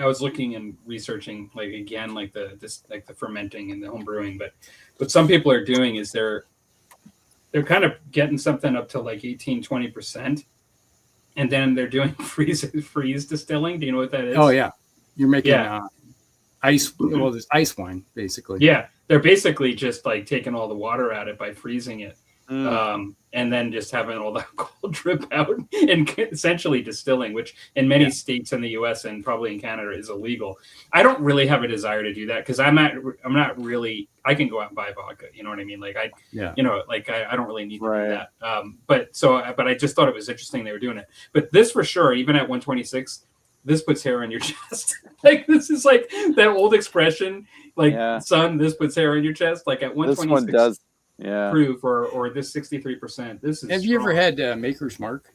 was looking and researching like again, like the fermenting and the home brewing, but what some people are doing is they're kind of getting something up to like 18-20%. And then they're doing freeze distilling. Do you know what that is? Oh yeah, you're making ice. Well, there's ice wine basically. Yeah, they're basically just like taking all the water out of it by freezing it, and then just having all that cold drip out and essentially distilling, which in many states in the U.S. and probably in Canada is illegal. I don't really have a desire to do that because I'm not really. I can go out and buy vodka. You know what I mean? Like I don't really need to do that. But I just thought it was interesting they were doing it. But this for sure, even at 126, this puts hair on your chest. Like this is like that old expression, like son, this puts hair on your chest. Like at 126. This one does. Yeah. Proof or this 63%. This is. Have you ever had Maker's Mark?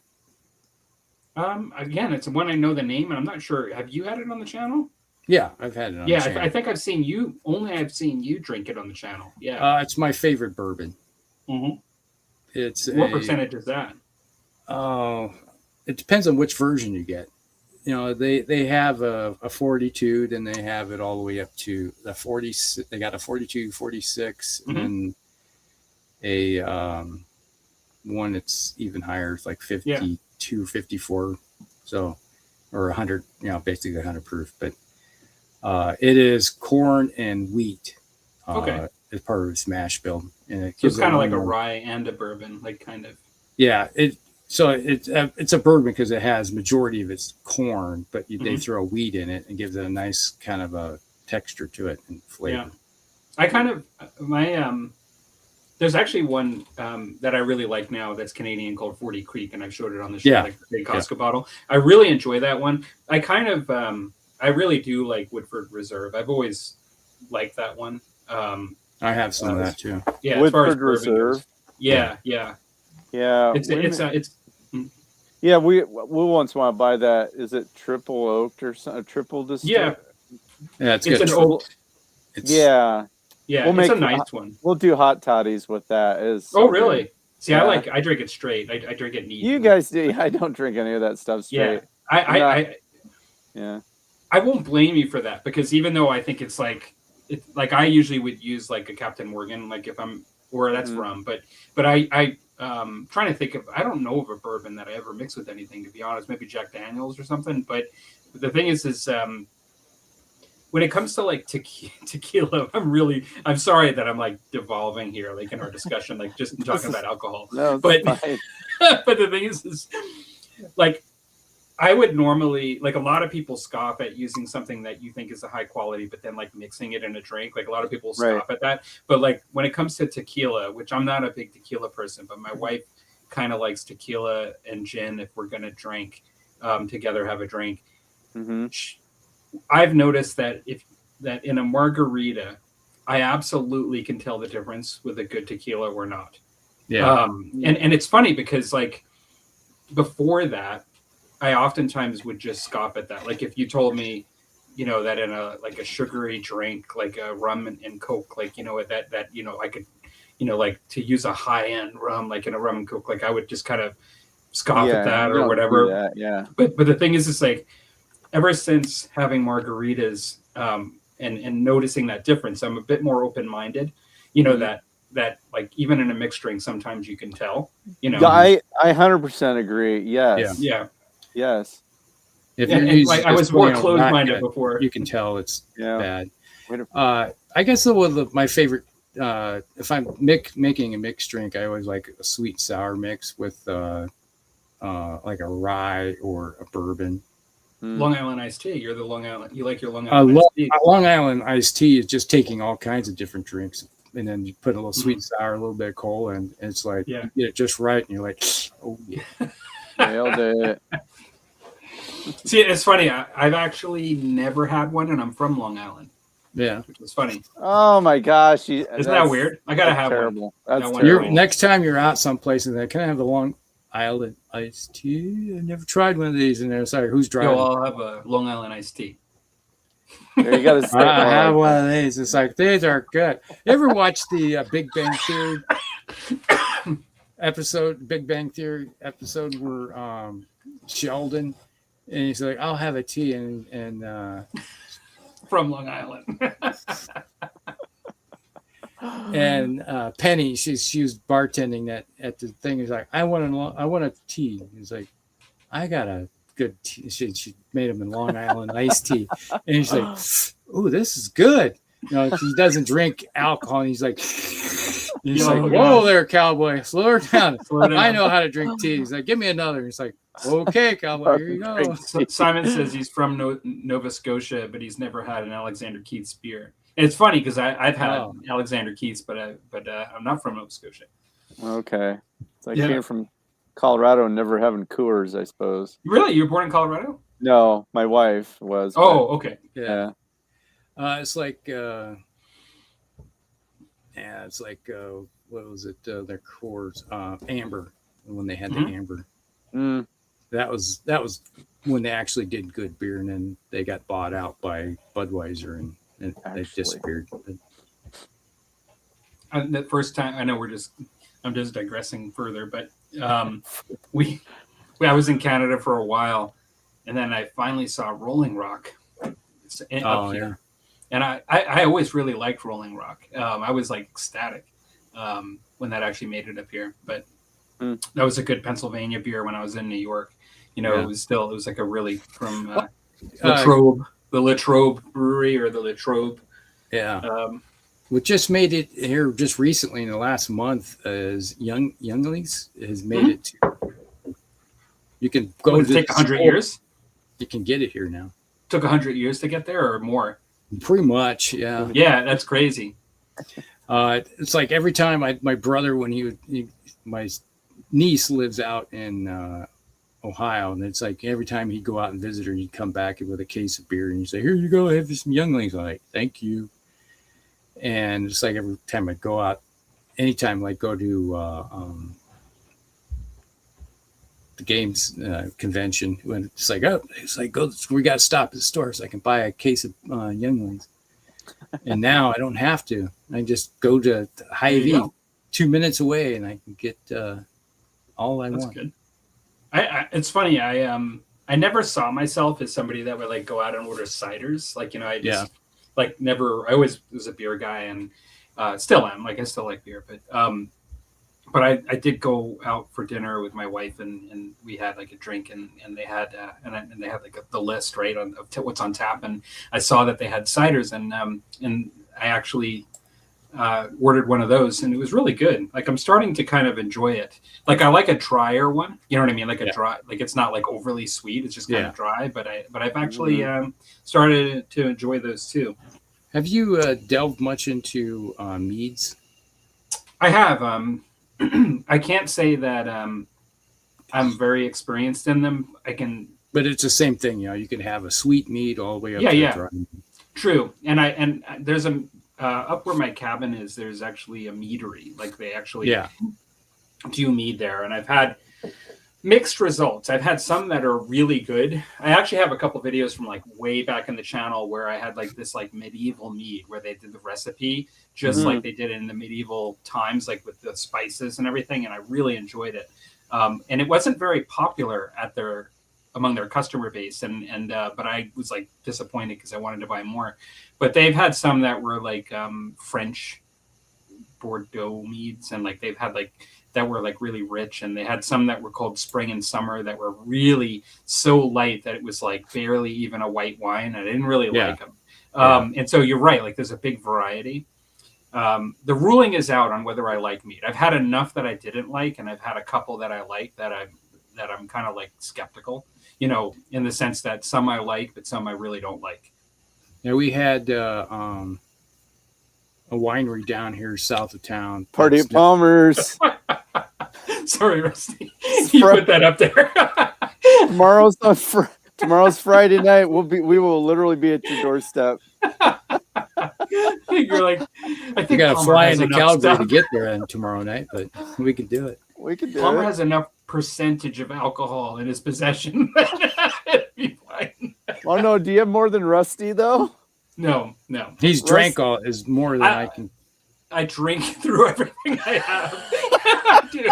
Again, it's one I know the name, and I'm not sure. Have you had it on the channel? Yeah, I've had it on the channel. I think I've seen you drink it on the channel. Yeah. It's my favorite bourbon. Mm-hmm. It's what percentage is that? It depends on which version you get. They have a 42, then they have it all the way up to the 40. They got a 42, 46, and a one that's even higher. It's like 52, 54. So, or 100, basically 100 proof. But it is corn and wheat as part of its mash bill. And it gives kind of like a rye and a bourbon, like kind of. Yeah, it's a bourbon because it has majority of its corn, but they throw wheat in it and gives it a nice kind of a texture to it and flavor. Yeah, I kind of there's actually one that I really like now that's Canadian called 40 Creek, and I've showed it on the show, like the big Costco bottle. I really enjoy that one. I kind of I really do like Woodford Reserve. I've always liked that one. I have some of that too. Yeah, Woodford Reserve. Yeah. It's yeah, we once want to buy that. Is it triple oaked or something? Triple distilled? Yeah, it's good. An oak. Yeah, it's a nice one. We'll do hot toddies with that. Really? See, I drink it straight. I drink it neat. You guys do. I don't drink any of that stuff straight. Yeah, I won't blame you for that because even though I think it's like I usually would use like a Captain Morgan, like if I'm where that's from, but I trying to think of, I don't know of a bourbon that I ever mixed with anything, to be honest. Maybe Jack Daniels or something. But the thing is when it comes to like tequila, I'm sorry that I'm like devolving here, like in our discussion, like just talking about alcohol. No, but fine. but the thing is like I would normally, like, a lot of people scoff at using something that you think is a high quality, but then like mixing it in a drink. Like a lot of people scoff at that. But like when it comes to tequila, which I'm not a big tequila person, but my wife kind of likes tequila and gin if we're going to drink together, have a drink. Mm-hmm. I've noticed that that in a margarita, I absolutely can tell the difference with a good tequila or not. Yeah. And it's funny because like before that, I oftentimes would just scoff at that. Like if you told me, you know, that in a like a sugary drink, like a rum and Coke, like, you know, that you know, I could, you know, like to use a high end rum, like in a rum and Coke, like I would just kind of scoff at that or whatever. Yeah. But the thing is, it's like ever since having margaritas and noticing that difference, I'm a bit more open minded. You know, that like even in a mixed drink, sometimes you can tell. You know, I 100% agree. Yes. Yeah. Yes. If like, I was more closed-minded before. You can tell it's bad. I I guess my favorite, if I'm making a mixed drink, I always like a sweet and sour mix with like a rye or a bourbon. Long Island iced tea. You're the Long Island. You like your Long Island iced tea. Long Island iced tea is just taking all kinds of different drinks, and then you put a little sweet and sour, a little bit of cola, and it's like you get it just right, and you're like, oh yeah, nailed it. See, it's funny. I've actually never had one, and I'm from Long Island. Yeah, which was funny. Oh my gosh, isn't that weird? I gotta have terrible. One. That's terrible. Next time you're out someplace and they can I have the Long Island iced tea? I never tried one of these, and they're sorry, who's driving? I'll have a Long Island iced tea. There you gotta I have one of these. It's like these are good. You ever watch the Big Bang Theory episode? Big Bang Theory episode where Sheldon and he's like, "I'll have a tea," and from Long Island. And Penny, she was bartending at the thing. He's like, I want a tea. He's like, I got a good tea. She made him in Long Island iced tea, and he's like, "Ooh, this is good." You know, he doesn't drink alcohol, and he's like, "Whoa, there, cowboy, slow her down. I know how to drink tea." He's like, "Give me another." He's like, "Okay, cowboy, here you go." Simon says he's from Nova Scotia, but he's never had an Alexander Keith's beer. And it's funny because I've had Alexander Keith's, but I'm not from Nova Scotia. Okay, so I came from Colorado and never having Coors, I suppose. Really, you were born in Colorado? No, my wife was. Oh, okay. Yeah. It's like it's like what was it? Their Coors, Amber, when they had the Amber. That was when they actually did good beer, and then they got bought out by Budweiser, and they disappeared. The first time, I know I'm just digressing further, but I was in Canada for a while, and then I finally saw Rolling Rock up here. Yeah. And I always really liked Rolling Rock. I was like ecstatic when that actually made it up here. But that was a good Pennsylvania beer when I was in New York. You know, it was like a really from Latrobe, the Latrobe Brewery or the Latrobe. Yeah. What just made it here just recently in the last month is Younglings has made it to. You can go to take 100 years. You can get it here now. Took 100 years to get there or more. Pretty much, yeah. Yeah, that's crazy. It's like every time my brother, when my niece lives out in Ohio, and it's like every time he'd go out and visit her, he'd come back with a case of beer, and he'd say, "Here you go, have some Younglings." I'm like, "Thank you." And it's like every time I go out, anytime like go to the games convention, when it's like, we got to stop at the store so I can buy a case of Younglings. And now I don't have to. I just go to Hy-Vee 2 minutes away, and I can get all I want. That's good. It's funny. I never saw myself as somebody that would like go out and order ciders. Like, you know, I just like never. I always was a beer guy, and still am. Like, I still like beer, but but I did go out for dinner with my wife, and we had like a drink, and they had and they had like the list right on of what's on tap, and I saw that they had ciders, and I actually ordered one of those, and it was really good. Like I'm starting to kind of enjoy it. Like I like a drier one, you know what I mean? Like a dry, like it's not like overly sweet. It's just kind of dry. But I've actually started to enjoy those too. Have you delved much into meads? I have. I can't say that I'm very experienced in them. I can, but it's the same thing. You know, you can have a sweet mead all the way up to a dry mead. True, and there's a up where my cabin is. There's actually a meadery. Like they actually do mead there, and I've had mixed results. I've had some that are really good. I actually have a couple videos from like way back in the channel where I had like this like medieval mead where they did the recipe just like they did in the medieval times, like with the spices and everything, and I really enjoyed it. And it wasn't very popular at among their customer base, and but I was like disappointed because I wanted to buy more. But they've had some that were like French Bordeaux meads, and like they've had like that were like really rich, and they had some that were called spring and summer that were really so light that it was like barely even a white wine. I didn't really like them. And so you're right, like there's a big variety. The ruling is out on whether I like mead. I've had enough that I didn't like, and I've had a couple that I like that I'm kind of like skeptical, you know, in the sense that some I like, but some I really don't like. Yeah, we had a winery down here south of town. Party at Palmer's. Sorry, Rusty. You put that up there. Tomorrow's Friday night. We will literally be at your doorstep. You're like, I think you got to fly into Calgary stuff to get there tomorrow night, but we can do it. We can do Palmer it. has enough percentage of alcohol in his possession. It'd be fine. Oh no, do you have more than Rusty though? No. He's drank all is more than I can. I drink through everything I have. I do.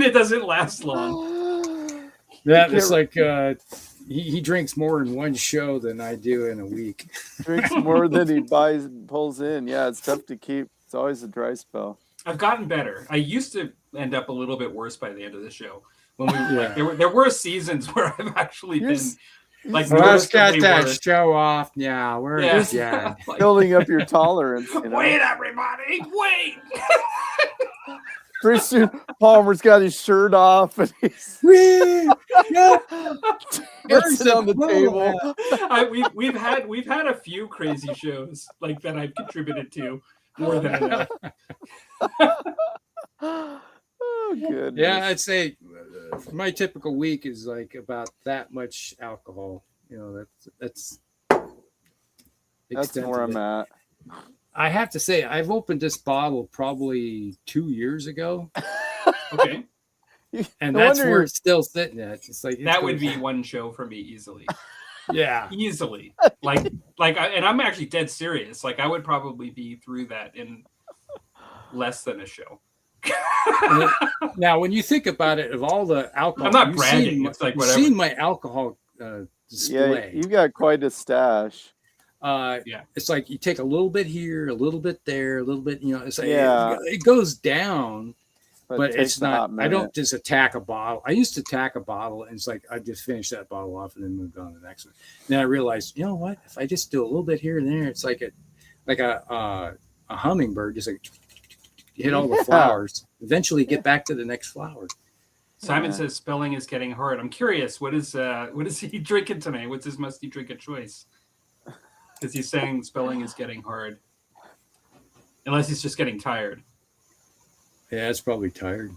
It doesn't last long. That it's like he drinks more in one show than I do in a week. Drinks more than he pulls in. Yeah, it's tough to keep. It's always a dry spell. I've gotten better. I used to end up a little bit worse by the end of the show. When we there were seasons where I've actually been like, let's get that show off now. We're just building up your tolerance. You know? Wait, everybody, wait. Pretty soon, Palmer's got his shirt off and he's dancing on the table. We've had a few crazy shows like that I've contributed to more than enough. Oh, goodness. Yeah, I'd say my typical week is like about that much alcohol. You know, that's where I'm at. I have to say, I've opened this bottle probably 2 years ago. Okay. And that's where it's still sitting at. It's like that would be one show for me easily. Yeah, easily. Like, and I'm actually dead serious. Like, I would probably be through that in less than a show. Now, when you think about it, of all the alcohol, I'm not bragging. It's like whatever. You've seen my alcohol display. Yeah, you got quite a stash. It's like you take a little bit here, a little bit there, a little bit. You know, it's like it goes down, but it's not. I don't just attack a bottle. I used to attack a bottle, and it's like I just finished that bottle off and then moved on to the next one. Then I realized, you know what? If I just do a little bit here and there, it's like a hummingbird, just like hit all the flowers. Eventually, get back to the next flower. Simon says spelling is getting hard. I'm curious. What is he drinking tonight? What's his musty drink of choice? Because he's saying spelling is getting hard. Unless he's just getting tired. Yeah, it's probably tired.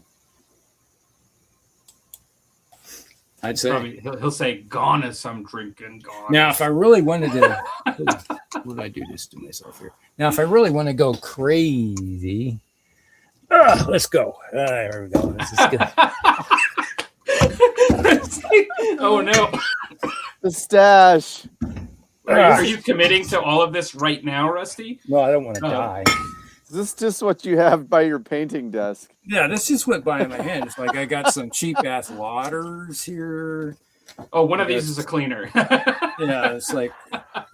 I'd say. He'll say, gone as some drinking, gone. Now, if I really wanted to... what did I do this to myself here? Now, if I really want to go crazy... let's go. There we go. This is good. Oh, no. The stash. Are you committing to all of this right now, Rusty? No, I don't want to die. Is this just what you have by your painting desk? Yeah, this just went by in my hand. It's like I got some cheap ass ladders here. Oh, one of these is a cleaner. Yeah, it's like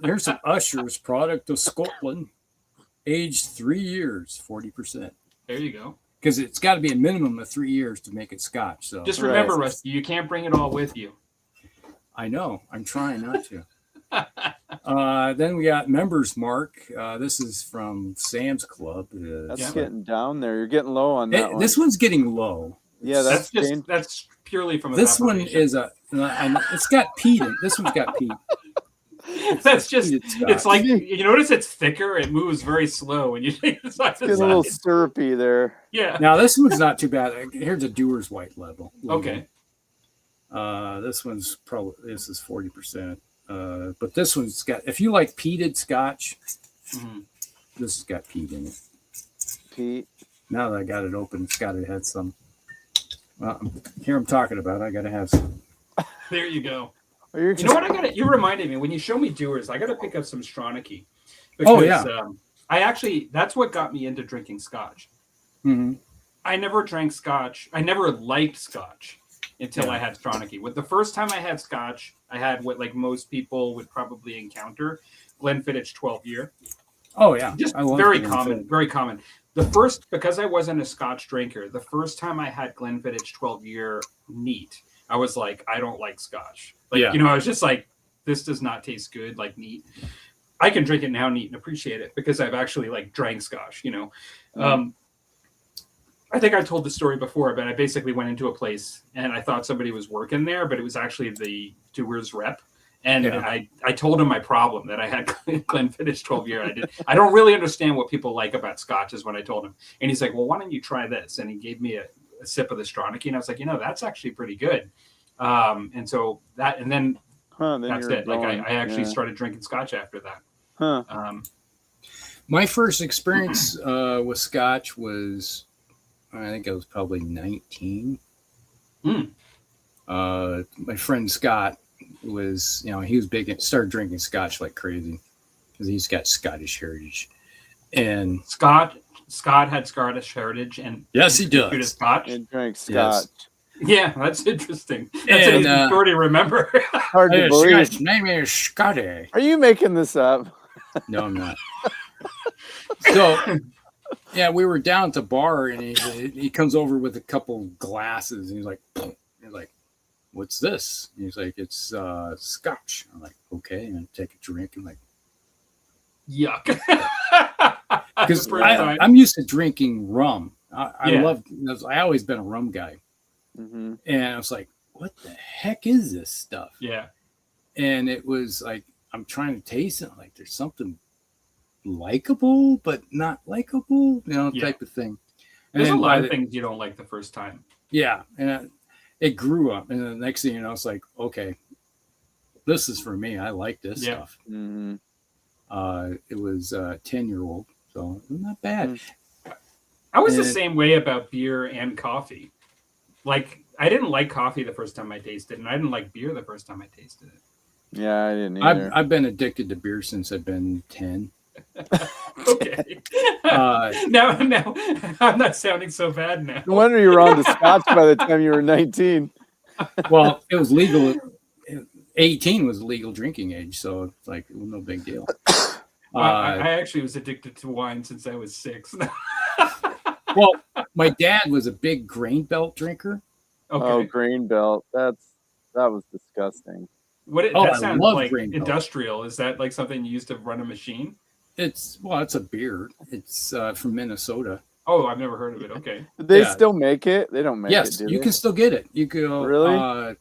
here's some Usher's product of Scotland, aged 3 years, 40%. There you go. because it's got to be a minimum of 3 years to make it Scotch. So Just remember, Rusty, you can't bring it all with you. I know. I'm trying not to. Then we got Members Mark. This is from Sam's Club. That's getting down there. You're getting low on that one. This one's getting low. Yeah, that's purely from this one is it's got peat in it. This one's got peat. That's just it's like you notice it's thicker. It moves very slow when you take the side. It's a little syrupy there. Yeah. Now this one's not too bad. Here's a Dewar's White level. Okay. This is 40%. But this one's got, if you like peated Scotch, this has got peat in it. Peat. Now that I got it open, it's got to have some. Here I'm talking about. I got to have some. There you go. You know what? You reminded me when you show me Dewar's. I got to pick up some Stronach. Because, that's what got me into drinking Scotch. Mm-hmm. I never drank Scotch. I never liked Scotch until I had Stronach. With the first time I had Scotch, I had what like most people would probably encounter, Glenfiddich 12 year. Oh yeah, just very common, very common. Because I wasn't a Scotch drinker, the first time I had Glenfiddich 12 year neat, I was like, I don't like Scotch. I was just like, this does not taste good, like neat. I can drink it now neat and appreciate it because I've actually like drank Scotch, I think I told the story before, but I basically went into a place and I thought somebody was working there, but it was actually the Dewar's rep. And I told him my problem that I had Glenfiddich 12 year. I don't really understand what people like about Scotch is what I told him. And he's like, well, why don't you try this? And he gave me a sip of the Stronach. And I was like, that's actually pretty good. And so that, and then that's it. Like I actually started drinking Scotch after that. My first experience with Scotch was, I think I was probably 19. My friend Scott was, he was big and started drinking Scotch like crazy because he's got Scottish heritage. And Scott had Scottish heritage, and yes, he does. Scotch. He drank Scotch. Yes. Yeah, that's interesting. That's an easy story to remember. Hard to believe. His name is Scotty. Are you making this up? No, I'm not. So, yeah, we were down at the bar, and he comes over with a couple glasses, and he's like, "What's this?" And he's like, "It's Scotch." I'm like, "Okay," and I take a drink. I'm like, "Yuck," because I'm used to drinking rum. I always been a rum guy, and I was like, "What the heck is this stuff?" Yeah, and it was like I'm trying to taste it. Like there's something likable but not likable, type of thing. There's a lot of things you don't like the first time. Yeah, and it grew up, and the next thing you know, it's like, okay, this is for me. I like this stuff. Mm-hmm. It was 10-year-old, so not bad. I was the same way about beer and coffee. Like I didn't like coffee the first time I tasted it, and I didn't like beer the first time I tasted it. Yeah, I didn't either. I've been addicted to beer since I've been 10. Okay. Now I'm not sounding so bad now. No wonder you were on the Scotch by the time you were 19. Well, it was legal. 18 was legal drinking age, so it's like it was no big deal. I actually was addicted to wine since I was 6. Well, my dad was a big grain belt drinker. Okay. Oh, grain belt. That was disgusting. That sounds like industrial. Is that like something you used to run a machine? It's a beer. It's from Minnesota. Oh, I've never heard of it. Okay. Do they still make it? They don't make it. Yes, you can still get it. You can really.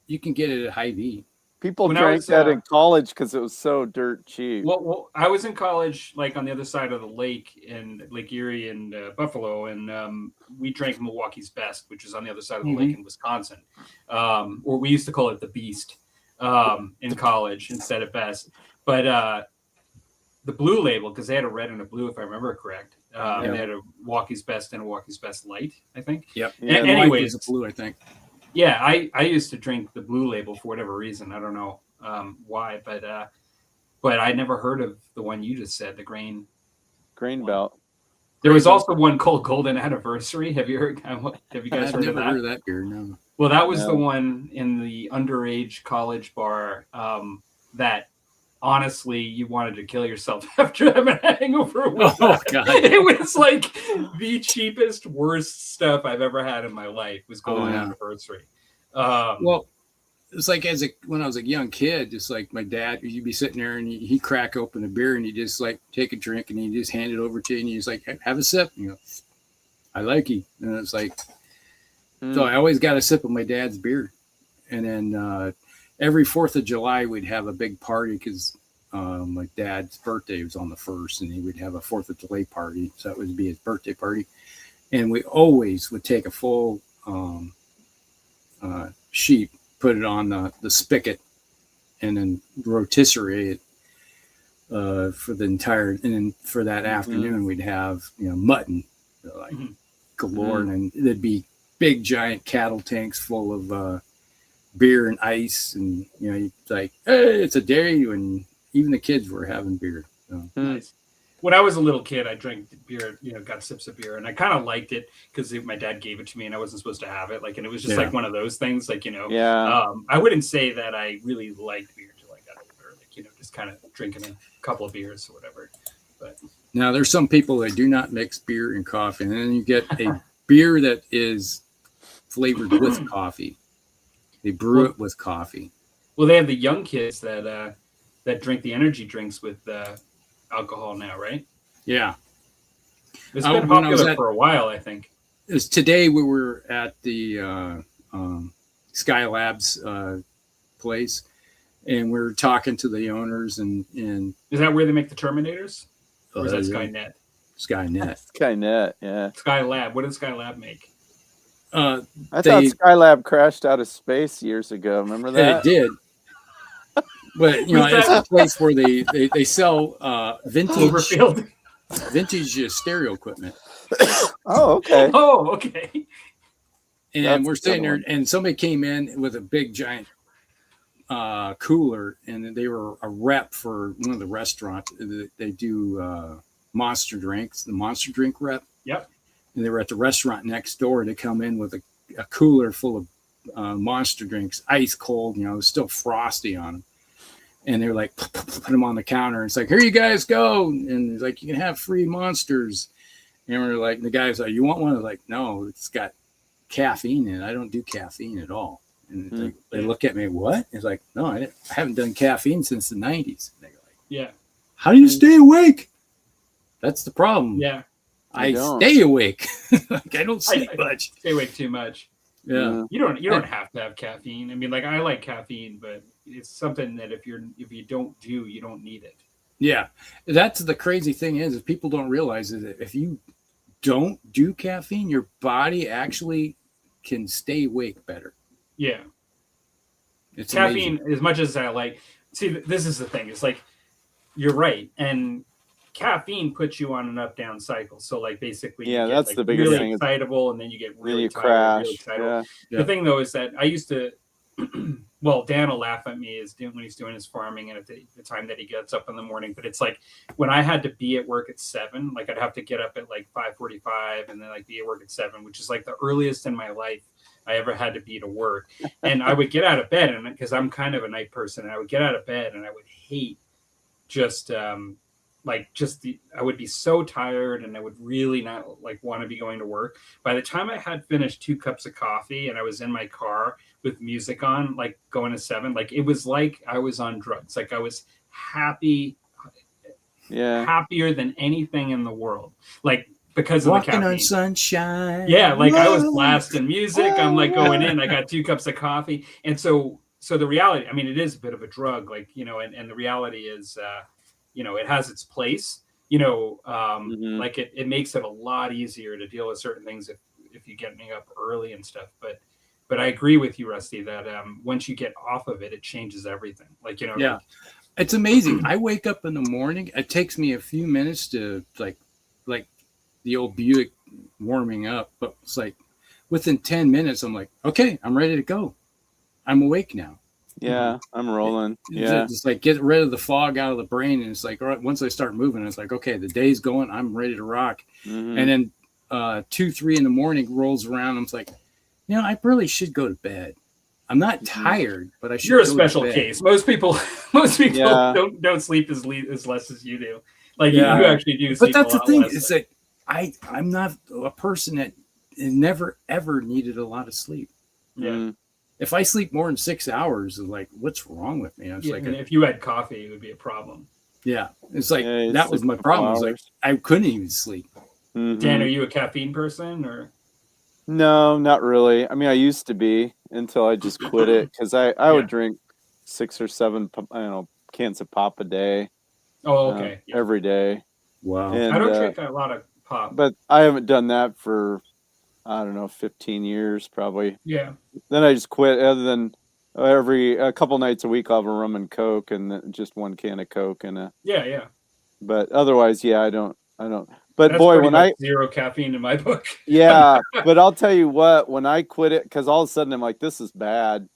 You can get it at Hy-Vee. People drank that in college because it was so dirt cheap. Well, I was in college, like on the other side of the lake in Lake Erie and Buffalo, and we drank Milwaukee's Best, which is on the other side of the lake in Wisconsin. Or we used to call it the Beast in college instead of Best. But the Blue Label, because they had a red and a blue, if I remember correct. They had a Milwaukee's Best and a Milwaukee's Best Light, I think. Yep. Anyways, a blue, I think. Yeah, I used to drink the Blue Label for whatever reason. I don't know why, but I never heard of the one you just said, the grain belt. There was also one called Golden Anniversary. Have you heard? Have you guys heard of that? I've never heard of that beer. No. Well, that was the one in the underage college bar that honestly, you wanted to kill yourself after having a hangover. Oh God! It was like the cheapest, worst stuff I've ever had in my life was going to anniversary. Well, it's like when I was a young kid, just like my dad, you'd be sitting there and he'd crack open a beer and he just like take a drink and he just hand it over to you and he's like, have a sip. And you go, I like you. And it's like, so I always got a sip of my dad's beer. And then every 4th of July, we'd have a big party because my dad's birthday was on the 1st and he would have a 4th of July party. So that would be his birthday party. And we always would take a full sheep, put it on the spigot, and then rotisserie it for the entire. And then for that afternoon, we'd have mutton, like galore, and then there'd be big giant cattle tanks full of beer and ice, and like, hey, it's a day when even the kids were having beer. So. Nice. When I was a little kid, I drank beer, got sips of beer, and I kind of liked it because my dad gave it to me, and I wasn't supposed to have it. Like, and it was just like one of those things, like, I wouldn't say that I really liked beer until I got older, like, just kind of drinking a couple of beers or whatever. But now there's some people that do not mix beer and coffee, and then you get a beer that is flavored with coffee. They brew it with coffee. Well, they have the young kids that drink the energy drinks with alcohol now, right? Yeah, it's been popular for a while, I think. Today we were at the Sky Labs place, and we were talking to the owners. And is that where they make the Terminators, or is that Skynet? Skynet, yeah. Skylab. What did Skylab make? I thought Skylab crashed out of space years ago. Remember that? It did. But it's a place where they sell vintage stereo equipment. Oh, okay. Oh, okay. And that's we're sitting there, and somebody came in with a big giant cooler, and they were a rep for one of the restaurants. They do Monster drinks, the Monster drink rep. Yep. And they were at the restaurant next door. They come in with a cooler full of Monster drinks, ice cold, still frosty on them. And they're like, put them on the counter. And it's like, here you guys go. And it's like, you can have free Monsters. And we're like, the guy's like, you want one? I was like, no, it's got caffeine in it. I don't do caffeine at all. And they look at me, what? It's like, no, I haven't done caffeine since the 90s. And they're like, yeah. How do you stay awake? That's the problem. Yeah. I stay awake. Like, I don't sleep much. Stay awake too much. Yeah. You don't have to have caffeine. I mean, like, I like caffeine, but it's something that if you don't do, you don't need it. Yeah. That's the crazy thing is people don't realize that if you don't do caffeine, your body actually can stay awake better. Yeah. It's caffeine, amazing. As much as I like, see, this is the thing. It's like, you're right. And caffeine puts you on an up-down cycle. So, like, basically, yeah, you get, that's like, the biggest really thing. excitable, and then you get really tired, crash. really excitable. Yeah. The thing, though, is that I used to, well, Dan will laugh at me when he's doing his farming and at the time that he gets up in the morning. But it's like when I had to be at work at 7, like I'd have to get up at like 5:45 and then like be at work at 7, which is like the earliest in my life I ever had to be to work. And I would get out of bed, and because I'm kind of a night person, and I would get out of bed and I would hate just I would be so tired and I would really not like want to be going to work. By the time I had finished 2 cups of coffee and I was in my car with music on, like going to 7, like it was like I was on drugs. Like I was happier than anything in the world. Like because of the caffeine. Walking on sunshine. Yeah, like I was blasting music. I'm like going in. I got 2 cups of coffee, and so the reality. I mean, it is a bit of a drug, like and the reality is. It has its place, like it makes it a lot easier to deal with certain things if you get me up early and stuff. But I agree with you, Rusty, that once you get off of it, it changes everything. Like, yeah, it's amazing. I wake up in the morning. It takes me a few minutes to like the old Buick warming up, but it's like within 10 minutes, I'm like, okay, I'm ready to go. I'm awake now. Yeah, I'm rolling. Yeah, just like get rid of the fog out of the brain, and it's like, all right, once I start moving, it's like, okay, the day's going, I'm ready to rock. And then 2-3 in the morning rolls around, I'm like, I really should go to bed. I'm not tired, but I should. You're a go to special bed. case. Most people don't sleep as less as you do. Like you actually do. But Sleep that's a the lot thing. less. It's like I'm not a person that never ever needed a lot of sleep. Yeah. If I sleep more than 6 hours, it's like, what's wrong with me? I was like, if you had coffee, it would be a problem. Yeah, it's like that was my problem. It's like I couldn't even sleep. Dan, are you a caffeine person or? No, not really. I mean, I used to be until I just quit it because I would drink 6 or 7 cans of pop a day. Oh, okay. Every day. Wow. And, I don't drink a lot of pop, but I haven't done that for 15 years probably. Yeah. Then I just quit. Other than a couple nights a week, I'll have a rum and Coke and then just 1 can of Coke and Yeah. But otherwise, I don't. But That's boy, when zero caffeine in my book. Yeah, but I'll tell you what, when I quit it, because all of a sudden I'm like, this is bad.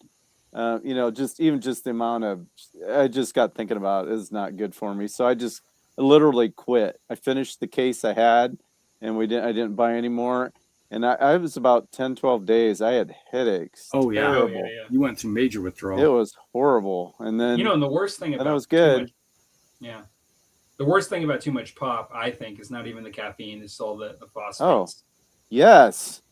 Just the amount of, I just got thinking about it is not good for me. So I just literally quit. I finished the case I had, and I didn't buy any more. And I was about 10, 12 days. I had headaches. Oh yeah. Terrible. You went through major withdrawal. It was horrible. And then and the worst thing about it was good. The worst thing about too much pop, I think, is not even the caffeine; it's all the phosphates. Oh, yes.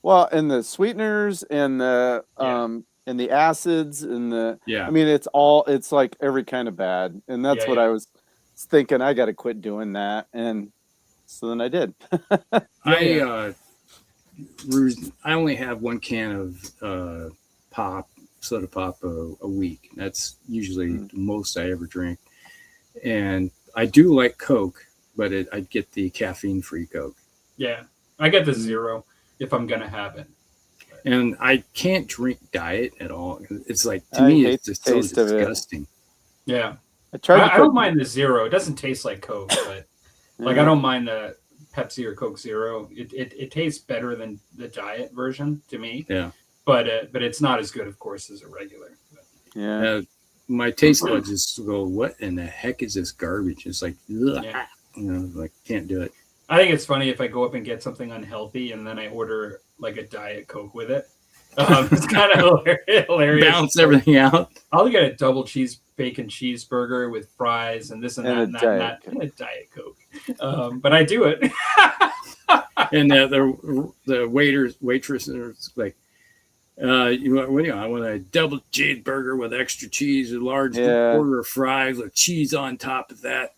Well, and the sweeteners and the and the acids and the I mean, it's like every kind of bad, and that's what I was thinking. I got to quit doing that, and so then I did. I only have 1 can of soda pop a week. That's usually the most I ever drink, and I do like Coke, but I'd get the caffeine-free Coke. Yeah, I get the zero if I'm gonna have it. And I can't drink diet at all. It's like, to me, it's just so disgusting. Yeah, I don't mind the zero. It doesn't taste like Coke, but I don't mind the Pepsi or Coke Zero. It tastes better than the diet version to me. Yeah, but it's not as good, of course, as a regular. But. Yeah. My taste buds just go, what in the heck is this garbage? It's like, can't do it. I think it's funny if I go up and get something unhealthy and then I order like a Diet Coke with it. It's kind of hilarious. Balance everything out. I'll get a double bacon cheeseburger with fries and this and that and a Diet Coke. But I do it. And the waitress is like, I want a double cheeseburger with extra cheese, a large order of fries with cheese on top of that,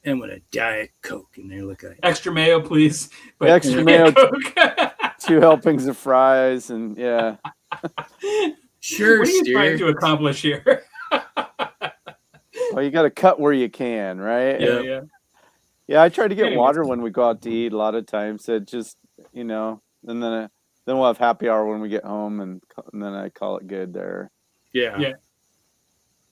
and with a Diet Coke. And they look like extra mayo, please. But extra mayo, Coke. 2 helpings of fries, and Sure. What are you trying to accomplish here? Well, you got to cut where you can, right? Yeah. I try to get water when we go out to eat. A lot of times, it just and then we'll have happy hour when we get home, and then I call it good there. Yeah.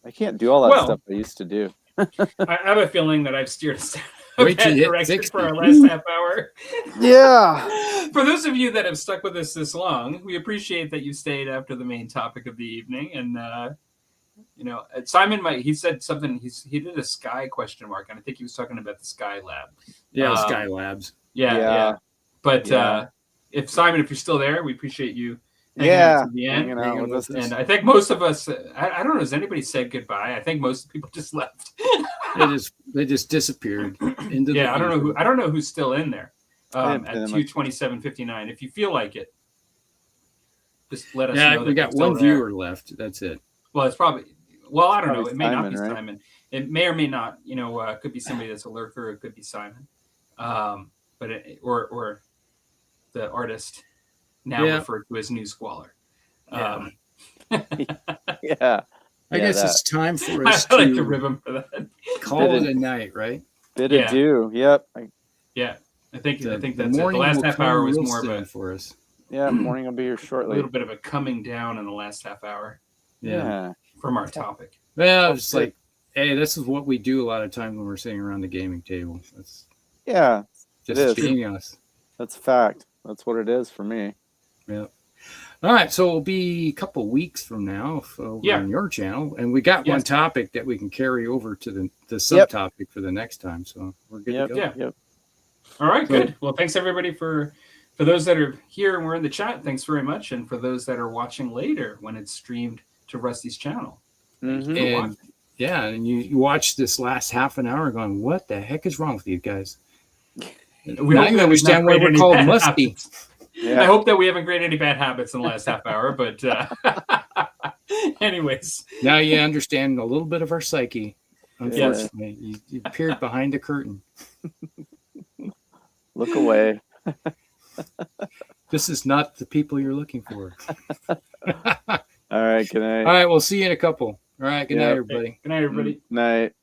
I can't do all that stuff I used to do. I have a feeling that I've steered us Wait till you hit direction 60. for our last half hour. Yeah. For those of you that have stuck with us this long, we appreciate that you stayed after the main topic of the evening. And Simon he said something. He did a Sky question mark, and I think he was talking about the Sky Lab. Yeah, Sky Labs. Yeah. But if Simon, if you're still there, we appreciate you hanging out to the end. Hanging with us. And I think most of us, I don't know, has anybody said goodbye? I think most people just left. They just disappeared into the I don't know who's still in there at 2:27:59. If you feel like it, just let us know. Yeah, we got one viewer left. That's it. Well, it's probably I don't know. It may not be Simon. It may or may not. It could be somebody that's a lurker. It could be Simon. Or the artist now referred to as New Squalor. I guess it's time for us to like to rib him for that. Call it a night, right? Bid adieu. Yep. I think that's it. The last half hour was more of a for us. Yeah, morning will be here shortly. A little bit of a coming down in the last half hour. Yeah. From our topic. Well, it's like, hey, this is what we do a lot of times when we're sitting around the gaming table. That's just being us. That's a fact. That's what it is for me. Yeah. All right, so it'll be a couple weeks from now on your channel, and we got one topic that we can carry over to the subtopic for the next time. So we're good to go. All right, good. Well, thanks everybody for For those that are here and we're in the chat, thanks very much. And for those that are watching later when it's streamed to Rusty's channel, and yeah, and you watched this last half an hour going, what the heck is wrong with you guys? Now you understand why we're called Musty. Yeah. I hope that we haven't created any bad habits in the last half hour, but anyways. Now you understand a little bit of our psyche. Unfortunately, you peered behind the curtain. Look away. This is not the people you're looking for. All right, good night. All right, we'll see you in a couple. All right, good night, everybody. Good night, everybody. Night.